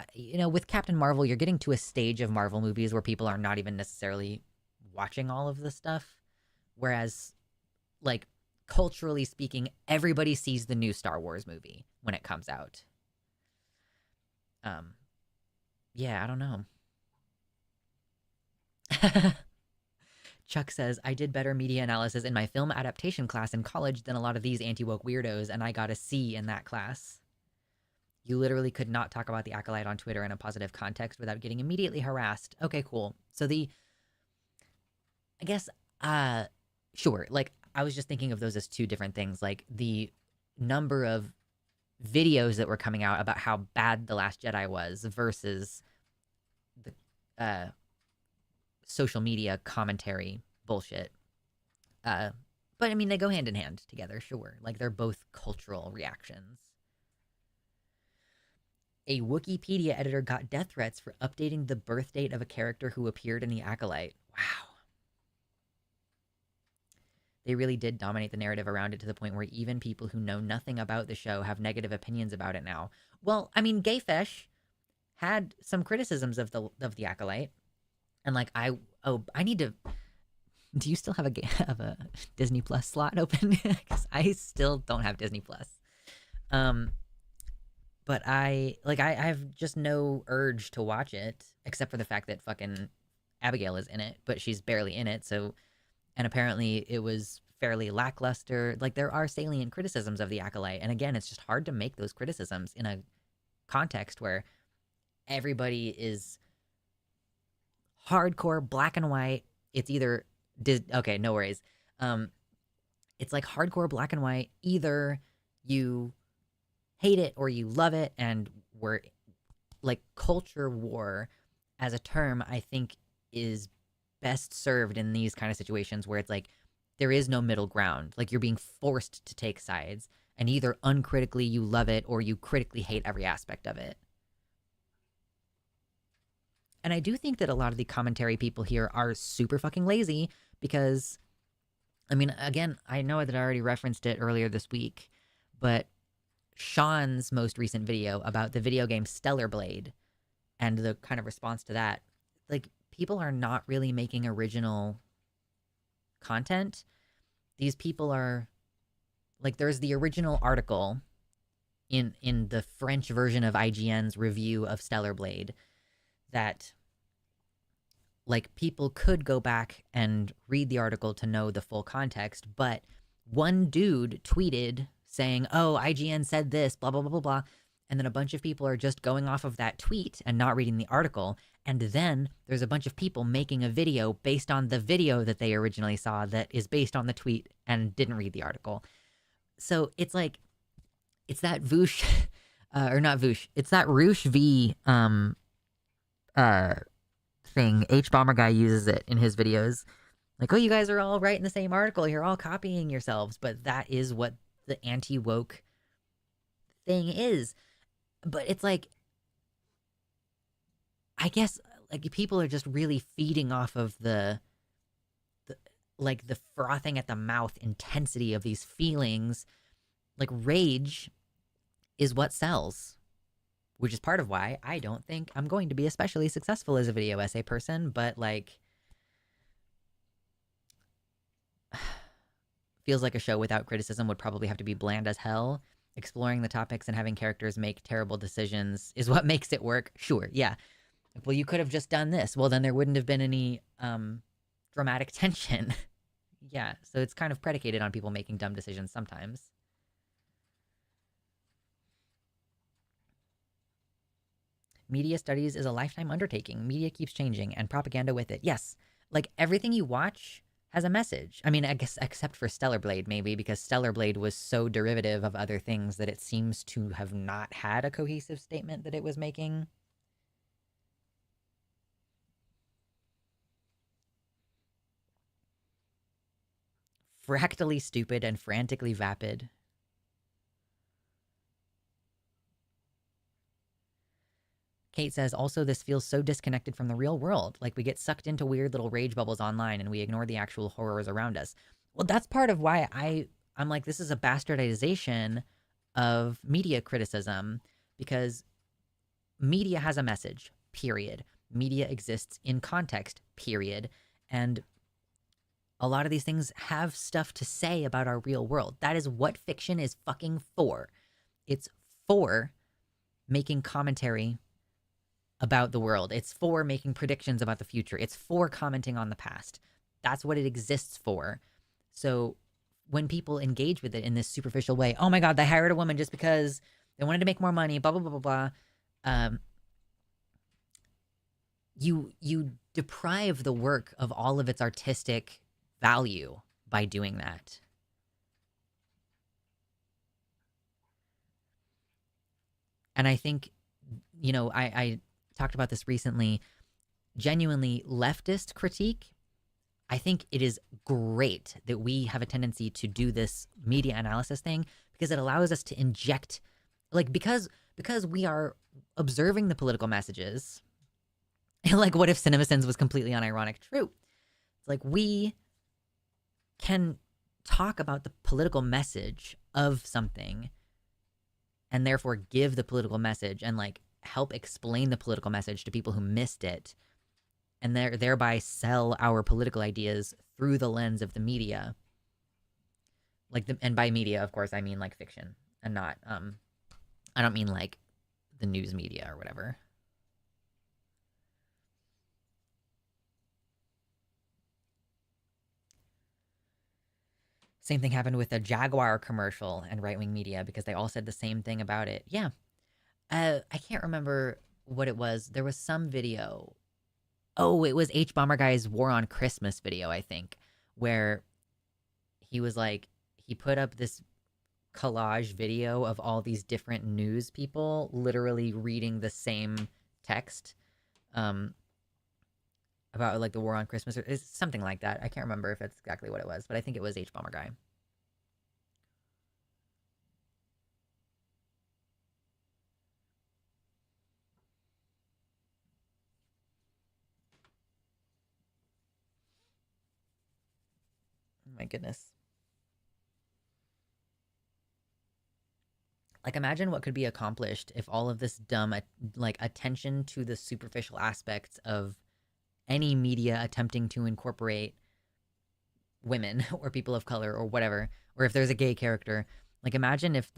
A: With Captain Marvel, you're getting to a stage of Marvel movies where people are not even necessarily watching all of the stuff. Whereas, like, culturally speaking, everybody sees the new Star Wars movie when it comes out. Um, yeah, I don't know. Chuck says, I did better media analysis in my film adaptation class in college than a lot of these anti-woke weirdos, and I got a C in that class. You literally could not talk about the Acolyte on Twitter in a positive context without getting immediately harassed. Okay, cool. So I guess, sure. Like, I was just thinking of those as two different things. Like, the number of videos that were coming out about how bad The Last Jedi was versus the social media commentary bullshit. But I mean, they go hand in hand together, sure. Like, they're both cultural reactions. A Wikipedia editor got death threats for updating the birth date of a character who appeared in The Acolyte. Wow. They really did dominate the narrative around it to the point where even people who know nothing about the show have negative opinions about it now. Well, I mean, Gayfesh had some criticisms of the Acolyte, and like I need to. Do you still have a Disney Plus slot open? Because I still don't have Disney Plus. But I have just no urge to watch it, except for the fact that fucking Abigail is in it, but she's barely in it. So, and apparently it was fairly lackluster. Like, there are salient criticisms of the Acolyte, and again, it's just hard to make those criticisms in a context where everybody is hardcore black and white. It's either okay, no worries. It's like hardcore black and white. Either you hate it or you love it, and we're like, culture war as a term, I think, is best served in these kind of situations where it's like there is no middle ground. Like, you're being forced to take sides, and either uncritically you love it or you critically hate every aspect of it. And I do think that a lot of the commentary people here are super fucking lazy because, I mean, again, I know that I already referenced it earlier this week, but Sean's most recent video about the video game Stellar Blade and the kind of response to that, like, people are not really making original content. These people are like, there's the original article in the French version of IGN's review of Stellar Blade that, like, people could go back and read the article to know the full context, but one dude tweeted saying, oh, IGN said this, blah, blah, blah, blah, blah. And then a bunch of people are just going off of that tweet and not reading the article. And then there's a bunch of people making a video based on the video that they originally saw that is based on the tweet and didn't read the article. So it's like, it's that Voosh, or not Voosh, it's that Roosh V thing. H Bomber Guy uses it in his videos. Like, oh, you guys are all writing the same article. You're all copying yourselves. But that is what the anti-woke thing is. But it's like, I guess, like, people are just really feeding off of the frothing at the mouth intensity of these feelings. Like, rage is what sells, which is part of why I don't think I'm going to be especially successful as a video essay person. But, like, feels like a show without criticism would probably have to be bland as hell. Exploring the topics and having characters make terrible decisions is what makes it work. Sure, yeah. Well, you could have just done this. Well, then there wouldn't have been any dramatic tension. Yeah, so it's kind of predicated on people making dumb decisions sometimes. Media studies is a lifetime undertaking. Media keeps changing, and propaganda with it. Yes, like, everything you watch has a message. I mean, I guess except for Stellar Blade, maybe, because Stellar Blade was so derivative of other things that it seems to have not had a cohesive statement that it was making. fractally stupid and frantically vapid. Kate says, also, this feels so disconnected from the real world. Like we get sucked into weird little rage bubbles online and we ignore the actual horrors around us. Well, that's part of why I'm like, this is a bastardization of media criticism, because media has a message, period. Media exists in context, period. And a lot of these things have stuff to say about our real world. That is what fiction is fucking for. It's for making commentary about the world. It's for making predictions about the future. It's for commenting on the past. That's what it exists for. So when people engage with it in this superficial way, oh my God, they hired a woman just because they wanted to make more money, blah, blah, blah, blah, blah. You deprive the work of all of its artistic value by doing that. And I think, I talked about this recently, genuinely leftist critique. I think it is great that we have a tendency to do this media analysis thing, because it allows us to inject, like, because we are observing the political messages. Like, what if CinemaSins was completely unironic? True. It's like we can talk about the political message of something and therefore give the political message and like help explain the political message to people who missed it, and thereby sell our political ideas through the lens of the media. And by media, of course, I mean like fiction, and not I don't mean like the news media or whatever. Same thing happened with a Jaguar commercial and right-wing media, because they all said the same thing about it. Yeah. I can't remember what it was. There was some video. Oh, it was H. Bomber Guy's War on Christmas video, I think, where he was like, he put up this collage video of all these different news people literally reading the same text about like the War on Christmas, or something like that. I can't remember if that's exactly what it was, but I think it was H. Bomber Guy. Oh my goodness. Like, imagine what could be accomplished if all of this dumb, like, attention to the superficial aspects of any media attempting to incorporate women or people of color or whatever, or if there's a gay character. Like, imagine if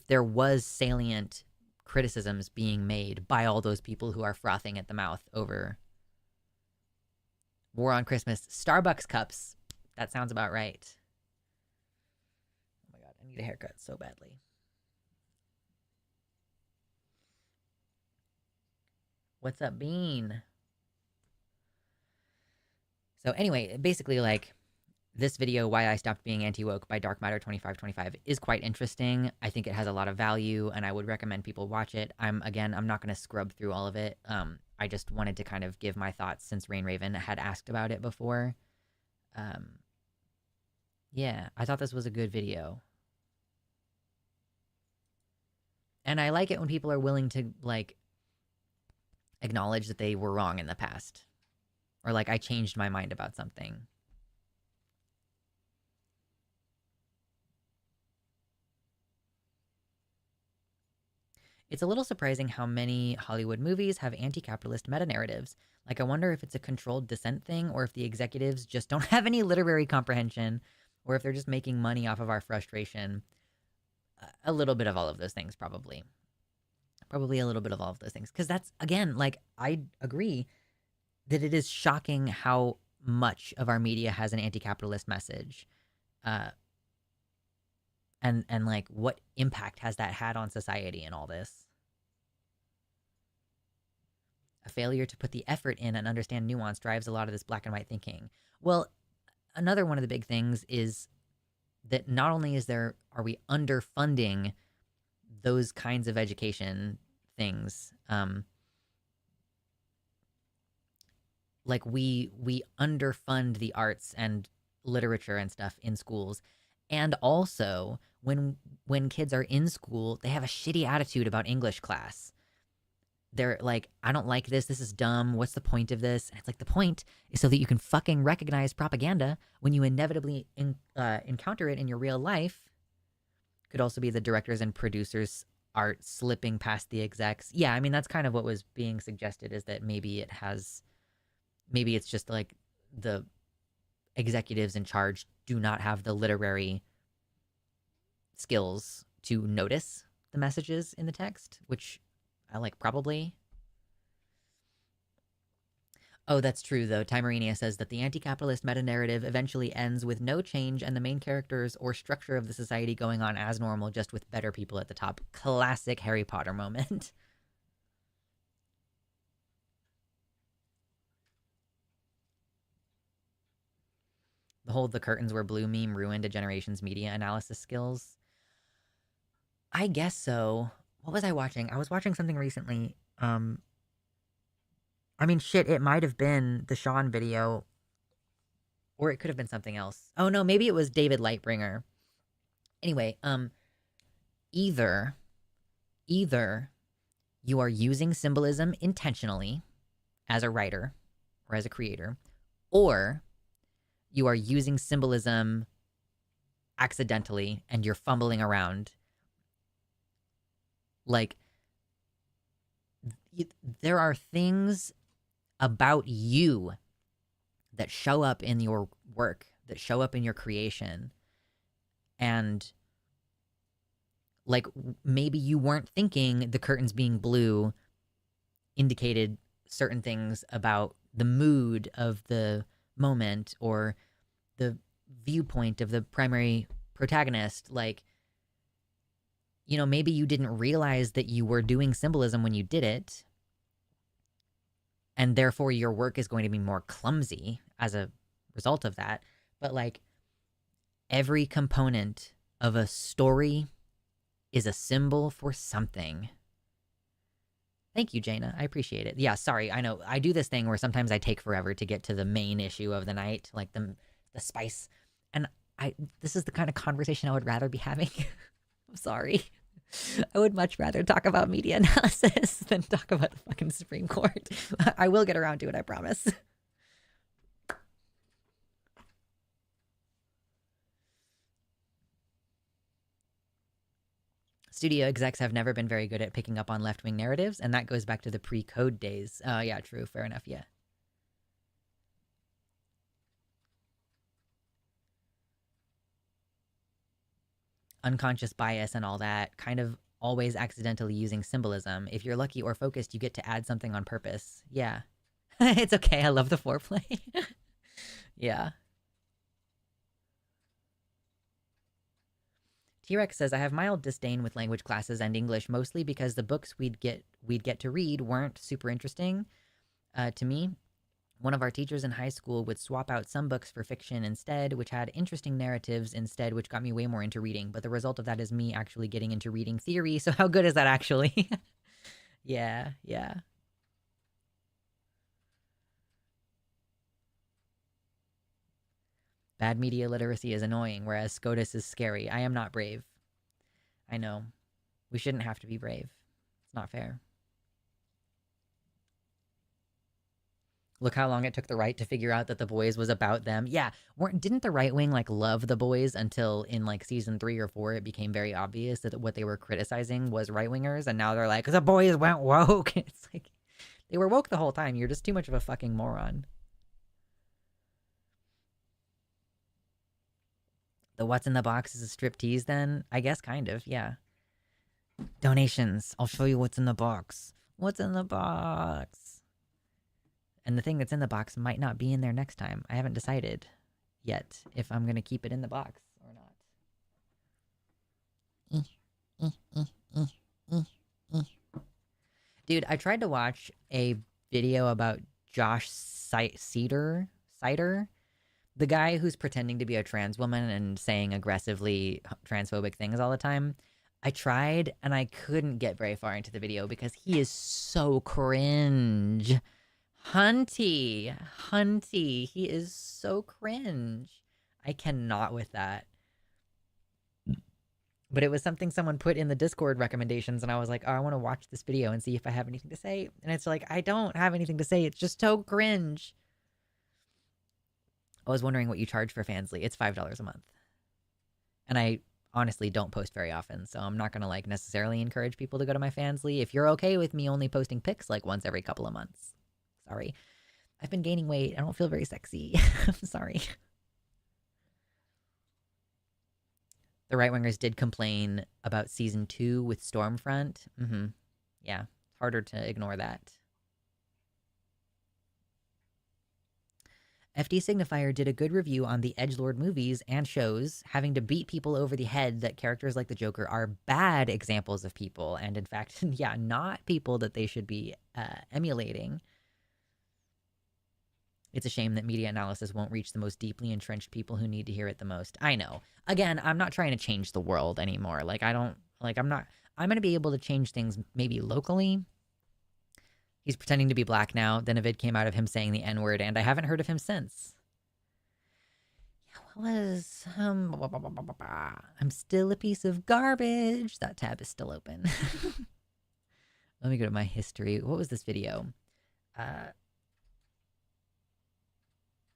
A: there was salient criticisms being made by all those people who are frothing at the mouth over War on Christmas. Starbucks cups. That sounds about right. Oh my God, I need a haircut so badly. What's up, Bean? So anyway, basically, like, this video, Why I Stopped Being Anti-Woke by Dark Matter 2525, is quite interesting. I think it has a lot of value, and I would recommend people watch it. I'm not going to scrub through all of it. I just wanted to kind of give my thoughts, since Rain Raven had asked about it before. Yeah, I thought this was a good video. And I like it when people are willing to, like, acknowledge that they were wrong in the past. Or, like, I changed my mind about something. It's a little surprising how many Hollywood movies have anti-capitalist meta-narratives. Like, I wonder if it's a controlled dissent thing, or if the executives just don't have any literary comprehension, or if they're just making money off of our frustration. A little bit of all of those things, probably. Probably a little bit of all of those things. Because that's, again, like, I agree that it is shocking how much of our media has an anti-capitalist message. And like, what impact has that had on society and all this? A failure to put the effort in and understand nuance drives a lot of this black and white thinking. Well, another one of the big things is that not only are we underfunding those kinds of education things, like we underfund the arts and literature and stuff in schools. And also, when kids are in school, they have a shitty attitude about English class. They're like, I don't like this. This is dumb. What's the point of this? And it's like, the point is so that you can fucking recognize propaganda when you inevitably encounter it in your real life. Could also be the directors and producers art slipping past the execs. Yeah, I mean, that's kind of what was being suggested, is that maybe it's just like the executives in charge do not have the literary skills to notice the messages in the text, which I like, probably. Oh, that's true, though. Timerinia says that the anti-capitalist meta-narrative eventually ends with no change and the main characters or structure of the society going on as normal, just with better people at the top. Classic Harry Potter moment. The whole "the curtains were blue" meme ruined a generation's media analysis skills. I guess so. What was I watching? I was watching something recently. I mean, shit, it might have been the Sean video, or it could have been something else. Oh no, maybe it was David Lightbringer. Anyway, either you are using symbolism intentionally as a writer or as a creator, or you are using symbolism accidentally and you're fumbling around. Like, there are things about you that show up in your work, that show up in your creation. And like, maybe you weren't thinking the curtains being blue indicated certain things about the mood of the moment or the viewpoint of the primary protagonist. Like, you know, maybe you didn't realize that you were doing symbolism when you did it, and therefore your work is going to be more clumsy as a result of that. But like, every component of a story is a symbol for something. Thank you, Jaina. I appreciate it. Yeah, sorry. I know I do this thing where sometimes I take forever to get to the main issue of the night, like the spice. And this is the kind of conversation I would rather be having. I'm sorry. I would much rather talk about media analysis than talk about the fucking Supreme Court. I will get around to it, I promise. Studio execs have never been very good at picking up on left-wing narratives, and that goes back to the pre-code days. Yeah, true. Fair enough, yeah. Unconscious bias and all that, kind of always accidentally using symbolism. If you're lucky or focused, you get to add something on purpose. Yeah. It's okay. I love the foreplay. Yeah. T-Rex says, I have mild disdain with language classes and English, mostly because the books we'd get to read weren't super interesting to me. One of our teachers in high school would swap out some books for fiction instead, which had interesting narratives instead, which got me way more into reading. But the result of that is me actually getting into reading theory. So how good is that actually? Yeah, yeah. Bad media literacy is annoying, whereas SCOTUS is scary. I am not brave. I know. We shouldn't have to be brave. It's not fair. Look how long it took the right to figure out that The Boys was about them. Yeah, didn't the right wing like love The Boys until in like season 3 or 4 it became very obvious that what they were criticizing was right wingers, and now they're like, The Boys went woke. It's like, they were woke the whole time. You're just too much of a fucking moron. The what's in the box is a striptease then? I guess kind of, yeah. Donations. I'll show you what's in the box. What's in the box? And the thing that's in the box might not be in there next time. I haven't decided yet if I'm going to keep it in the box or not. Dude, I tried to watch a video about Josh Cider, the guy who's pretending to be a trans woman and saying aggressively transphobic things all the time. I tried, and I couldn't get very far into the video because he is so cringe. Hunty, he is so cringe. I cannot with that. But it was something someone put in the Discord recommendations, and I was like, oh, I want to watch this video and see if I have anything to say. And it's like, I don't have anything to say. It's just so cringe. I was wondering what you charge for Fansly. It's $5 a month. And I honestly don't post very often, so I'm not going to like necessarily encourage people to go to my Fansly. If you're okay with me only posting pics like once every couple of months. Sorry. I've been gaining weight. I don't feel very sexy. I'm sorry. The right-wingers did complain about season 2 with Stormfront. Yeah, it's harder to ignore that. FD Signifier did a good review on the edgelord movies and shows, having to beat people over the head that characters like the Joker are bad examples of people, and in fact, yeah, not people that they should be emulating. It's a shame that media analysis won't reach the most deeply entrenched people who need to hear it the most. I know. Again, I'm not trying to change the world anymore. Like, I'm going to be able to change things maybe locally. He's pretending to be black now. Then a vid came out of him saying the N-word, and I haven't heard of him since. Yeah, what was... I'm still a piece of garbage. That tab is still open. Let me go to my history. What was this video?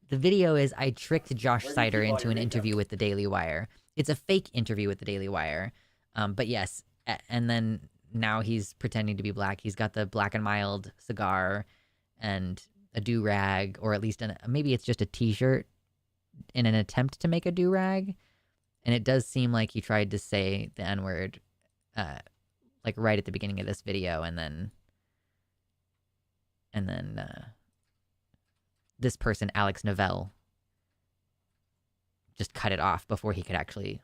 A: The video is I tricked Josh Sider into an interview with the Daily Wire. It's a fake interview with the Daily Wire. But yes, and then now he's pretending to be black. He's got the Black and Mild cigar and a do-rag, or at least maybe it's just a t-shirt in an attempt to make a do-rag. And it does seem like he tried to say the N-word like right at the beginning of this video, and then this person, Alex Novell, just cut it off before he could actually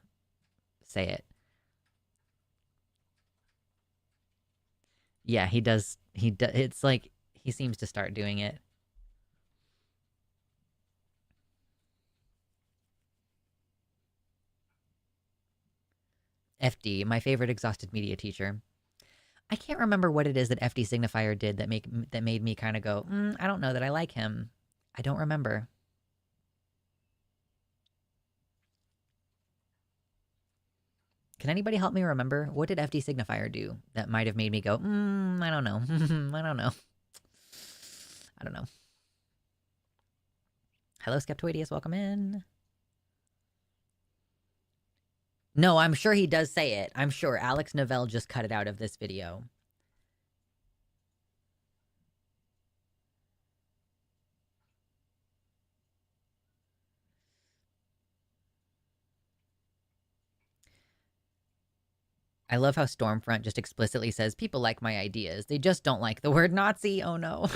A: say it. Yeah, he does. It's like he seems to start doing it. FD, my favorite exhausted media teacher. I can't remember what it is that FD Signifier did that made me kind of go, I don't know that I like him. I don't remember. Can anybody help me remember? What did FD Signifier do that might have made me go, I don't know. I don't know. I don't know. Hello, Skeptoideus. Welcome in. No, I'm sure he does say it. I'm sure Alex Novell just cut it out of this video. I love how Stormfront just explicitly says, people like my ideas. They just don't like the word Nazi. Oh no.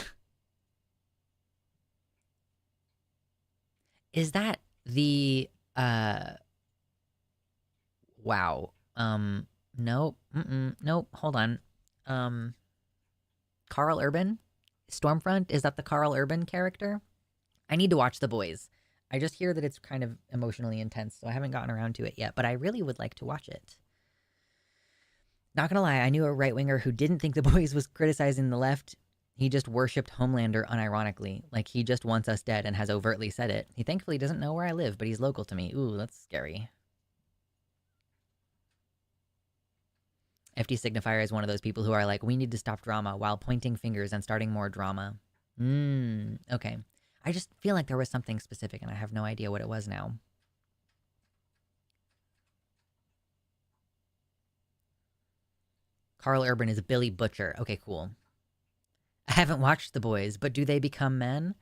A: Is that the, wow. Nope. Nope. Hold on. Carl Urban? Stormfront? Is that the Carl Urban character? I need to watch The Boys. I just hear that it's kind of emotionally intense, so I haven't gotten around to it yet, but I really would like to watch it. Not gonna lie, I knew a right-winger who didn't think The Boys was criticizing the left. He just worshipped Homelander unironically. Like, he just wants us dead and has overtly said it. He thankfully doesn't know where I live, but he's local to me. Ooh, that's scary. FD Signifier is one of those people who are like, we need to stop drama, while pointing fingers and starting more drama. Okay. I just feel like there was something specific, and I have no idea what it was now. Carl Urban is Billy Butcher. Okay, cool. I haven't watched The Boys, but do they become men?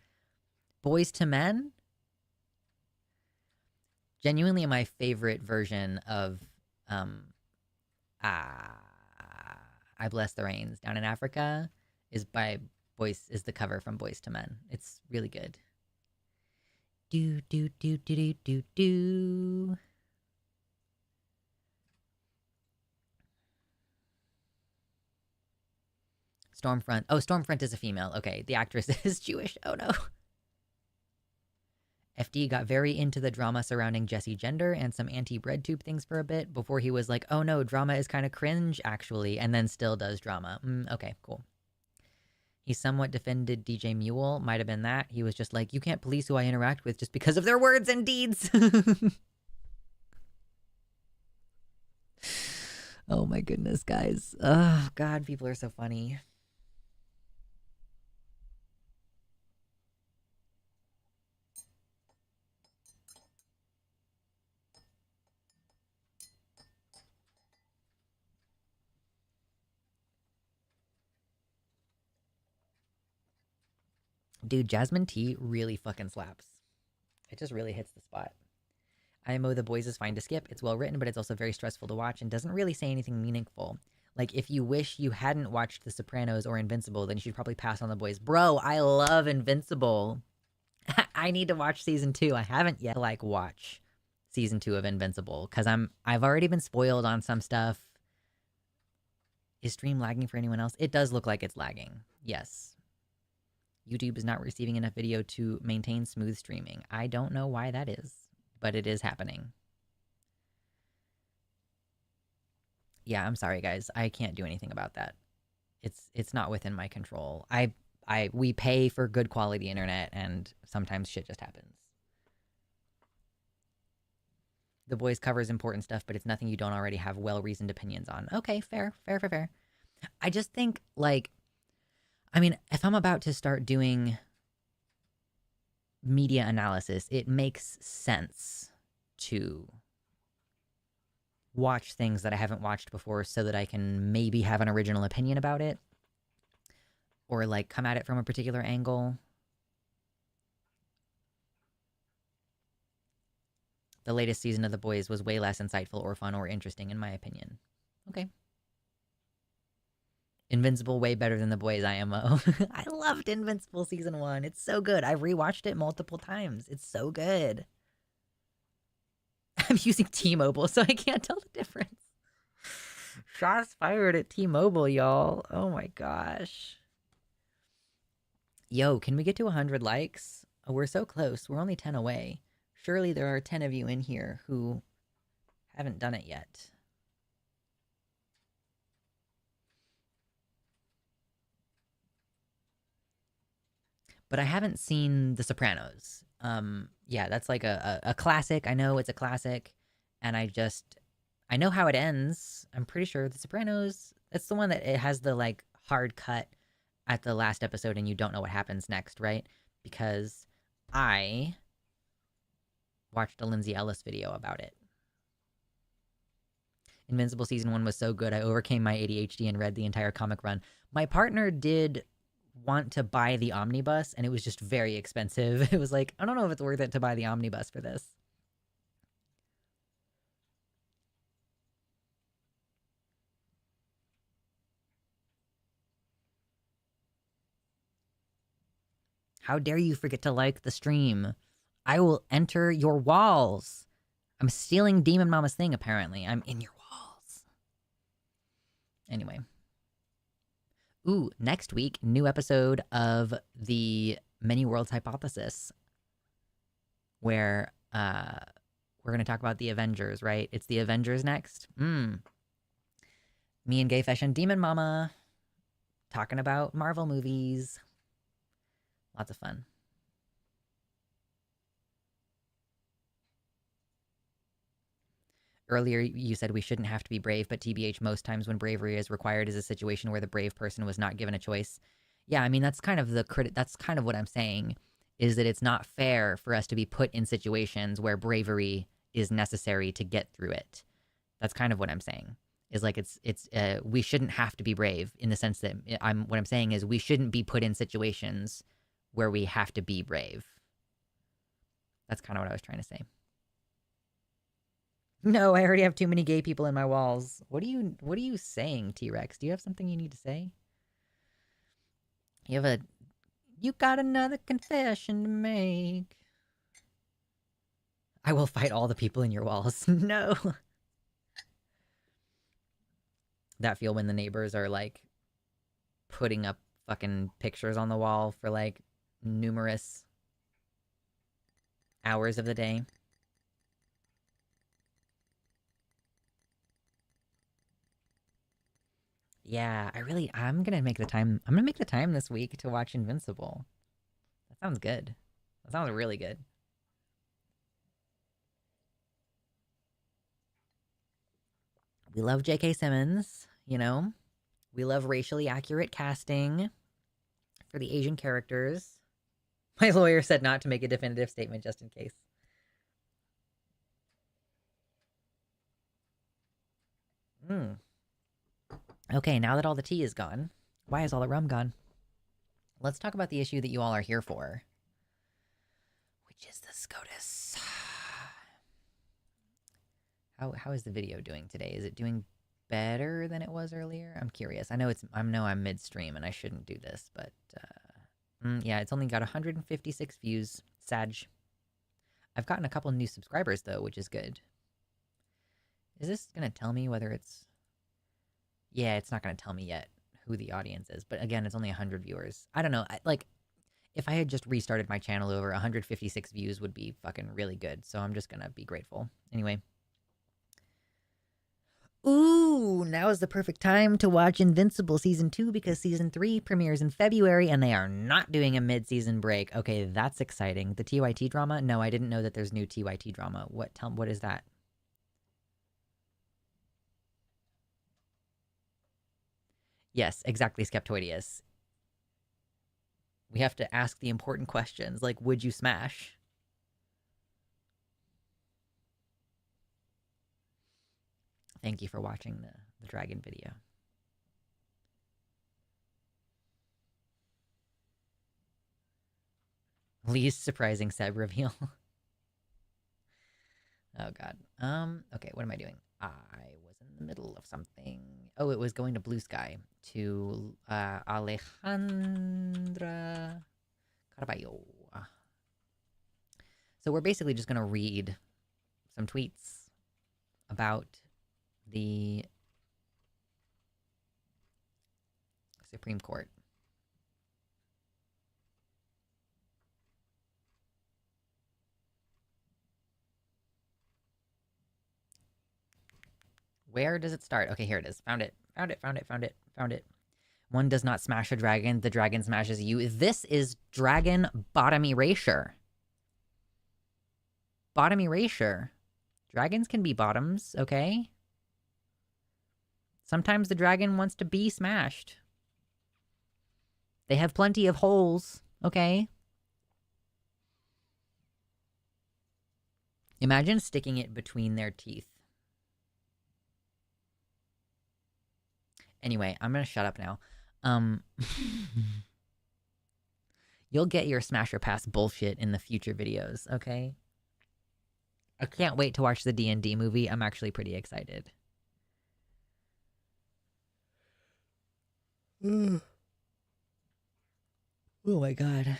A: Boys to Men? Genuinely my favorite version of I Bless the Rains Down in Africa is by is the cover from Boys to Men. It's really good. Do do do do do do do. Stormfront. Oh, Stormfront is a female. Okay, the actress is Jewish. Oh no. FD got very into the drama surrounding Jessie Gender and some anti-breadtube things for a bit before he was like, oh no, drama is kind of cringe, actually, and then still does drama. Okay, cool. He somewhat defended DJ Mule. Might have been that. He was just like, you can't police who I interact with just because of their words and deeds. Oh my goodness, guys. Oh, God, people are so funny. Dude, jasmine tea really fucking slaps. It just really hits the spot. IMO The Boys is fine to skip. It's well written, but it's also very stressful to watch and doesn't really say anything meaningful. Like, if you wish you hadn't watched The Sopranos or Invincible, then you should probably pass on The Boys. Bro, I love Invincible. I need to watch season 2. I haven't yet, like, watch season 2 of Invincible because I've already been spoiled on some stuff. Is stream lagging for anyone else? It does look like it's lagging. Yes. YouTube is not receiving enough video to maintain smooth streaming. I don't know why that is, but it is happening. Yeah, I'm sorry, guys. I can't do anything about that. It's not within my control. We pay for good quality internet, and sometimes shit just happens. The Boys covers important stuff, but it's nothing you don't already have well-reasoned opinions on. Okay, fair. I just think, like, I mean, if I'm about to start doing media analysis, it makes sense to watch things that I haven't watched before so that I can maybe have an original opinion about it or, like, come at it from a particular angle. The latest season of The Boys was way less insightful or fun or interesting, in my opinion. Okay. Invincible way better than The Boys IMO. I loved Invincible season 1. It's so good. I've rewatched it multiple times. It's so good. I'm using T-Mobile, so I can't tell the difference. Shots fired at T-Mobile, y'all. Oh my gosh. Yo, can we get to 100 likes? Oh, we're so close. We're only 10 away. Surely there are 10 of you in here who haven't done it yet. But I haven't seen The Sopranos. Yeah, that's like a classic. I know it's a classic, and I know how it ends. I'm pretty sure The Sopranos, it's the one that it has the, like, hard cut at the last episode and you don't know what happens next, right? Because I watched a Lindsay Ellis video about it. Invincible season 1 was so good, I overcame my ADHD and read the entire comic run. My partner did want to buy the omnibus, and it was just very expensive. It was like, I don't know if it's worth it to buy the omnibus for this. How dare you forget to like the stream? I will enter your walls. I'm stealing Demon Mama's thing, apparently. I'm in your walls. Anyway. Ooh, next week, new episode of the Many Worlds Hypothesis, where we're going to talk about the Avengers, right? It's the Avengers next. Me and Gayfesh and Demon Mama talking about Marvel movies. Lots of fun. Earlier, you said we shouldn't have to be brave, but TBH, most times when bravery is required is a situation where the brave person was not given a choice. Yeah, I mean, that's kind of that's kind of what I'm saying, is that it's not fair for us to be put in situations where bravery is necessary to get through it. That's kind of what I'm saying. Is like we shouldn't have to be brave, in the sense that what I'm saying is we shouldn't be put in situations where we have to be brave. That's kind of what I was trying to say. No, I already have too many gay people in my walls. What are you saying, T-Rex? Do you have something you need to say? You got another confession to make. I will fight all the people in your walls. No. That feel when the neighbors are, like, putting up fucking pictures on the wall for, like, numerous hours of the day. Yeah, I'm gonna make the time. I'm gonna make the time this week to watch Invincible. That sounds good. That sounds really good. We love J.K. Simmons, you know? We love racially accurate casting for the Asian characters. My lawyer said not to make a definitive statement just in case. Mm. Okay, now that all the tea is gone, why is all the rum gone? Let's talk about the issue that you all are here for, which is the SCOTUS. How is the video doing today? Is it doing better than it was earlier? I'm curious. I'm midstream and I shouldn't do this, but yeah, it's only got 156 views. Sag. I've gotten a couple new subscribers though, which is good. Is this gonna tell me whether it's? Yeah, it's not gonna tell me yet who the audience is. But again, it's only 100 viewers. I don't know. If I had just restarted my channel over, 156 views would be fucking really good. So I'm just gonna be grateful. Anyway. Ooh, now is the perfect time to watch Invincible Season 2 because Season 3 premieres in February and they are not doing a mid-season break. Okay, that's exciting. The TYT drama? No, I didn't know that there's new TYT drama. What is that? Yes, exactly, Skeptoideus. We have to ask the important questions, like, would you smash? Thank you for watching the dragon video. Least surprising Seb reveal. Oh god. Okay, what am I doing? I was in the middle of something. Oh, it was going to Blue Sky to Alejandra Carballo. So we're basically just going to read some tweets about the Supreme Court. Where does it start? Okay, here it is. Found it. Found it. One does not smash a dragon. The dragon smashes you. This is dragon bottom erasure. Bottom erasure. Dragons can be bottoms, okay? Sometimes the dragon wants to be smashed. They have plenty of holes, okay? Imagine sticking it between their teeth. Anyway, I'm gonna shut up now. You'll get your Smasher Pass bullshit in the future videos, okay? I can't wait to watch the D&D movie. I'm actually pretty excited. Oh my god.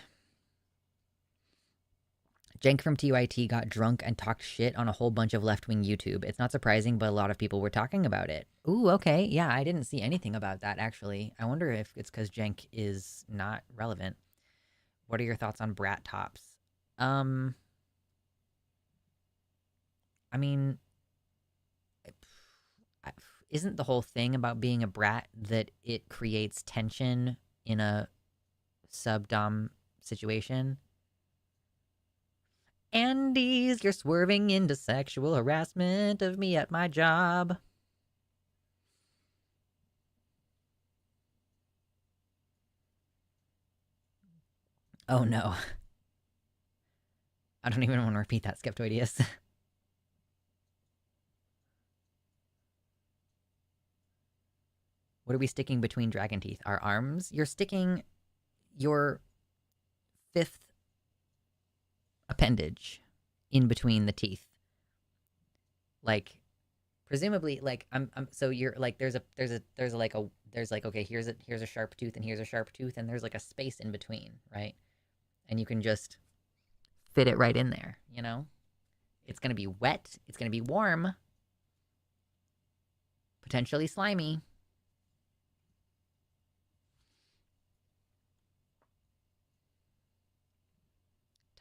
A: Jenk from TYT got drunk and talked shit on a whole bunch of left-wing YouTube. It's not surprising, but a lot of people were talking about it. Ooh, okay. Yeah, I didn't see anything about that, actually. I wonder if it's because Jenk is not relevant. What are your thoughts on brat tops? I mean, isn't the whole thing about being a brat that it creates tension in a sub-dom situation? Andes, you're swerving into sexual harassment of me at my job. Oh no. I don't even want to repeat that, Skeptoideus. What are we sticking between dragon teeth? Our arms? You're sticking your fifth appendage in between the teeth. Like, presumably, like, so you're like, there's like, okay, here's a sharp tooth and here's a sharp tooth and there's like a space in between, right? And you can just fit it right in there, you know? It's gonna be wet, it's gonna be warm, potentially slimy.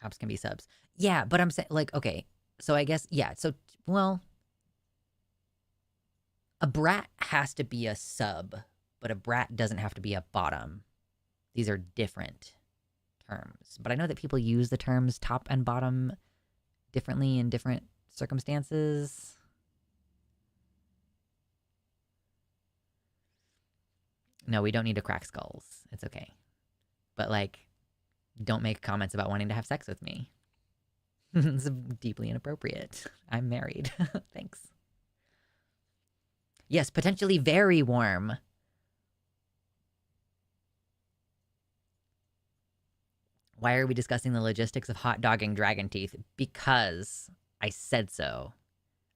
A: Tops can be subs. Yeah, but I'm saying, like, okay, so I guess, yeah, so, well, a brat has to be a sub but a brat doesn't have to be a bottom. These are different terms. But I know that people use the terms top and bottom differently in different circumstances. No, we don't need to crack skulls. It's okay. But, like, don't make comments about wanting to have sex with me. It's deeply inappropriate. I'm married. Thanks. Yes, potentially very warm. Why are we discussing the logistics of hot dogging dragon teeth? Because I said so.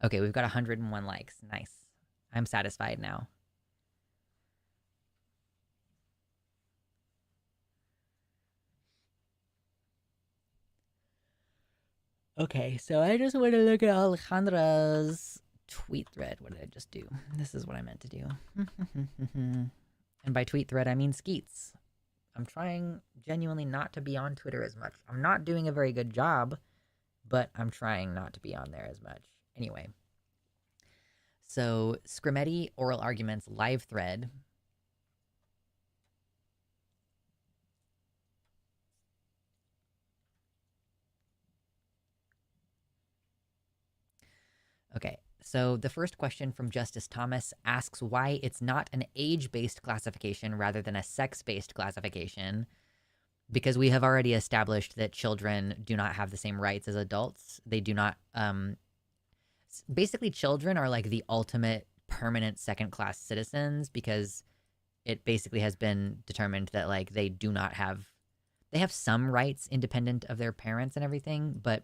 A: Okay, we've got 101 likes. Nice. I'm satisfied now. Okay, so I just want to look at Alejandra's tweet thread. What did I just do? This is what I meant to do. And by tweet thread, I mean Skeets. I'm trying genuinely not to be on Twitter as much. I'm not doing a very good job, but I'm trying not to be on there as much. Anyway. So, Scrimetti Oral Arguments live thread. Okay, so the first question from Justice Thomas asks why it's not an age-based classification rather than a sex-based classification, because we have already established that children do not have the same rights as adults. They do not, basically children are like the ultimate permanent second-class citizens, because it basically has been determined that like they have some rights independent of their parents and everything, but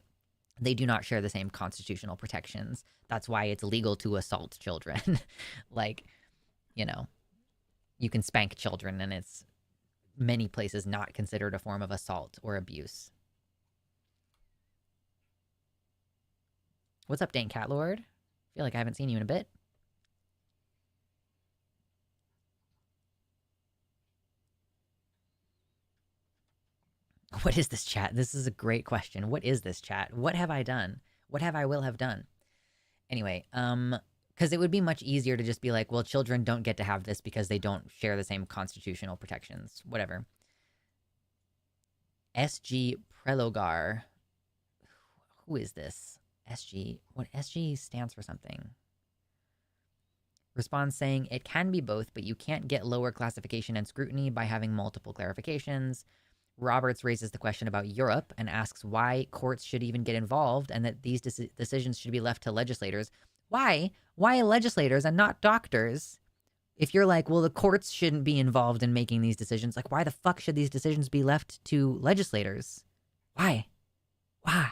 A: they do not share the same constitutional protections. That's why it's legal to assault children. Like, you know, you can spank children and it's many places not considered a form of assault or abuse. What's up, Dane Catlord? Feel like I haven't seen you in a bit. What is this chat? This is a great question. What is this chat? What have I done? What have I will have done? Anyway, because it would be much easier to just be like, well, children don't get to have this because they don't share the same constitutional protections. Whatever. SG Prelogar. Who is this? SG. What? SG stands for something. Responds saying, it can be both, but you can't get lower classification and scrutiny by having multiple clarifications. Roberts raises the question about Europe and asks why courts should even get involved and that these decisions should be left to legislators. Why? Why legislators and not doctors? If you're like, well, the courts shouldn't be involved in making these decisions, like, why the fuck should these decisions be left to legislators? Why? Why?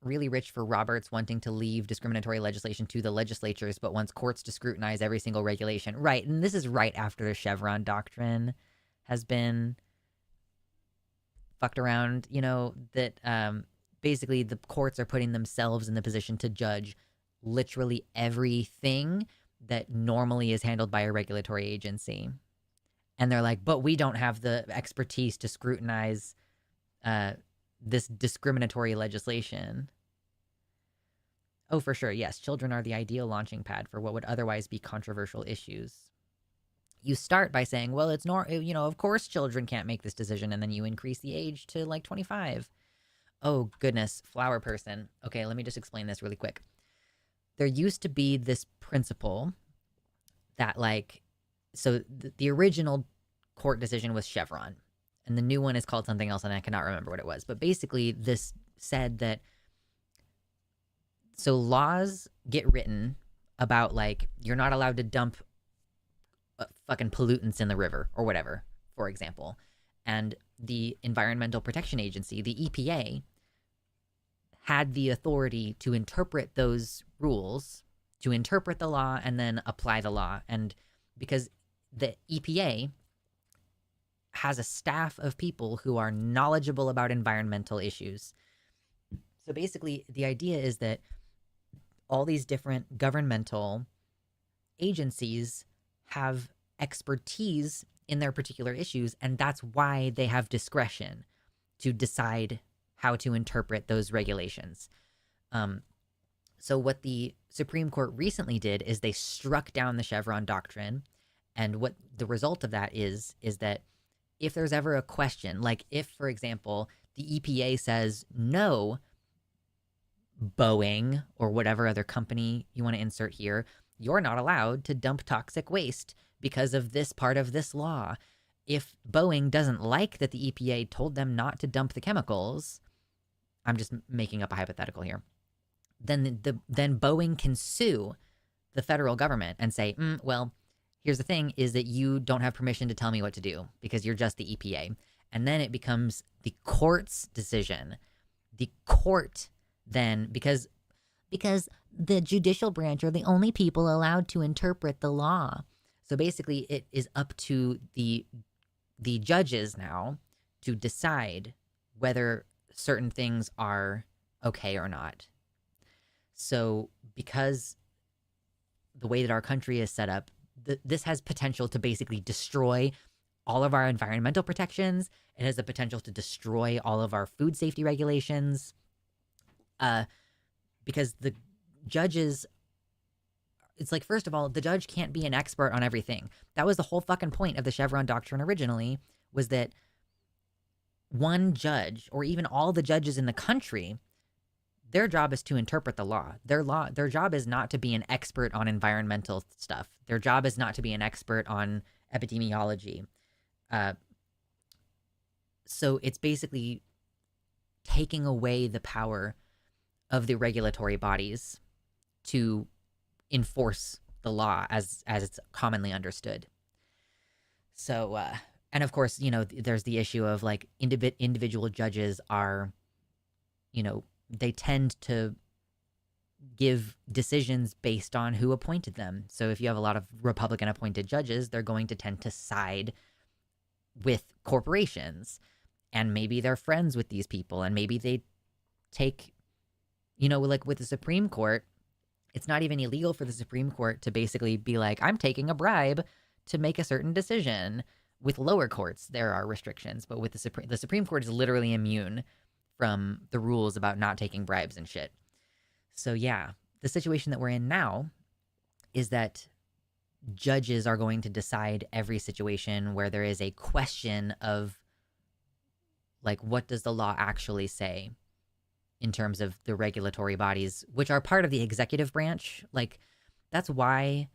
A: Really rich for Roberts wanting to leave discriminatory legislation to the legislatures, but wants courts to scrutinize every single regulation. Right, and this is right after the Chevron doctrine has been fucked around, you know, that basically the courts are putting themselves in the position to judge literally everything that normally is handled by a regulatory agency. And they're like, but we don't have the expertise to scrutinize this discriminatory legislation. Oh, for sure. Yes, children are the ideal launching pad for what would otherwise be controversial issues. You start by saying, well, it's of course children can't make this decision, and then you increase the age to like 25. Oh, goodness, flower person. Okay, let me just explain this really quick. There used to be this principle that so the original court decision was Chevron. And the new one is called something else, and I cannot remember what it was. But basically, this said that, so laws get written about, like, you're not allowed to dump fucking pollutants in the river or whatever, for example. And the Environmental Protection Agency, the EPA, had the authority to interpret those rules, to interpret the law, and then apply the law. And because the EPA has a staff of people who are knowledgeable about environmental issues. So basically, the idea is that all these different governmental agencies have expertise in their particular issues, and that's why they have discretion to decide how to interpret those regulations. So what the Supreme Court recently did is they struck down the Chevron doctrine. And what the result of that is that if there's ever a question, like if, for example, the EPA says, no, Boeing or whatever other company you want to insert here, you're not allowed to dump toxic waste because of this part of this law. If Boeing doesn't like that the EPA told them not to dump the chemicals, I'm just making up a hypothetical here, then Boeing can sue the federal government and say, well, here's the thing is that you don't have permission to tell me what to do because you're just the EPA. And then it becomes the court's decision. The court then, because the judicial branch are the only people allowed to interpret the law. So basically it is up to the judges now to decide whether certain things are okay or not. So because the way that our country is set up, this has potential to basically destroy all of our environmental protections. It has the potential to destroy all of our food safety regulations. Because the judges, it's like, first of all, the judge can't be an expert on everything. That was the whole fucking point of the Chevron doctrine originally, was that one judge, or even all the judges in the country, their job is to interpret the law. Their job is not to be an expert on environmental stuff. Their job is not to be an expert on epidemiology. So it's basically taking away the power of the regulatory bodies to enforce the law as it's commonly understood. So, and of course, there's the issue of like individual judges are, they tend to give decisions based on who appointed them. So if you have a lot of Republican appointed judges, they're going to tend to side with corporations, and maybe they're friends with these people, and maybe they take, like with the Supreme Court, it's not even illegal for the Supreme Court to basically be like, I'm taking a bribe to make a certain decision. With lower courts, there are restrictions, but with the Supreme Court is literally immune from the rules about not taking bribes and shit. So yeah, the situation that we're in now is that judges are going to decide every situation where there is a question of, like, what does the law actually say in terms of the regulatory bodies, which are part of the executive branch. Like, that's why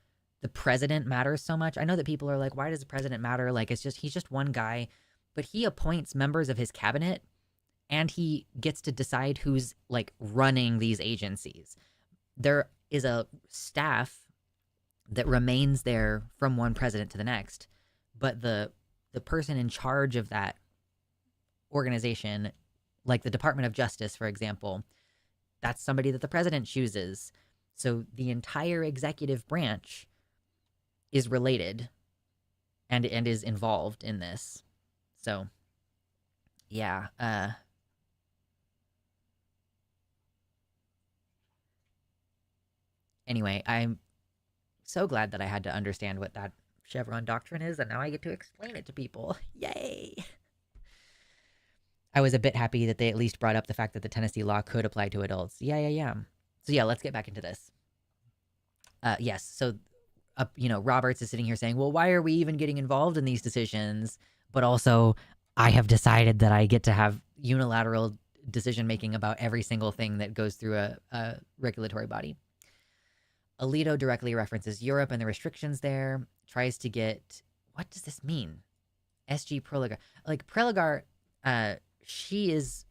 A: the president matters so much. I know that people are like, why does the president matter? Like, he's just one guy, but he appoints members of his cabinet, and he gets to decide who's like running these agencies. There is a staff that remains there from one president to the next, but the person in charge of that organization, like the Department of Justice, for example, that's somebody that the president chooses. So the entire executive branch is related and is involved in this. So yeah, anyway, I'm so glad that I had to understand what that Chevron doctrine is, and now I get to explain it to people. Yay! I was a bit happy that they at least brought up the fact that the Tennessee law could apply to adults. Yeah. So yeah, let's get back into this. Yes, so, Roberts is sitting here saying, well, why are we even getting involved in these decisions? But also, I have decided that I get to have unilateral decision-making about every single thing that goes through a regulatory body. Alito directly references Europe and the restrictions there, tries to get, what does this mean? SG Proligar. Like, Proligar, she is,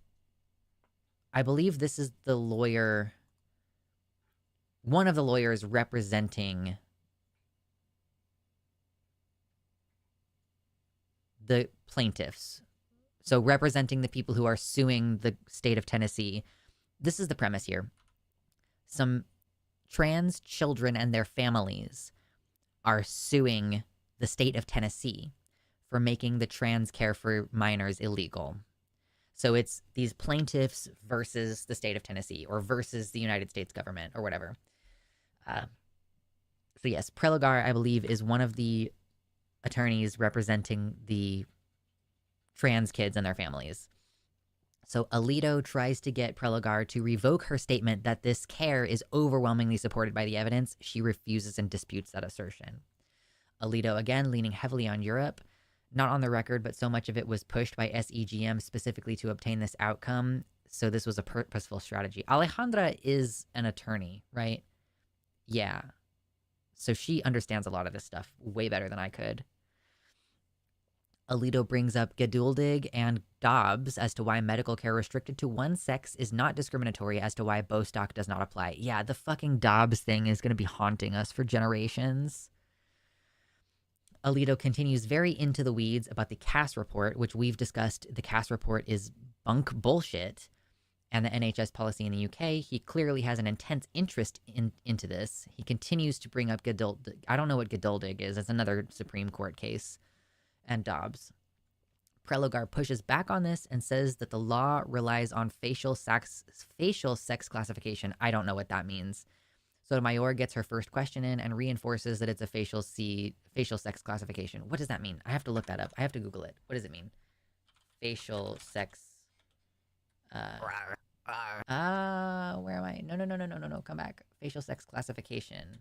A: I believe this is the lawyer, one of the lawyers representing the plaintiffs. So representing the people who are suing the state of Tennessee. This is the premise here. Some trans children and their families are suing the state of Tennessee for making the trans care for minors illegal. So it's these plaintiffs versus the state of Tennessee, or versus the United States government, or whatever. So yes, Preligar, I believe, is one of the attorneys representing the trans kids and their families. So Alito tries to get Prelogar to revoke her statement that this care is overwhelmingly supported by the evidence. She refuses and disputes that assertion. Alito, again, leaning heavily on Europe. Not on the record, but so much of it was pushed by SEGM specifically to obtain this outcome. So this was a purposeful strategy. Alejandra is an attorney, right? Yeah. So she understands a lot of this stuff way better than I could. Alito brings up Geduldig and Dobbs as to why medical care restricted to one sex is not discriminatory, as to why Bostock does not apply. Yeah, the fucking Dobbs thing is going to be haunting us for generations. Alito continues very into the weeds about the Cass report, which we've discussed. The Cass report is bunk bullshit, and the NHS policy in the UK. He clearly has an intense interest into this. He continues to bring up Geduldig. I don't know what Geduldig is. It's another Supreme Court case. And Dobbs. Prelogar pushes back on this and says that the law relies on facial sex classification. I don't know what that means. Sotomayor gets her first question in and reinforces that it's a facial sex classification. What does that mean? I have to look that up. I have to Google it. What does it mean? Facial sex. Where am I? No. Come back. Facial sex classification.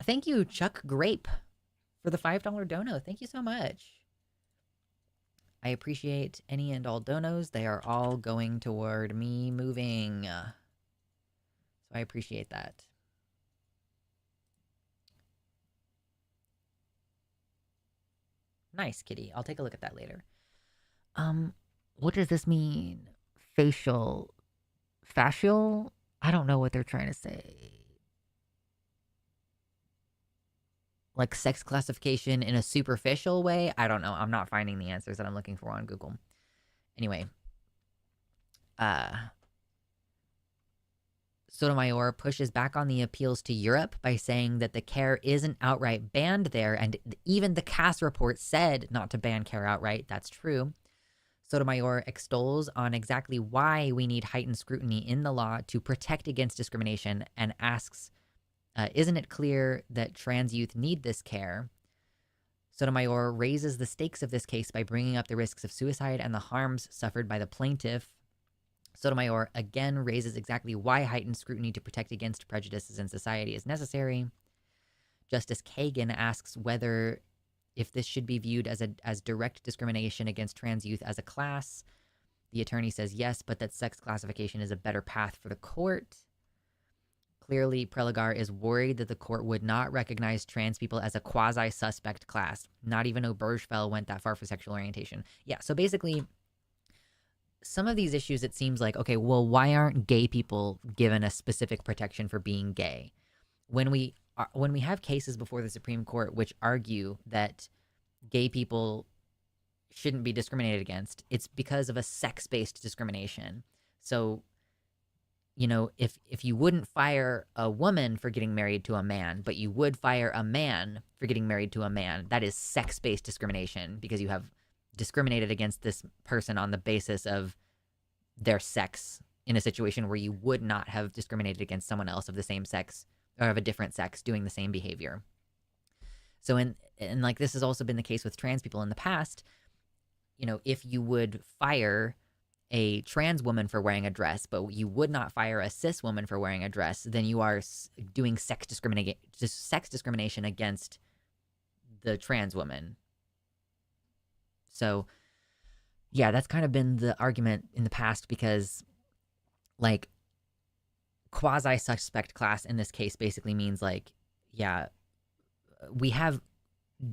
A: Thank you, Chuck Grape, for the $5 dono. Thank you so much. I appreciate any and all donos. They are all going toward me moving. So I appreciate that. Nice, kitty. I'll take a look at that later. What does this mean? Facial. Facial? I don't know what they're trying to say. Like sex classification in a superficial way? I don't know. I'm not finding the answers that I'm looking for on Google. Anyway. Sotomayor pushes back on the appeals to Europe by saying that the care isn't outright banned there, and even the Cass report said not to ban care outright. That's true. Sotomayor extols on exactly why we need heightened scrutiny in the law to protect against discrimination and asks, isn't it clear that trans youth need this care? Sotomayor raises the stakes of this case by bringing up the risks of suicide and the harms suffered by the plaintiff. Sotomayor again raises exactly why heightened scrutiny to protect against prejudices in society is necessary. Justice Kagan asks whether if this should be viewed as direct discrimination against trans youth as a class. The attorney says yes, but that sex classification is a better path for the court. Clearly, Prelogar is worried that the court would not recognize trans people as a quasi-suspect class. Not even Obergefell went that far for sexual orientation. Yeah, so basically, some of these issues, it seems like, okay, well, why aren't gay people given a specific protection for being gay? When we have cases before the Supreme Court which argue that gay people shouldn't be discriminated against, it's because of a sex-based discrimination. So, you know, if you wouldn't fire a woman for getting married to a man, but you would fire a man for getting married to a man, that is sex-based discrimination because you have discriminated against this person on the basis of their sex in a situation where you would not have discriminated against someone else of the same sex or of a different sex doing the same behavior. So and like this has also been the case with trans people in the past. You know, if you would fire a trans woman for wearing a dress, but you would not fire a cis woman for wearing a dress, then you are doing sex discrimination against the trans woman. So, yeah, that's kind of been the argument in the past because, like, quasi-suspect class in this case basically means, like, yeah, we have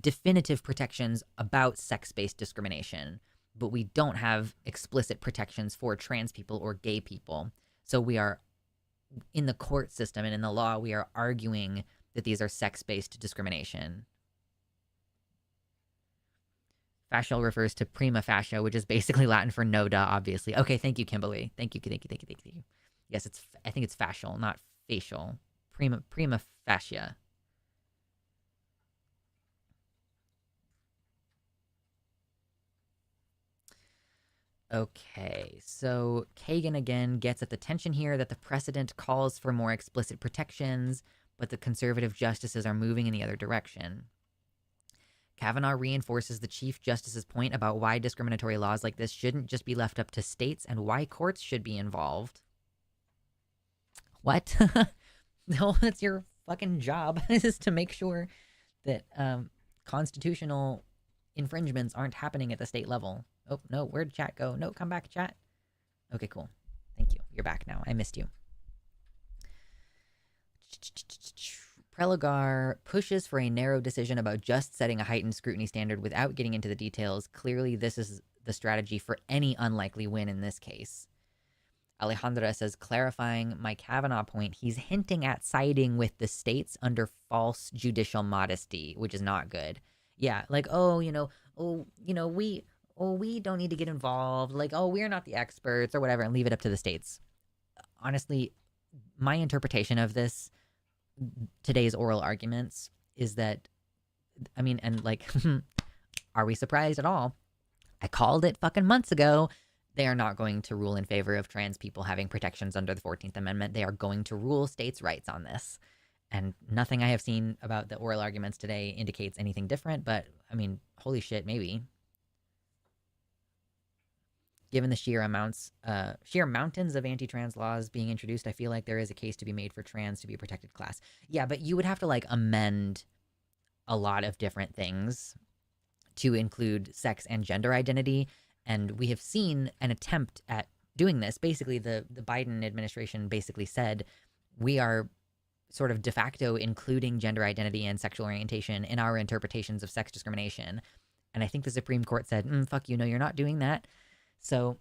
A: definitive protections about sex-based discrimination, but we don't have explicit protections for trans people or gay people. So we are, in the court system and in the law, we are arguing that these are sex-based discrimination. Fascial refers to prima facie, which is basically Latin for no duh, obviously. Okay, thank you, Kimberly. Thank you. Yes, I think it's fascial, not facial. Prima facie. Okay, so Kagan again gets at the tension here that the precedent calls for more explicit protections, but the conservative justices are moving in the other direction. Kavanaugh reinforces the Chief Justice's point about why discriminatory laws like this shouldn't just be left up to states and why courts should be involved. What? No, that's your fucking job, is to make sure that constitutional infringements aren't happening at the state level. Oh, no, where'd chat go? No, come back, chat. Okay, cool. Thank you. You're back now. I missed you. Prelogar pushes for a narrow decision about just setting a heightened scrutiny standard without getting into the details. Clearly, this is the strategy for any unlikely win in this case. Alejandra says, clarifying my Kavanaugh point, he's hinting at siding with the states under false judicial modesty, which is not good. Yeah, like, we don't need to get involved. Like, we're not the experts or whatever, and leave it up to the states. Honestly, my interpretation of this, today's oral arguments, is that, are we surprised at all? I called it fucking months ago. They are not going to rule in favor of trans people having protections under the 14th Amendment. They are going to rule states' rights on this. And nothing I have seen about the oral arguments today indicates anything different, but, holy shit, maybe. Given the sheer mountains of anti-trans laws being introduced, I feel like there is a case to be made for trans to be a protected class. Yeah, but you would have to, amend a lot of different things to include sex and gender identity. And we have seen an attempt at doing this. Basically, the Biden administration basically said, we are sort of de facto including gender identity and sexual orientation in our interpretations of sex discrimination. And I think the Supreme Court said, fuck you, no, you're not doing that. So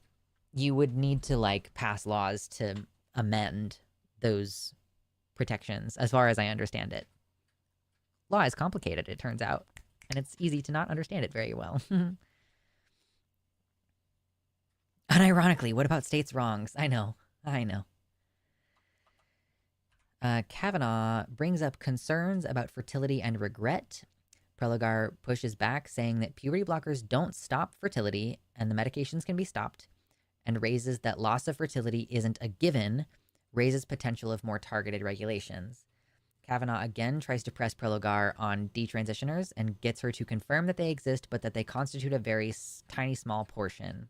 A: you would need to, pass laws to amend those protections, as far as I understand it. Law is complicated, it turns out. And it's easy to not understand it very well. Unironically, what about states' wrongs? I know. Kavanaugh brings up concerns about fertility and regret. Prelogar pushes back, saying that puberty blockers don't stop fertility and the medications can be stopped, and raises that loss of fertility isn't a given, raises potential of more targeted regulations. Kavanaugh again tries to press Prelogar on detransitioners and gets her to confirm that they exist, but that they constitute a very tiny small portion.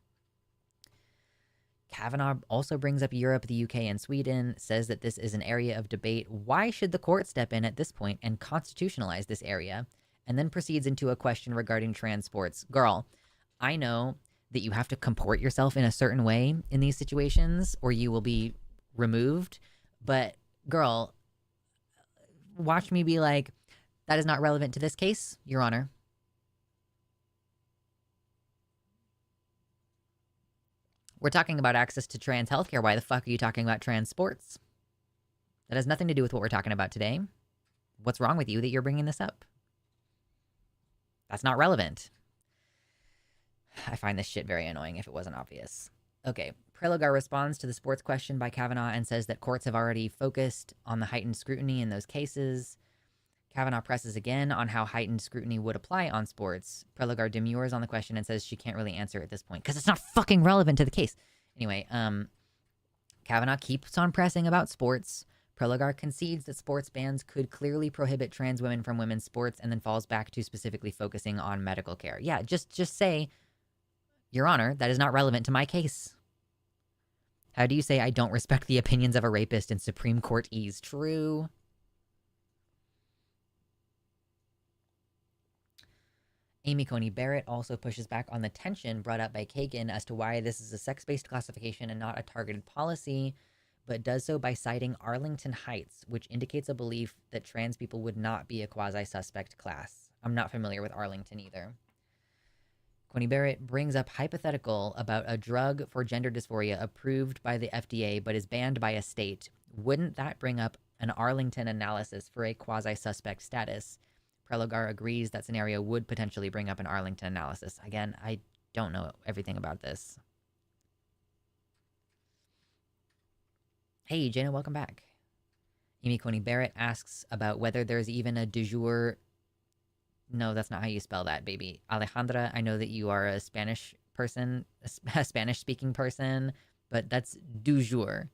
A: Kavanaugh also brings up Europe, the UK, and Sweden, says that this is an area of debate. Why should the court step in at this point and constitutionalize this area? And then proceeds into a question regarding trans sports. Girl, I know that you have to comport yourself in a certain way in these situations or you will be removed. But girl, watch me be like, that is not relevant to this case, Your Honor. We're talking about access to trans healthcare. Why the fuck are you talking about trans sports? That has nothing to do with what we're talking about today. What's wrong with you that you're bringing this up? That's not relevant. I find this shit very annoying if it wasn't obvious. Okay, Prelogar responds to the sports question by Kavanaugh and says that courts have already focused on the heightened scrutiny in those cases. Kavanaugh presses again on how heightened scrutiny would apply on sports. Prelogar demurs on the question and says she can't really answer at this point because it's not fucking relevant to the case. Anyway, Kavanaugh keeps on pressing about sports. Prelogar concedes that sports bans could clearly prohibit trans women from women's sports and then falls back to specifically focusing on medical care. Yeah, just say, Your Honor, that is not relevant to my case. How do you say I don't respect the opinions of a rapist in Supreme Court ease? True. Amy Coney Barrett also pushes back on the tension brought up by Kagan as to why this is a sex-based classification and not a targeted policy, but does so by citing Arlington Heights, which indicates a belief that trans people would not be a quasi-suspect class. I'm not familiar with Arlington either. Coney Barrett brings up hypothetical about a drug for gender dysphoria approved by the FDA but is banned by a state. Wouldn't that bring up an Arlington analysis for a quasi-suspect status? Prelogar agrees that scenario would potentially bring up an Arlington analysis. Again, I don't know everything about this. Hey, Jana, welcome back. Amy Coney Barrett asks about whether there's even a du jour. No, that's not how you spell that, baby. Alejandra, I know that you are a Spanish person, a Spanish-speaking person, but that's du jour.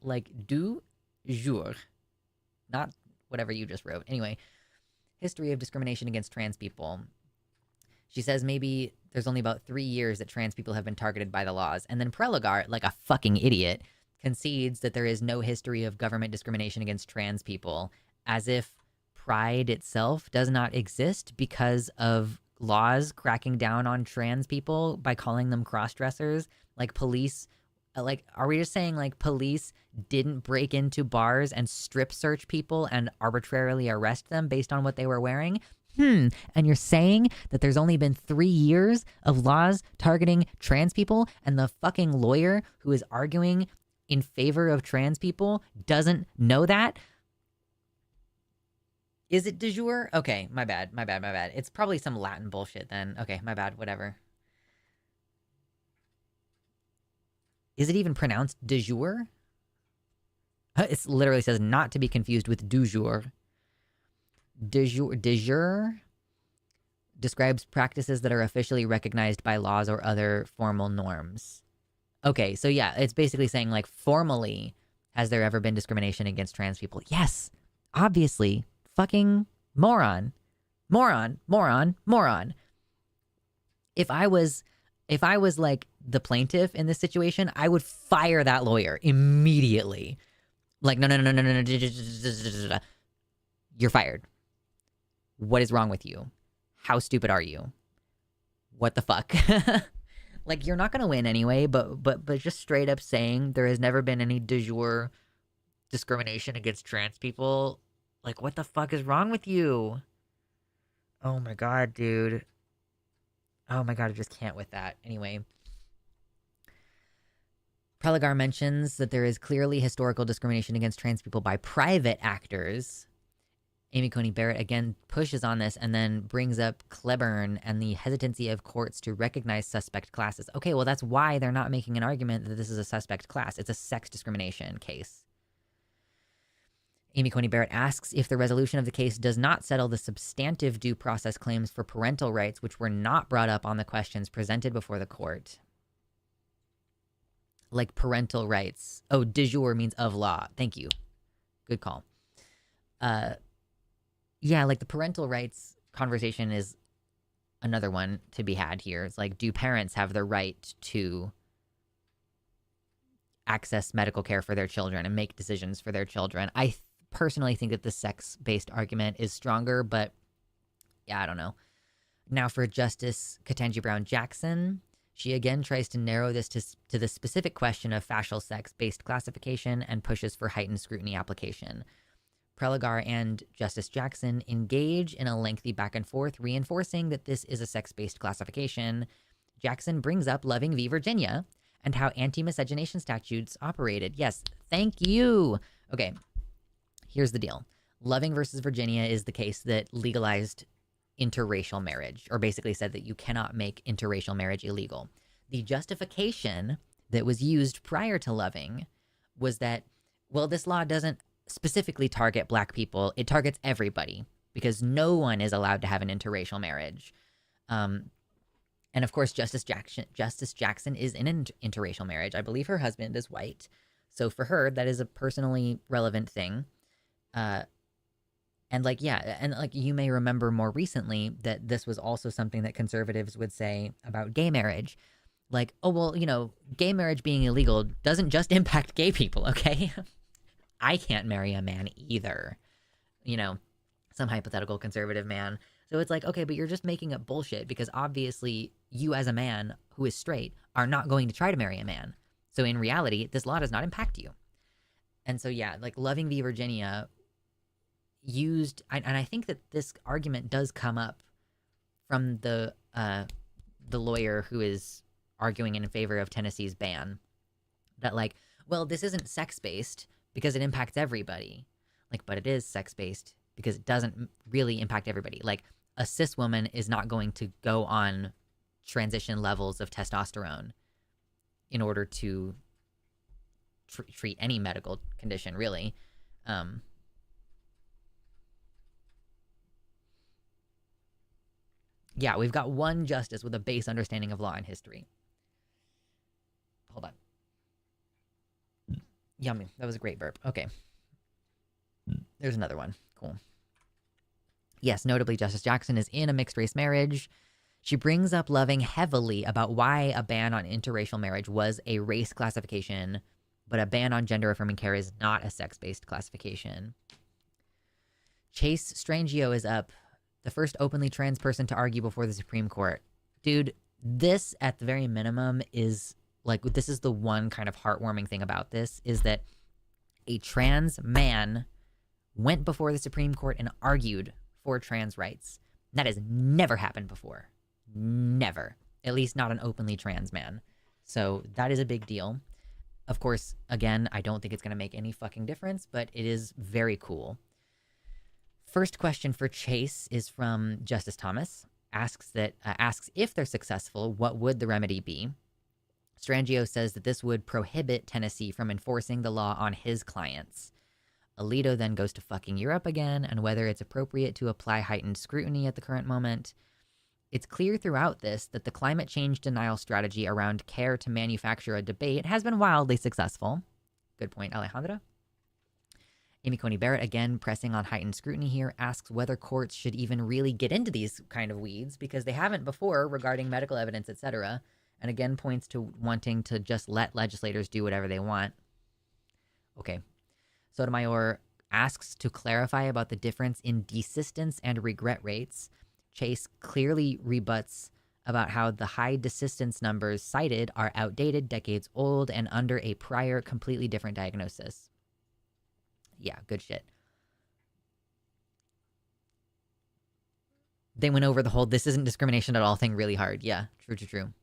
A: Like du jour. not whatever you just wrote. Anyway, history of discrimination against trans people. She says maybe there's only about 3 years that trans people have been targeted by the laws. And then Prelagar, like a fucking idiot, concedes that there is no history of government discrimination against trans people, as if Pride itself does not exist because of laws cracking down on trans people by calling them cross-dressers. Like police, like, are we just saying like police didn't break into bars and strip search people and arbitrarily arrest them based on what they were wearing? And you're saying that there's only been 3 years of laws targeting trans people, and the fucking lawyer who is arguing in favor of trans people doesn't know that? Is it de jure? Okay, my bad. It's probably some Latin bullshit then. Okay, my bad, whatever. Is it even pronounced de jure? It literally says not to be confused with du jour. De jure describes practices that are officially recognized by laws or other formal norms. Okay, so yeah, it's basically saying, like, formally, has there ever been discrimination against trans people? Yes, obviously. Fucking moron. If I was like the plaintiff in this situation, I would fire that lawyer immediately. Like, no. You're fired. What is wrong with you? How stupid are you? What the fuck? Like, you're not gonna win anyway, but just straight up saying there has never been any de jure discrimination against trans people, like, what the fuck is wrong with you? Oh my god, dude. Oh my god, I just can't with that. Anyway, Prelagar mentions that there is clearly historical discrimination against trans people by private actors. Amy Coney Barrett again pushes on this and then brings up Cleburne and the hesitancy of courts to recognize suspect classes. Okay, well, that's why they're not making an argument that this is a suspect class. It's a sex discrimination case. Amy Coney Barrett asks if the resolution of the case does not settle the substantive due process claims for parental rights, which were not brought up on the questions presented before the court. Like parental rights. Oh, de jure means of law. Thank you. Good call. Yeah, like the parental rights conversation is another one to be had here. It's like, do parents have the right to access medical care for their children and make decisions for their children? I personally think that the sex-based argument is stronger, but yeah, I don't know. Now for Justice Ketanji Brown Jackson, she again tries to narrow this to the specific question of fascial sex-based classification and pushes for heightened scrutiny application. Prelagar and Justice Jackson engage in a lengthy back and forth, reinforcing that this is a sex-based classification. Jackson brings up Loving v. Virginia and how anti-miscegenation statutes operated. Yes, thank you. Okay, here's the deal. Loving versus Virginia is the case that legalized interracial marriage, or basically said that you cannot make interracial marriage illegal. The justification that was used prior to Loving was that, well, this law doesn't specifically target Black people. It targets everybody because no one is allowed to have an interracial marriage. And of course, Justice Jackson is in an interracial marriage. I believe her husband is white. So for her, that is a personally relevant thing. And like, yeah, and like you may remember more recently that this was also something that conservatives would say about gay marriage. Like, oh, well, you know, gay marriage being illegal doesn't just impact gay people, okay? I can't marry a man either. You know, some hypothetical conservative man. So it's like, okay, but you're just making up bullshit because obviously you as a man who is straight are not going to try to marry a man. So in reality, this law does not impact you. And so, yeah, like Loving v. Virginia used, and I think that this argument does come up from the lawyer who is arguing in favor of Tennessee's ban. That like, well, this isn't sex-based because it impacts everybody. Like, but it is sex-based because it doesn't really impact everybody. Like, a cis woman is not going to go on transition levels of testosterone in order to treat any medical condition, really. Yeah, we've got one justice with a base understanding of law and history. Hold on. Yummy. That was a great burp. Okay. There's another one. Cool. Yes, notably, Justice Jackson is in a mixed-race marriage. She brings up Loving heavily about why a ban on interracial marriage was a race classification, but a ban on gender-affirming care is not a sex-based classification. Chase Strangio is up, the first openly trans person to argue before the Supreme Court. Dude, this, at the very minimum, is, like, this is the one kind of heartwarming thing about this, is that a trans man went before the Supreme Court and argued for trans rights. That has never happened before. Never. At least not an openly trans man. So that is a big deal. Of course, again, I don't think it's going to make any fucking difference, but it is very cool. First question for Chase is from Justice Thomas. Asks if they're successful, what would the remedy be? Strangio says that this would prohibit Tennessee from enforcing the law on his clients. Alito then goes to fucking Europe again, and whether it's appropriate to apply heightened scrutiny at the current moment. It's clear throughout this that the climate change denial strategy around care to manufacture a debate has been wildly successful. Good point, Alejandra. Amy Coney Barrett, again pressing on heightened scrutiny here, asks whether courts should even really get into these kind of weeds, because they haven't before regarding medical evidence, etc., and again points to wanting to just let legislators do whatever they want. Okay. Sotomayor asks to clarify about the difference in desistance and regret rates. Chase clearly rebuts about how the high desistance numbers cited are outdated, decades old, and under a prior, completely different diagnosis. Yeah, good shit. They went over the whole this isn't discrimination at all thing really hard. Yeah, true.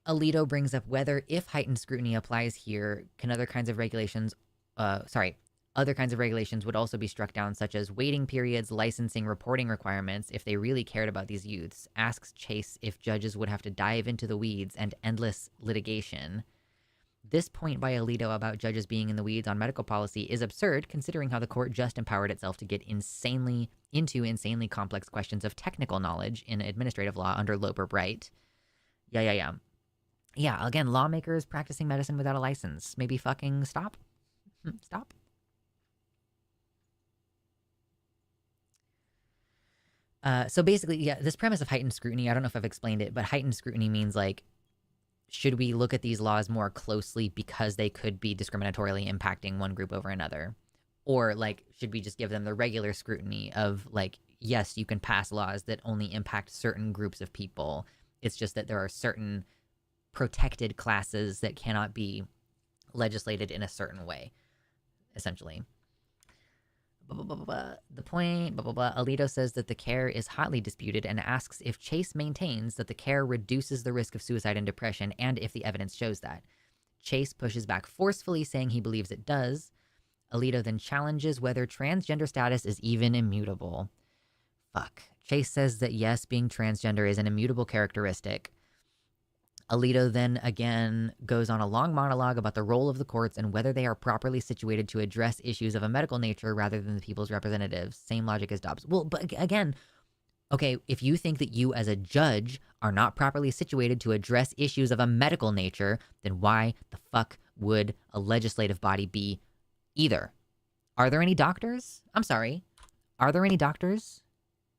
A: Alito brings up whether, if heightened scrutiny applies here, can other kinds of regulations would also be struck down, such as waiting periods, licensing, reporting requirements, if they really cared about these youths. Asks Chase if judges would have to dive into the weeds and endless litigation. This point by Alito about judges being in the weeds on medical policy is absurd, considering how the court just empowered itself to get insanely complex questions of technical knowledge in administrative law under Loper-Bright. Yeah. Yeah, again, lawmakers practicing medicine without a license. Maybe fucking stop. Stop. So basically, yeah, this premise of heightened scrutiny, I don't know if I've explained it, but heightened scrutiny means, like, should we look at these laws more closely because they could be discriminatorily impacting one group over another? Or, like, should we just give them the regular scrutiny of, like, yes, you can pass laws that only impact certain groups of people. It's just that there are certain protected classes that cannot be legislated in a certain way, essentially. The point, Alito says that the care is hotly disputed and asks if Chase maintains that the care reduces the risk of suicide and depression and if the evidence shows that. Chase pushes back forcefully, saying he believes it does. Alito then challenges whether transgender status is even immutable. Fuck. Chase says that yes, being transgender is an immutable characteristic. Alito then again goes on a long monologue about the role of the courts and whether they are properly situated to address issues of a medical nature rather than the people's representatives. Same logic as Dobbs. Well, but again, okay, if you think that you as a judge are not properly situated to address issues of a medical nature, then why the fuck would a legislative body be either? Are there any doctors? I'm sorry. Are there any doctors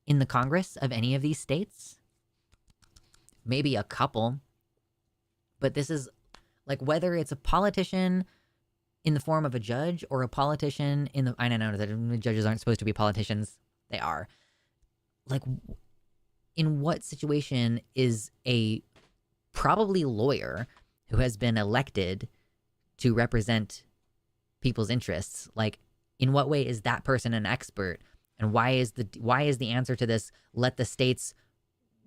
A: in the Congress of any of these states? Maybe a couple. But this is, like, whether it's a politician in the form of a judge or a politician in the... I don't know that judges aren't supposed to be politicians. They are. Like, in what situation is a probably lawyer who has been elected to represent people's interests, like, in what way is that person an expert? And why is the answer to this, let the states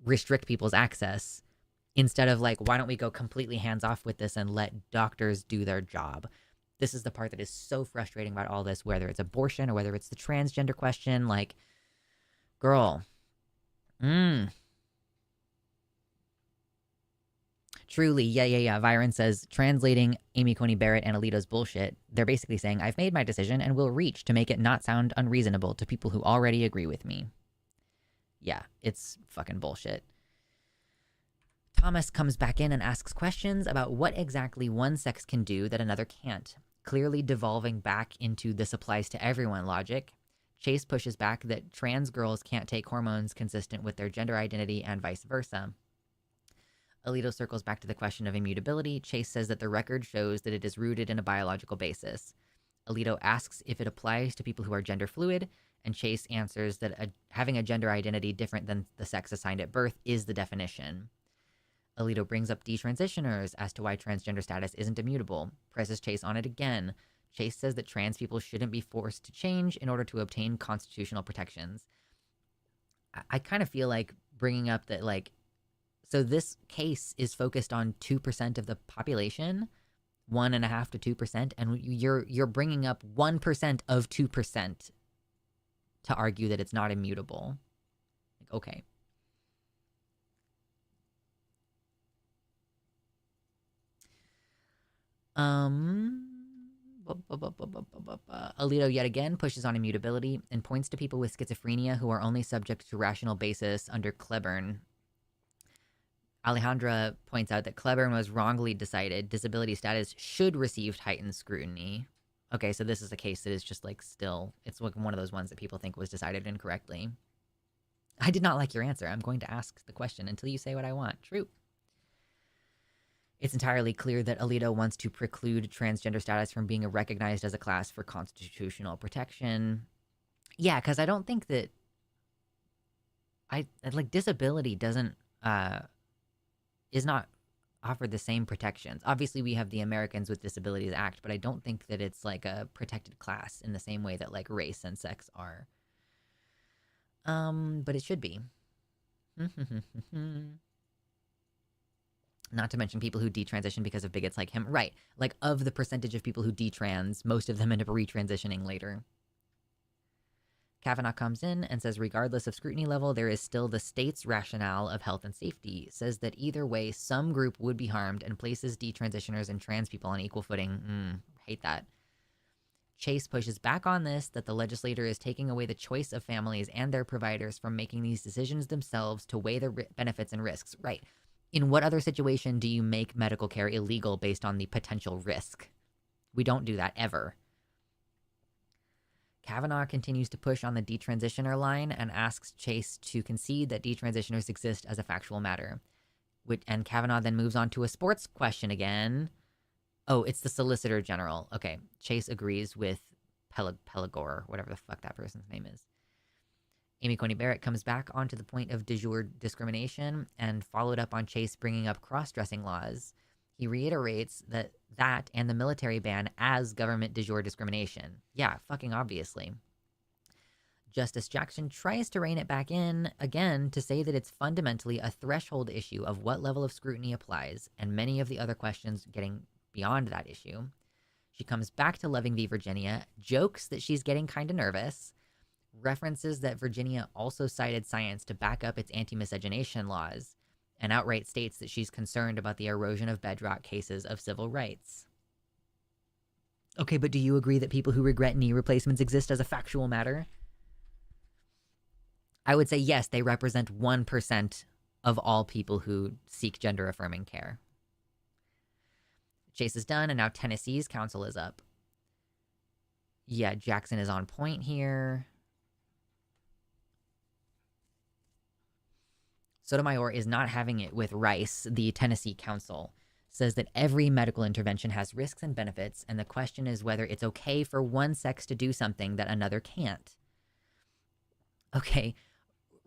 A: restrict people's access? Instead of, like, why don't we go completely hands-off with this and let doctors do their job? This is the part that is so frustrating about all this, whether it's abortion or whether it's the transgender question. Like, girl. Truly, yeah. Viren says, translating Amy Coney Barrett and Alito's bullshit, they're basically saying, I've made my decision and will reach to make it not sound unreasonable to people who already agree with me. Yeah, it's fucking bullshit. Thomas comes back in and asks questions about what exactly one sex can do that another can't, clearly devolving back into this applies to everyone logic. Chase pushes back that trans girls can't take hormones consistent with their gender identity and vice versa. Alito circles back to the question of immutability. Chase says that the record shows that it is rooted in a biological basis. Alito asks if it applies to people who are gender fluid, and Chase answers that having a gender identity different than the sex assigned at birth is the definition. Alito brings up detransitioners as to why transgender status isn't immutable, presses Chase on it again. Chase says that trans people shouldn't be forced to change in order to obtain constitutional protections. I kind of feel like bringing up that, like, so this case is focused on 2% of the population, 1.5% to 2%, and you're bringing up 1% of 2% to argue that it's not immutable. Like, okay. Alito yet again pushes on immutability and points to people with schizophrenia who are only subject to rational basis under Kleburn. Alejandra points out that Kleburn was wrongly decided. Disability status should receive heightened scrutiny. Okay, so this is a case that is just like still, it's like one of those ones that people think was decided incorrectly. I did not like your answer. I'm going to ask the question until you say what I want. True. It's entirely clear that Alito wants to preclude transgender status from being recognized as a class for constitutional protection. Yeah, because I don't think that disability doesn't is not offered the same protections. Obviously, we have the Americans with Disabilities Act, but I don't think that it's like a protected class in the same way that like race and sex are. But it should be. Not to mention people who detransition because of bigots like him. Right. Like, of the percentage of people who detrans, most of them end up retransitioning later. Kavanaugh comes in and says regardless of scrutiny level, there is still the state's rationale of health and safety. Says that either way, some group would be harmed and places detransitioners and trans people on equal footing. Hate that. Chase pushes back on this, that the legislator is taking away the choice of families and their providers from making these decisions themselves to weigh the benefits and risks. Right. In what other situation do you make medical care illegal based on the potential risk? We don't do that ever. Kavanaugh continues to push on the detransitioner line and asks Chase to concede that detransitioners exist as a factual matter. And Kavanaugh then moves on to a sports question again. Oh, it's the Solicitor General. Okay, Chase agrees with Pelagor, whatever the fuck that person's name is. Amy Coney Barrett comes back onto the point of de jure discrimination and followed up on Chase bringing up cross-dressing laws. He reiterates that and the military ban as government de jure discrimination. Yeah, fucking obviously. Justice Jackson tries to rein it back in again to say that it's fundamentally a threshold issue of what level of scrutiny applies, and many of the other questions getting beyond that issue. She comes back to Loving v. Virginia, jokes that she's getting kind of nervous, references that Virginia also cited science to back up its anti-miscegenation laws, and outright states that she's concerned about the erosion of bedrock cases of civil rights. Okay, but do you agree that people who regret knee replacements exist as a factual matter? I would say yes, they represent 1% of all people who seek gender-affirming care. Chase is done, and now Tennessee's council is up. Yeah, Jackson is on point here. Sotomayor is not having it with Rice. The Tennessee council says that every medical intervention has risks and benefits, and the question is whether it's okay for one sex to do something that another can't. Okay,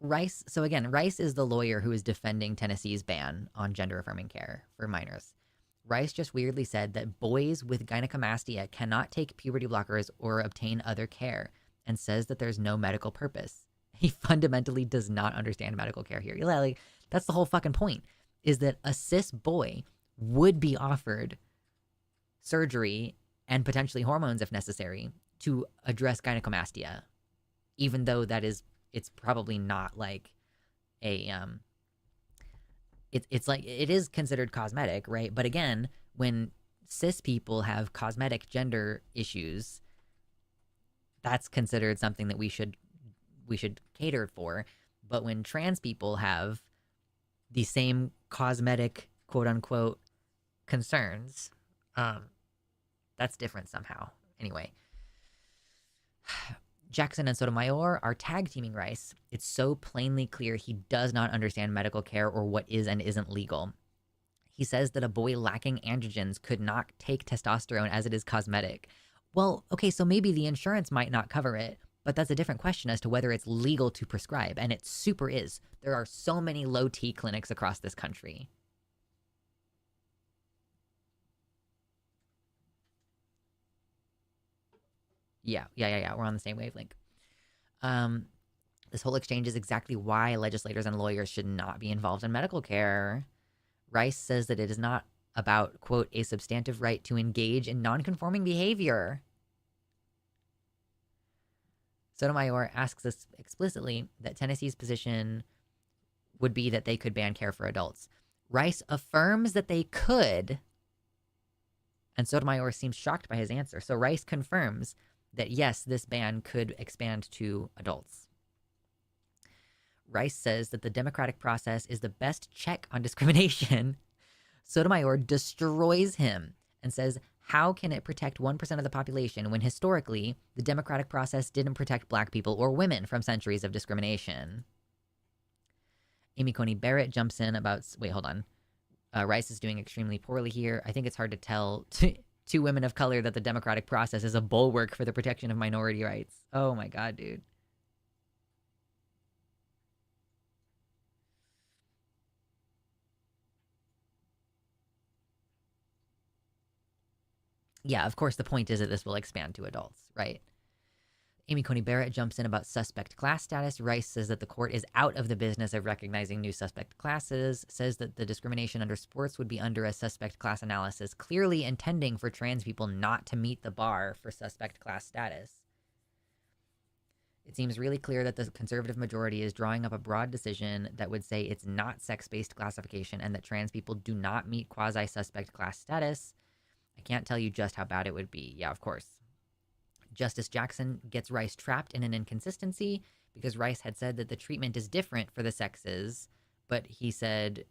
A: Rice. So again, Rice is the lawyer who is defending Tennessee's ban on gender-affirming care for minors. Rice just weirdly said that boys with gynecomastia cannot take puberty blockers or obtain other care, and says that there's no medical purpose. He fundamentally does not understand medical care here. Like, that's the whole fucking point, is that a cis boy would be offered surgery and potentially hormones if necessary to address gynecomastia, even though it's probably not like a, it's like, it is considered cosmetic, right? But again, when cis people have cosmetic gender issues, that's considered something that we should cater for. But when trans people have the same cosmetic, quote unquote, concerns. That's different somehow. Anyway, Jackson and Sotomayor are tag teaming Rice. It's so plainly clear he does not understand medical care or what is and isn't legal. He says that a boy lacking androgens could not take testosterone as it is cosmetic. Well, okay, so maybe the insurance might not cover it, but that's a different question as to whether it's legal to prescribe, and it super is. There are so many low T clinics across this country. Yeah. We're on the same wavelength. This whole exchange is exactly why legislators and lawyers should not be involved in medical care. Rice says that it is not about, quote, a substantive right to engage in nonconforming behavior. Sotomayor asks us explicitly that Tennessee's position would be that they could ban care for adults. Rice affirms that they could, and Sotomayor seems shocked by his answer. So Rice confirms that yes, this ban could expand to adults. Rice says that the democratic process is the best check on discrimination. Sotomayor destroys him and says, how can it protect 1% of the population when historically the democratic process didn't protect black people or women from centuries of discrimination? Amy Coney Barrett jumps in about, wait, hold on. Rice is doing extremely poorly here. I think it's hard to tell to women of color that the democratic process is a bulwark for the protection of minority rights. Oh my God, dude. Yeah, of course, the point is that this will expand to adults, right? Amy Coney Barrett jumps in about suspect class status. Rice says that the court is out of the business of recognizing new suspect classes, says that the discrimination under sports would be under a suspect class analysis, clearly intending for trans people not to meet the bar for suspect class status. It seems really clear that the conservative majority is drawing up a broad decision that would say it's not sex-based classification and that trans people do not meet quasi-suspect class status. I can't tell you just how bad it would be. Yeah, of course. Justice Jackson gets Rice trapped in an inconsistency because Rice had said that the treatment is different for the sexes, but he said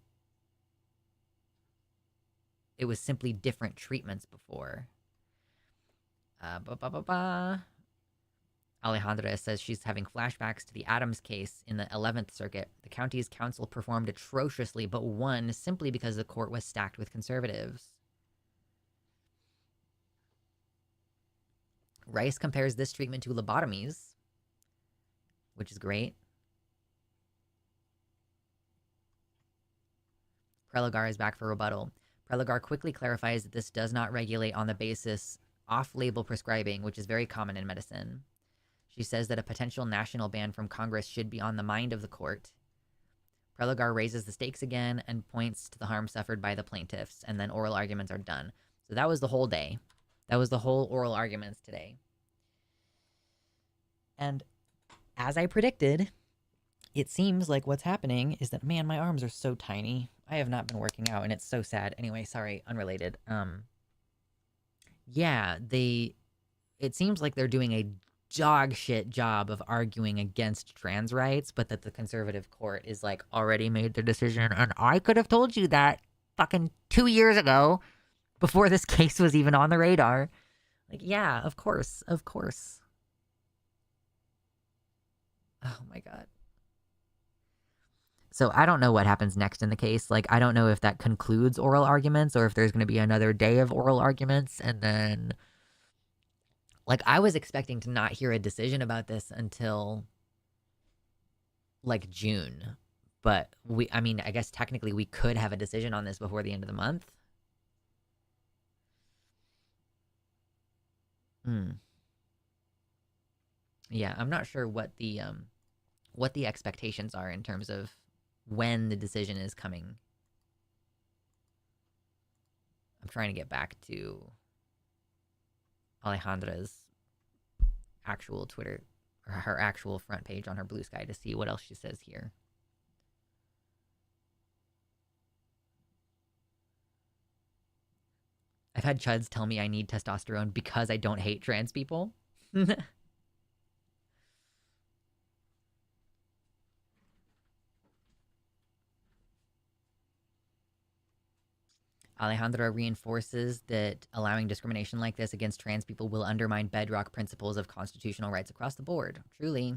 A: it was simply different treatments before. Alejandra says she's having flashbacks to the Adams case in the 11th Circuit. The county's council performed atrociously, but won simply because the court was stacked with conservatives. Rice compares this treatment to lobotomies, which is great. Prelagar is back for rebuttal. Prelagar quickly clarifies that this does not regulate on the basis off-label prescribing, which is very common in medicine. She says that a potential national ban from Congress should be on the mind of the court. Prelagar raises the stakes again and points to the harm suffered by the plaintiffs, and then oral arguments are done. So that was the whole day. That was the whole oral arguments today. And as I predicted, it seems like what's happening is that, man, my arms are so tiny. I have not been working out, and it's so sad. Anyway, sorry, unrelated. Yeah, it seems like they're doing a dog shit job of arguing against trans rights, but that the conservative court is like already made their decision. And I could have told you that fucking 2 years ago before this case was even on the radar. Like, yeah, of course. Oh my God. So I don't know what happens next in the case. Like, I don't know if that concludes oral arguments or if there's going to be another day of oral arguments. And then, like, I was expecting to not hear a decision about this until, like, June. But I guess technically we could have a decision on this before the end of the month. Yeah, I'm not sure what the expectations are in terms of when the decision is coming. I'm trying to get back to Alejandra's actual Twitter, or her actual front page on her Blue Sky to see what else she says here. I've had chuds tell me I need testosterone because I don't hate trans people. Alejandra reinforces that allowing discrimination like this against trans people will undermine bedrock principles of constitutional rights across the board. Truly.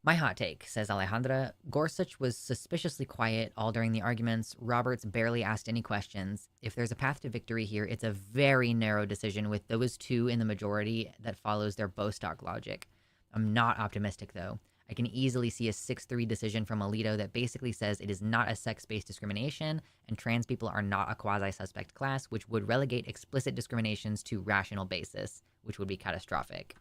A: My hot take, says Alejandra, Gorsuch was suspiciously quiet all during the arguments. Roberts barely asked any questions. If there's a path to victory here, it's a very narrow decision with those two in the majority that follows their Bostock logic. I'm not optimistic, though. I can easily see a 6-3 decision from Alito that basically says it is not a sex-based discrimination and trans people are not a quasi-suspect class, which would relegate explicit discriminations to rational basis, which would be catastrophic.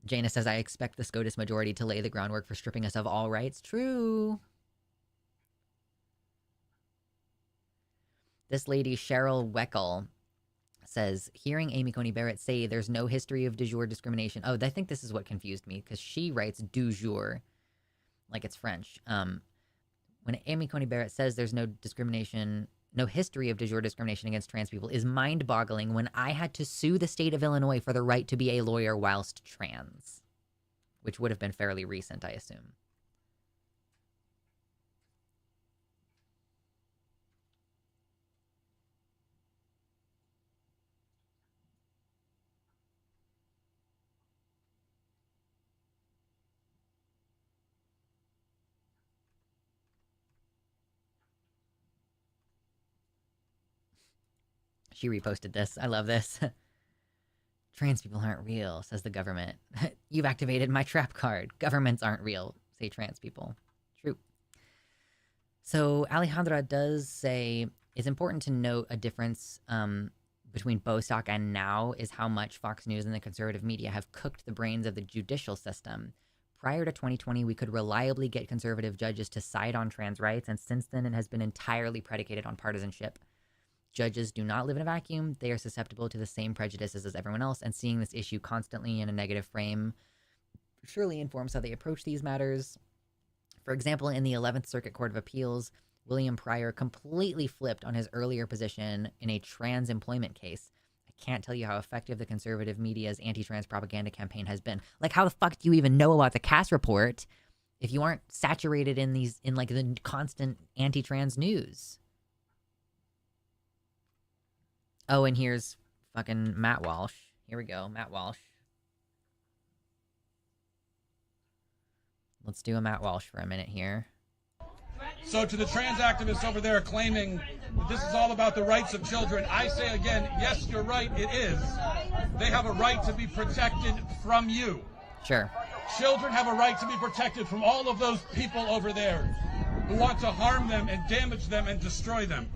A: Jaina says, I expect the SCOTUS majority to lay the groundwork for stripping us of all rights. True. This lady, Cheryl Weckel, says, hearing Amy Coney Barrett say there's no history of de jure discrimination. Oh, I think this is what confused me, because she writes du jour, like it's French. When Amy Coney Barrett says there's no discrimination, no history of de jure discrimination against trans people is mind-boggling when I had to sue the state of Illinois for the right to be a lawyer whilst trans, which would have been fairly recent, I assume. She reposted this. I love this. Trans people aren't real, says the government. You've activated my trap card. Governments aren't real, say trans people. True. So Alejandra does say it's important to note a difference between Bostock and now is how much Fox News and the conservative media have cooked the brains of the judicial system. Prior to 2020, we could reliably get conservative judges to side on trans rights, and since then it has been entirely predicated on partisanship. Judges do not live in a vacuum. They are susceptible to the same prejudices as everyone else, and seeing this issue constantly in a negative frame surely informs how they approach these matters. For example, in the 11th Circuit Court of Appeals, William Pryor completely flipped on his earlier position in a trans employment case. I can't tell you how effective the conservative media's anti-trans propaganda campaign has been. Like, how the fuck do you even know about the Cass report if you aren't saturated in like the constant anti-trans news? Oh, and here's fucking Matt Walsh. Here we go, Matt Walsh. Let's do a Matt Walsh for a minute here.
C: So to the trans activists over there claiming that this is all about the rights of children, I say again, yes, you're right, it is. They have a right to be protected from you.
A: Sure.
C: Children have a right to be protected from all of those people over there who want to harm them and damage them and destroy them.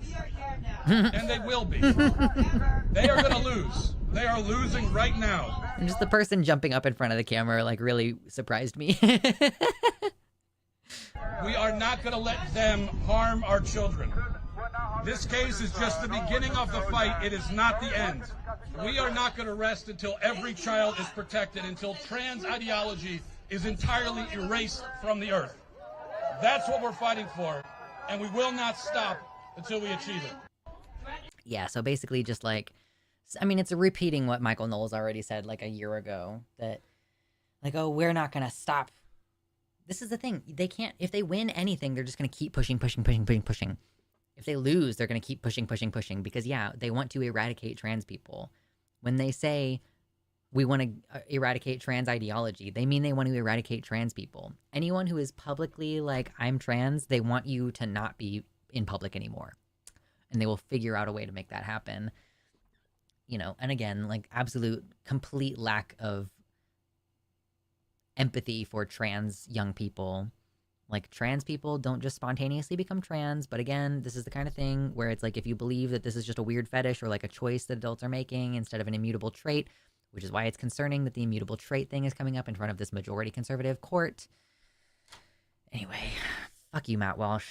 C: And they will be. They are going to lose. They are losing right now.
A: And just the person jumping up in front of the camera, like, really surprised me.
C: We are not going to let them harm our children. This case is just the beginning of the fight. It is not the end. We are not going to rest until every child is protected, until trans ideology is entirely erased from the earth. That's what we're fighting for, and we will not stop until we achieve it.
A: Yeah, so basically just like, I mean, it's repeating what Michael Knowles already said like a year ago, that like, oh, we're not going to stop. This is the thing. They can't, if they win anything, they're just going to keep pushing. If they lose, they're going to keep pushing, because yeah, they want to eradicate trans people. When they say we want to eradicate trans ideology, they mean they want to eradicate trans people. Anyone who is publicly like, I'm trans, they want you to not be in public anymore. And they will figure out a way to make that happen. You know, and again, like, absolute, complete lack of empathy for trans young people. Like, trans people don't just spontaneously become trans, but again, this is the kind of thing where it's like, if you believe that this is just a weird fetish or like a choice that adults are making instead of an immutable trait, which is why it's concerning that the immutable trait thing is coming up in front of this majority conservative court. Anyway, fuck you, Matt Walsh.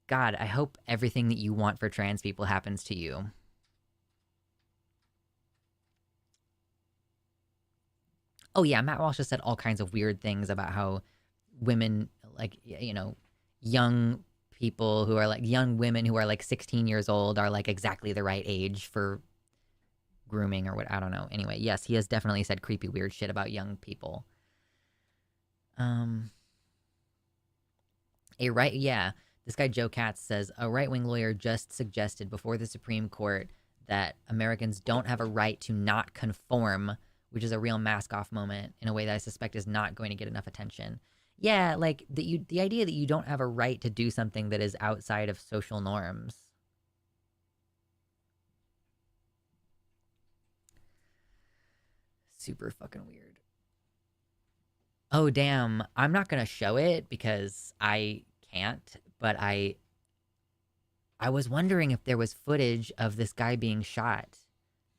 A: God, I hope everything that you want for trans people happens to you. Oh yeah, Matt Walsh has said all kinds of weird things about how women, like, you know, young people who are like young women who are like 16 years old are like exactly the right age for grooming or what, I don't know. Anyway, yes, he has definitely said creepy weird shit about young people. This guy Joe Katz says a right-wing lawyer just suggested before the Supreme Court that Americans don't have a right to not conform, which is a real mask-off moment in a way that I suspect is not going to get enough attention. Yeah, like the idea that you don't have a right to do something that is outside of social norms. Super fucking weird. Oh, damn. I'm not going to show it because I can't, but I was wondering if there was footage of this guy being shot.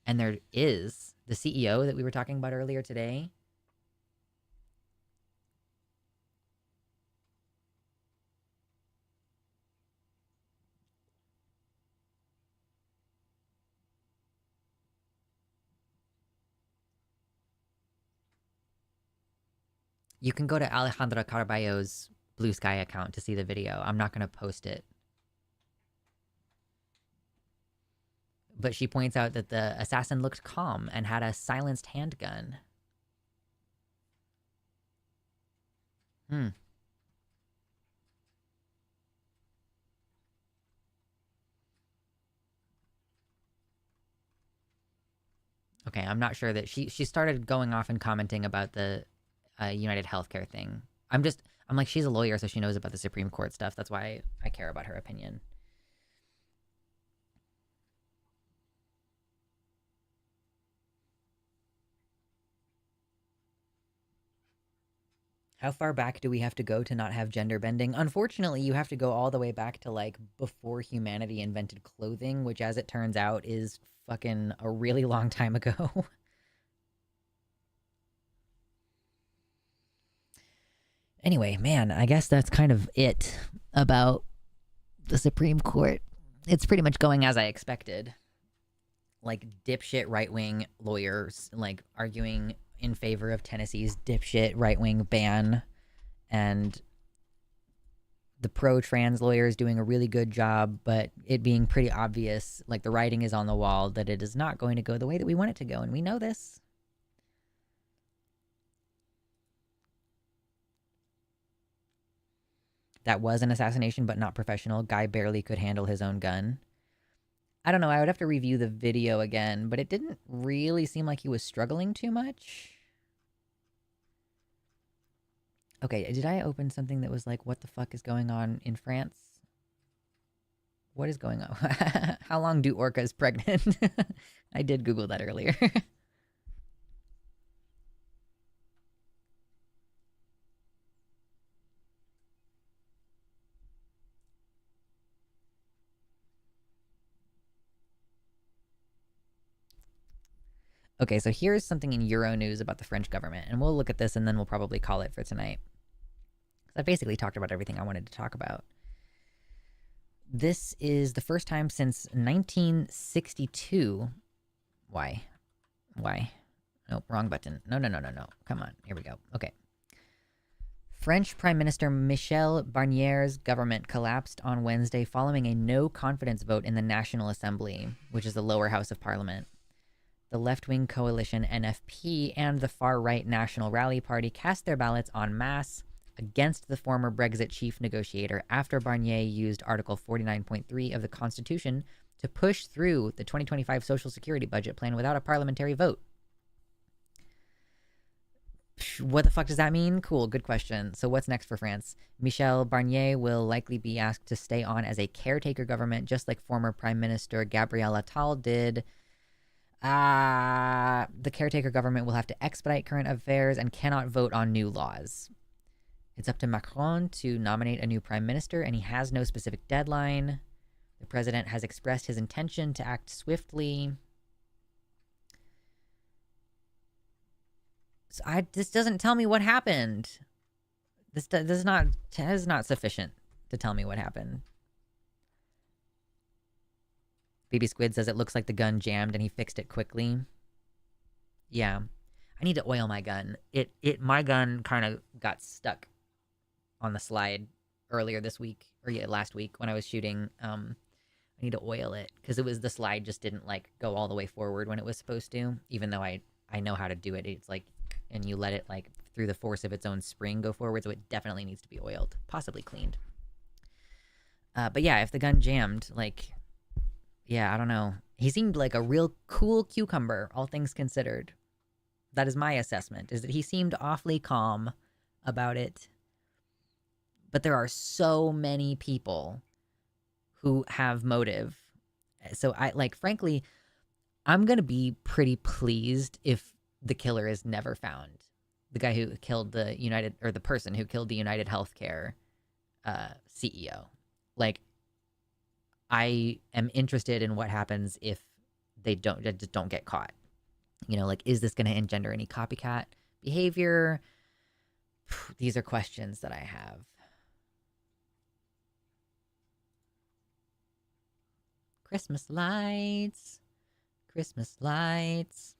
A: And there is. The CEO that we were talking about earlier today. You can go to Alejandra Caraballo's Blue Sky account to see the video. I'm not going to post it. But she points out that the assassin looked calm and had a silenced handgun. Okay, I'm not sure that she started going off and commenting about the United Healthcare thing. I'm like, she's a lawyer, so she knows about the Supreme Court stuff. That's why I care about her opinion. How far back do we have to go to not have gender bending? Unfortunately, you have to go all the way back to like before humanity invented clothing, which as it turns out is fucking a really long time ago. Anyway, man, I guess that's kind of it about the Supreme Court. It's pretty much going as I expected. Like dipshit right-wing lawyers like arguing in favor of Tennessee's dipshit right-wing ban, and the pro-trans lawyers doing a really good job, but it being pretty obvious, like the writing is on the wall, that it is not going to go the way that we want it to go, and we know this. That was an assassination, but not professional. Guy barely could handle his own gun. I don't know, I would have to review the video again, but it didn't really seem like he was struggling too much. Okay, did I open something that was like, what the fuck is going on in France? What is going on? How long do orcas pregnant? I did Google that earlier. Okay, so here's something in Euro news about the French government, and we'll look at this and then we'll probably call it for tonight. I basically talked about everything I wanted to talk about. This is the first time since 1962. Why? Nope, wrong button. No. Come on, here we go. Okay. French Prime Minister Michel Barnier's government collapsed on Wednesday following a no-confidence vote in the National Assembly, which is the lower house of parliament. The left-wing coalition NFP and the far-right National Rally Party cast their ballots en masse against the former Brexit chief negotiator after Barnier used Article 49.3 of the Constitution to push through the 2025 Social Security budget plan without a parliamentary vote. What the fuck does that mean? Cool, good question. So what's next for France? Michel Barnier will likely be asked to stay on as a caretaker government, just like former Prime Minister Gabriel Attal did. The caretaker government will have to expedite current affairs and cannot vote on new laws. It's up to Macron to nominate a new prime minister, and he has no specific deadline. The president has expressed his intention to act swiftly. So this doesn't tell me what happened. This is not sufficient to tell me what happened. Baby Squid says it looks like the gun jammed and he fixed it quickly. Yeah. I need to oil my gun. My gun kind of got stuck on the slide earlier this week, or yeah, last week when I was shooting. I need to oil it because the slide just didn't like go all the way forward when it was supposed to, even though I know how to do it. It's like, and you let it like through the force of its own spring go forward, so it definitely needs to be oiled, possibly cleaned. But yeah, if the gun jammed, like, yeah, I don't know. He seemed like a real cool cucumber, all things considered. That is my assessment, is that he seemed awfully calm about it. But there are so many people who have motive. So frankly, I'm going to be pretty pleased if the killer is never found. The guy who killed the person who killed the United Healthcare CEO. Like, I am interested in what happens if they just don't get caught. You know, like, is this going to engender any copycat behavior? These are questions that I have. Christmas lights. Christmas lights.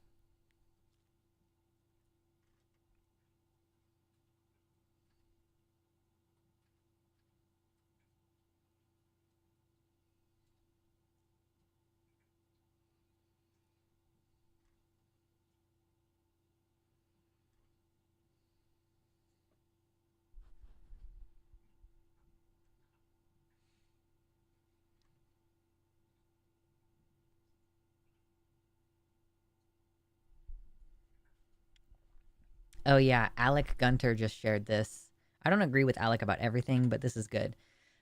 A: Oh yeah, Alec Gunter just shared this. I don't agree with Alec about everything, but this is good.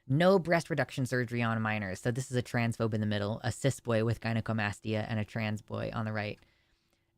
A: No breast reduction surgery on minors. So this is a transphobe in the middle, a cis boy with gynecomastia, and a trans boy on the right.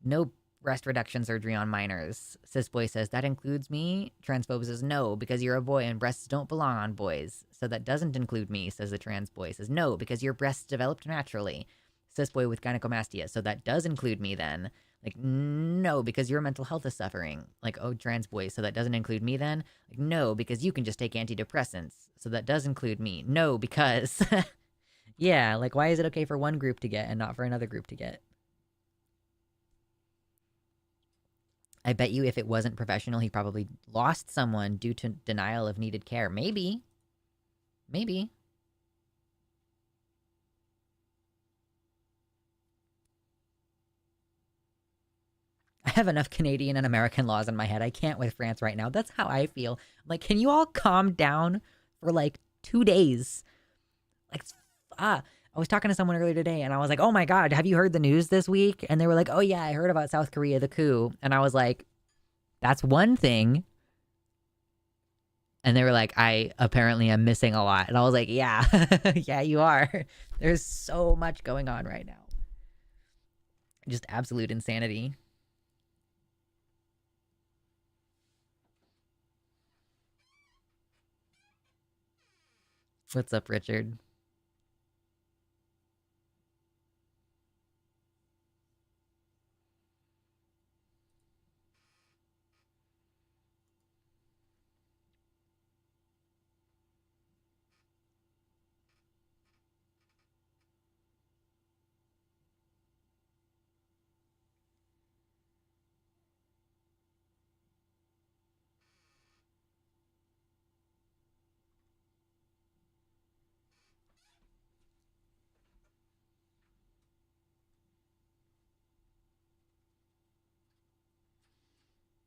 A: No breast reduction surgery on minors. Cis boy says, that includes me? Transphobe says, no, because you're a boy and breasts don't belong on boys. So that doesn't include me, says the trans boy. Says, no, because your breasts developed naturally. Cis boy with gynecomastia. So that does include me then. Like, no, because your mental health is suffering. Like, oh, trans boy, so that doesn't include me then? Like, no, because you can just take antidepressants. So that does include me. No, because... yeah, like, why is it okay for one group to get and not for another group to get? I bet you if it wasn't professional, he probably lost someone due to denial of needed care. Maybe. Maybe. I have enough Canadian and American laws in my head. I can't with France right now. That's how I feel. I'm like, can you all calm down for like 2 days? Like, I was talking to someone earlier today and I was like, oh my God, have you heard the news this week? And they were like, oh yeah, I heard about South Korea, the coup. And I was like, that's one thing. And they were like, I apparently am missing a lot. And I was like, yeah, yeah, you are. There's so much going on right now. Just absolute insanity. What's up, Richard?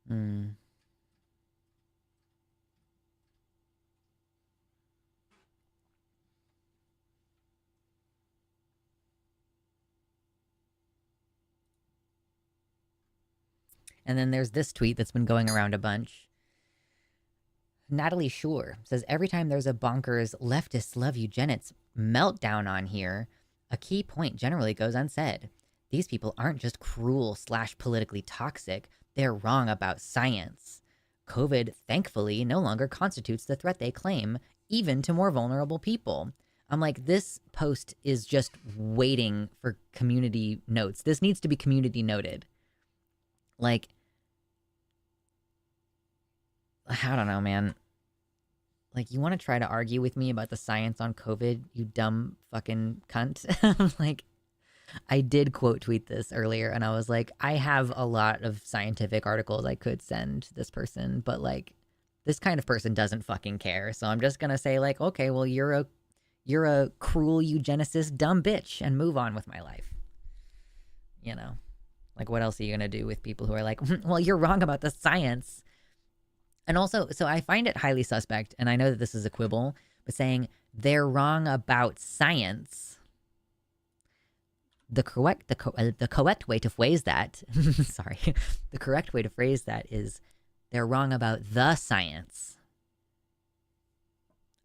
A: Hmm. And then there's this tweet that's been going around a bunch. Natalie Shore says, every time there's a bonkers leftists love eugenics meltdown on here, a key point generally goes unsaid. These people aren't just cruel / politically toxic. They're wrong about science. COVID, thankfully, no longer constitutes the threat they claim, even to more vulnerable people. I'm like, this post is just waiting for community notes. This needs to be community noted. Like, I don't know, man. Like, you want to try to argue with me about the science on COVID, you dumb fucking cunt? Like, I did quote tweet this earlier, and I was like, I have a lot of scientific articles I could send this person, but, like, this kind of person doesn't fucking care. So I'm just gonna say like, okay, well you're a cruel eugenicist dumb bitch and move on with my life. You know, like what else are you gonna do with people who are like, well, you're wrong about the science. And also, so I find it highly suspect, and I know that this is a quibble, but saying they're wrong about science. The correct way to phrase that, sorry, the correct way to phrase that is they're wrong about the science.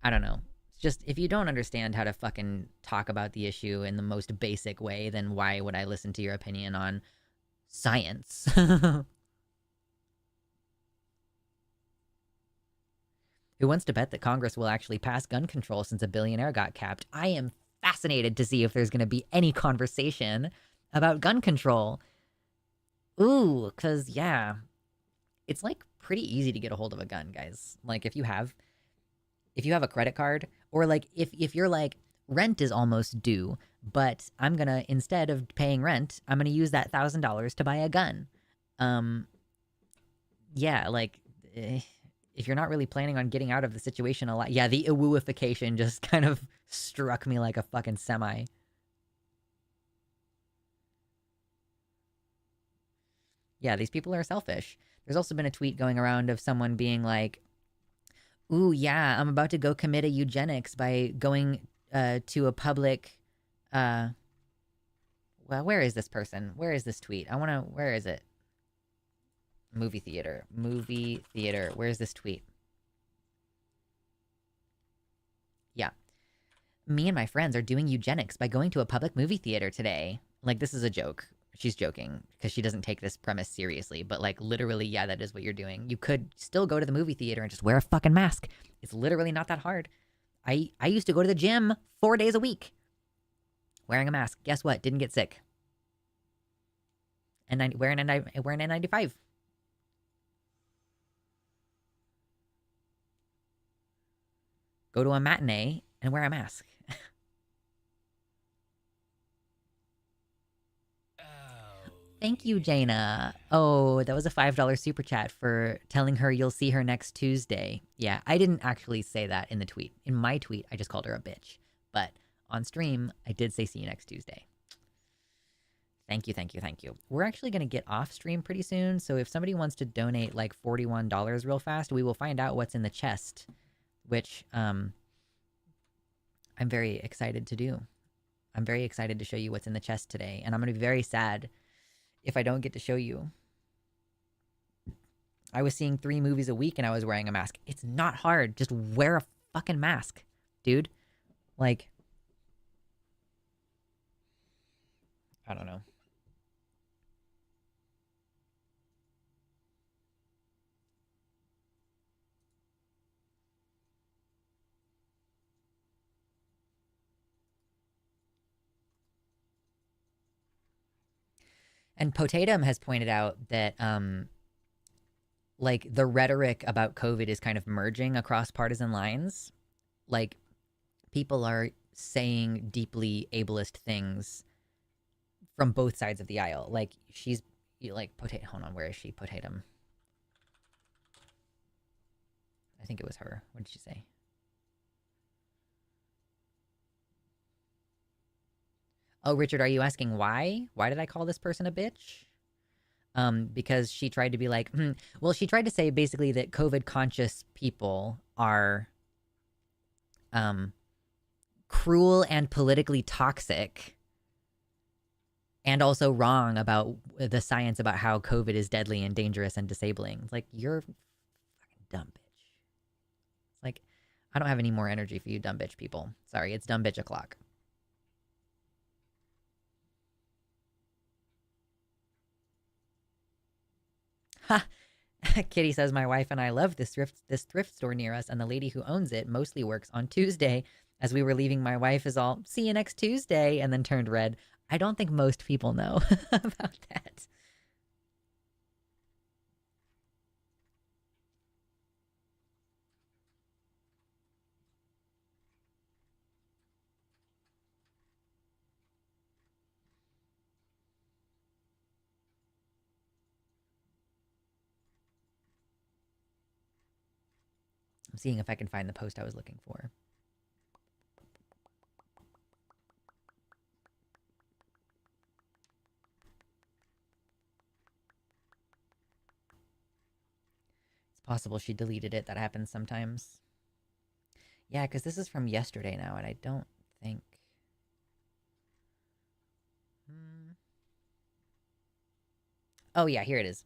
A: I don't know. It's just, if you don't understand how to fucking talk about the issue in the most basic way, then why would I listen to your opinion on science? Who wants to bet that Congress will actually pass gun control since a billionaire got capped? I am fascinated to see if there's going to be any conversation about gun control. Ooh, because, yeah, it's like pretty easy to get a hold of a gun, guys. Like if you have a credit card, or like if you're like, rent is almost due, but I'm going to, instead of paying rent, I'm going to use that $1,000 to buy a gun. Yeah, like... if you're not really planning on getting out of the situation a lot. Yeah, the awooification just kind of struck me like a fucking semi. Yeah, these people are selfish. There's also been a tweet going around of someone being like, ooh, yeah, I'm about to go commit a eugenics by going to a public... well, where is this person? Where is this tweet? Where is it? Movie theater. Where's this tweet? Yeah. Me and my friends are doing eugenics by going to a public movie theater today. Like, this is a joke. She's joking because she doesn't take this premise seriously. But, like, literally, yeah, that is what you're doing. You could still go to the movie theater and just wear a fucking mask. It's literally not that hard. I used to go to the gym 4 days a week wearing a mask. Guess what? Didn't get sick. And wearing an N95. Go to a matinee and wear a mask. Thank you, Jaina. Oh, that was a $5 super chat for telling her you'll see her next Tuesday. Yeah, I didn't actually say that in the tweet. In my tweet, I just called her a bitch. But on stream, I did say see you next Tuesday. Thank you, thank you, thank you. We're actually going to get off stream pretty soon, so if somebody wants to donate like $41 real fast, we will find out what's in the chest. Which I'm very excited to do. I'm very excited to show you what's in the chest today, and I'm going to be very sad if I don't get to show you. I was seeing 3 movies a week and I was wearing a mask. It's not hard. Just wear a fucking mask, dude. Like, I don't know. And Potatum has pointed out that, like, the rhetoric about COVID is kind of merging across partisan lines. Like, people are saying deeply ableist things from both sides of the aisle. Like, she's, like, hold on, where is she? Potatum. I think it was her. What did she say? Oh, Richard, are you asking why? Why did I call this person a bitch? Because she tried to be like, well, she tried to say basically that COVID conscious people are cruel and politically toxic, and also wrong about the science about how COVID is deadly and dangerous and disabling. It's like, you're a fucking dumb bitch. It's like, I don't have any more energy for you dumb bitch people. Sorry, it's dumb bitch o'clock. Ha! Kitty says, my wife and I love this thrift store near us, and the lady who owns it mostly works on Tuesday. As we were leaving, my wife is all, see you next Tuesday, and then turned red. I don't think most people know about that. seeing if I can find the post I was looking for. It's possible she deleted it. That happens sometimes. Yeah, because this is from yesterday now, and I don't think... Oh yeah, here it is.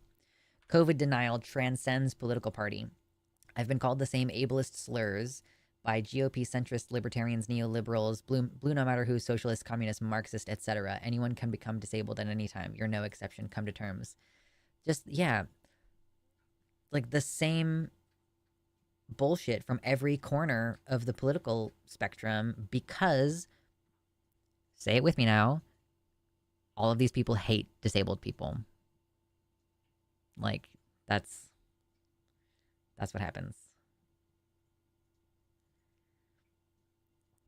A: COVID denial transcends political party. I've been called the same ableist slurs by GOP centrist libertarians, neoliberals, blue no matter who, socialist, communist, Marxist, etc. Anyone can become disabled at any time. You're no exception. Come to terms. Just, yeah. Like the same bullshit from every corner of the political spectrum because, say it with me now, all of these people hate disabled people. Like, that's what happens.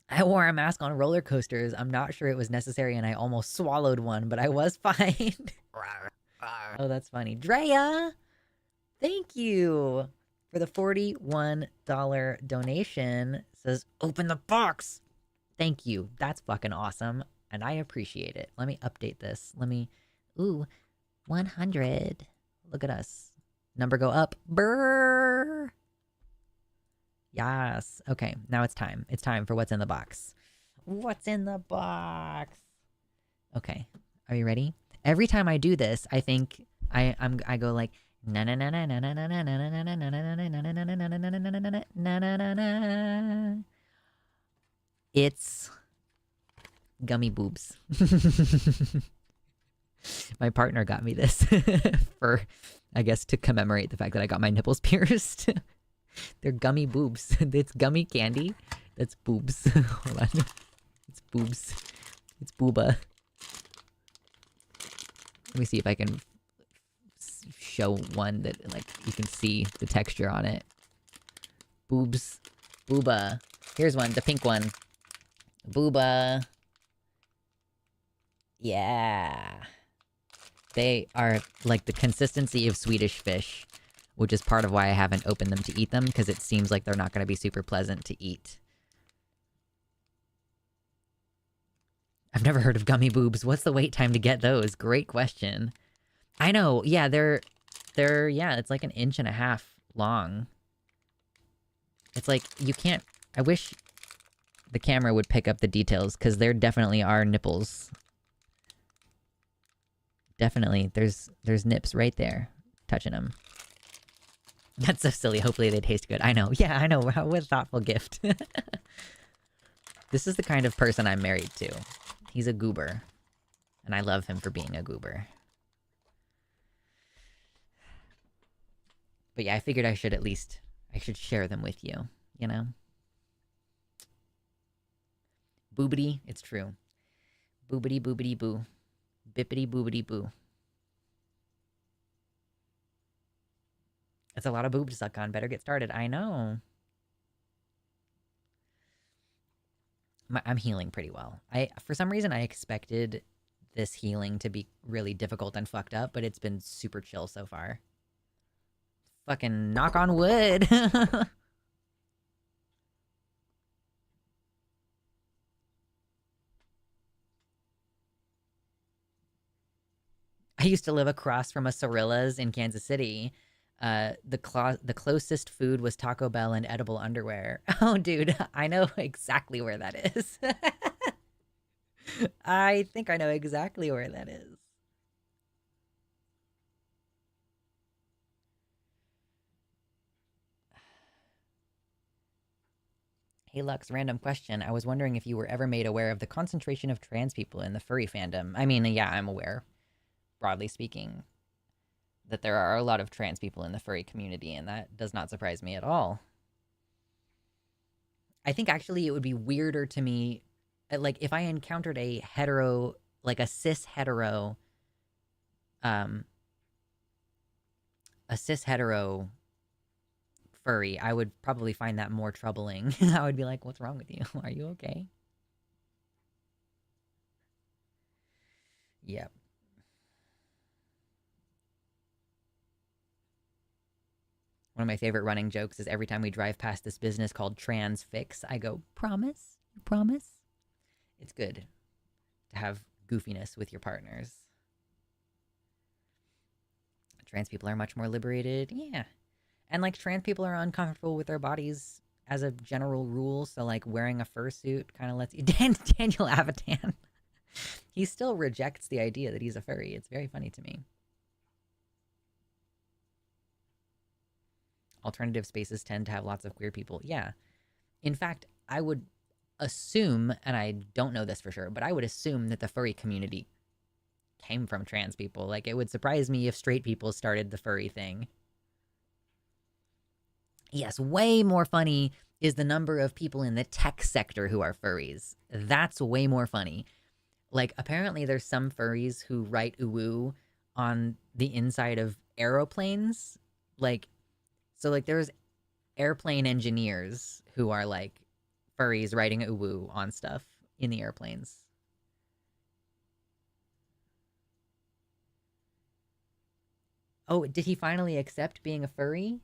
A: I wore a mask on roller coasters. I'm not sure it was necessary and I almost swallowed one, but I was fine. Oh, that's funny. Drea, thank you for the $41 donation. It says, open the box. Thank you. That's fucking awesome. And I appreciate it. Let me update this. Ooh, 100. Look at us. Number go up. Brrr. Yes. Okay, now it's time. It's time for what's in the box. What's in the box? Okay, are you ready? Every time I do this, I think I go like na na na na na na na na na na na na na na na. It's gummy boobs. My partner got me this for, I guess, to commemorate the fact that I got my nipples pierced. They're gummy boobs. It's gummy candy. That's boobs. Hold on. It's boobs. It's booba. Let me see if I can show one that, like, you can see the texture on it. Boobs. Booba. Here's one, the pink one. Booba. Yeah. They are like the consistency of Swedish fish, which is part of why I haven't opened them to eat them, because it seems like they're not going to be super pleasant to eat. I've never heard of gummy boobs. What's the wait time to get those? Great question. I know. Yeah, they're yeah, it's like 1.5 inches long. It's like, you can't, I wish the camera would pick up the details, because there definitely are nipples. Definitely, there's nips right there, touching them. That's so silly. Hopefully they taste good. I know. Yeah, I know. What a thoughtful gift. This is the kind of person I'm married to. He's a goober. And I love him for being a goober. But yeah, I figured I should share them with you, you know? Boobity, it's true. Boobity boobity boo. Bippity boobity boo. It's a lot of boob to suck on. Better get started. I know. I'm healing pretty well. For some reason, I expected this healing to be really difficult and fucked up, but it's been super chill so far. Fucking knock on wood. I used to live across from a Cirilla's in Kansas City. The closest food was Taco Bell and edible underwear. Oh, dude, I know exactly where that is. I think I know exactly where that is. Hey Lux, random question. I was wondering if you were ever made aware of the concentration of trans people in the furry fandom. I mean, yeah, I'm aware, broadly speaking, that there are a lot of trans people in the furry community, and that does not surprise me at all. I think actually it would be weirder to me, like, if I encountered a hetero, like a cis hetero furry, I would probably find that more troubling. I would be like, what's wrong with you? Are you okay? Yep. One of my favorite running jokes is every time we drive past this business called Trans Fix, I go, promise? You promise? It's good to have goofiness with your partners. Trans people are much more liberated. Yeah. And like trans people are uncomfortable with their bodies as a general rule. So like wearing a fursuit kind of lets you. Daniel Avatan. He still rejects the idea that he's a furry. It's very funny to me. Alternative spaces tend to have lots of queer people. Yeah. In fact, I would assume, and I don't know this for sure, but I would assume that the furry community came from trans people. Like, it would surprise me if straight people started the furry thing. Yes, way more funny is the number of people in the tech sector who are furries. That's way more funny. Like, apparently there's some furries who write uwu on the inside of aeroplanes. Like, so like there's airplane engineers who are like furries writing uwu on stuff in the airplanes. Oh, did he finally accept being a furry?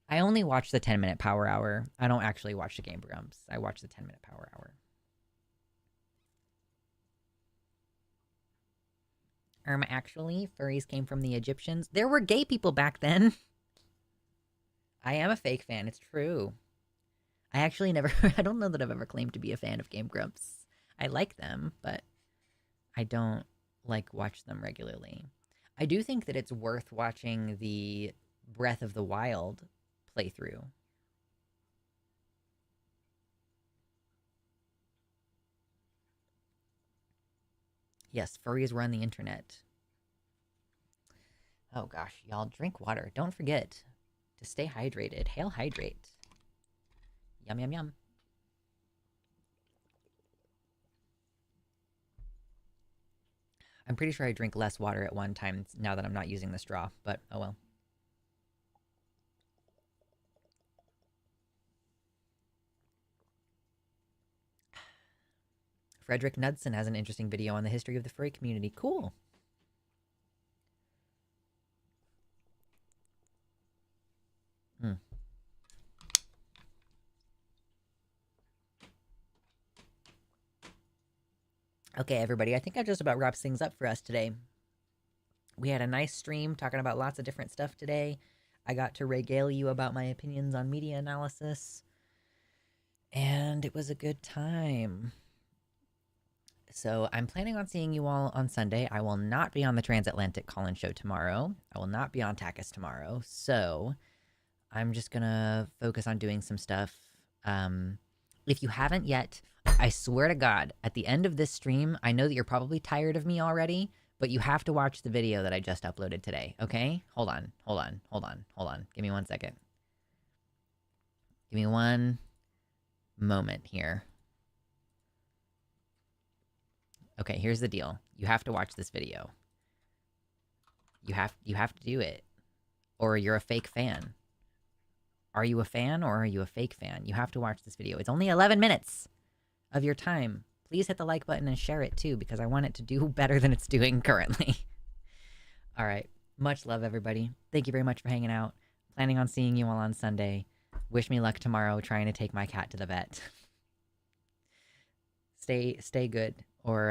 A: I only watch the 10-minute Power Hour. I don't actually watch the Game Grumps. I watch the 10-minute Power Hour. Actually, furries came from the Egyptians. There were gay people back then. I am a fake fan. It's true. I actually never... I don't know that I've ever claimed to be a fan of Game Grumps. I like them, but I don't, like, watch them regularly. I do think that it's worth watching the Breath of the Wild playthrough. Yes, furries run the internet. Oh gosh, y'all, drink water. Don't forget to stay hydrated. Hail hydrate. Yum, yum, yum. I'm pretty sure I drink less water at one time now that I'm not using the straw, but oh well. Frederick Knudsen has an interesting video on the history of the furry community. Cool. Okay, everybody, I think that just about wraps things up for us today. We had a nice stream talking about lots of different stuff today. I got to regale you about my opinions on media analysis. And it was a good time. So I'm planning on seeing you all on Sunday. I will not be on the Transatlantic Call-In Show tomorrow. I will not be on Takis tomorrow. So I'm just going to focus on doing some stuff. If you haven't yet, I swear to God, at the end of this stream, I know that you're probably tired of me already, but you have to watch the video that I just uploaded today, okay? Hold on. Give me 1 second. Give me one moment here. Okay, here's the deal. You have to watch this video. You have to do it, or you're a fake fan. Are you a fan or are you a fake fan? You have to watch this video. It's only 11 minutes of your time. Please hit the like button and share it too, because I want it to do better than it's doing currently. All right. Much love, everybody. Thank you very much for hanging out. Planning on seeing you all on Sunday. Wish me luck tomorrow trying to take my cat to the vet. Stay good, or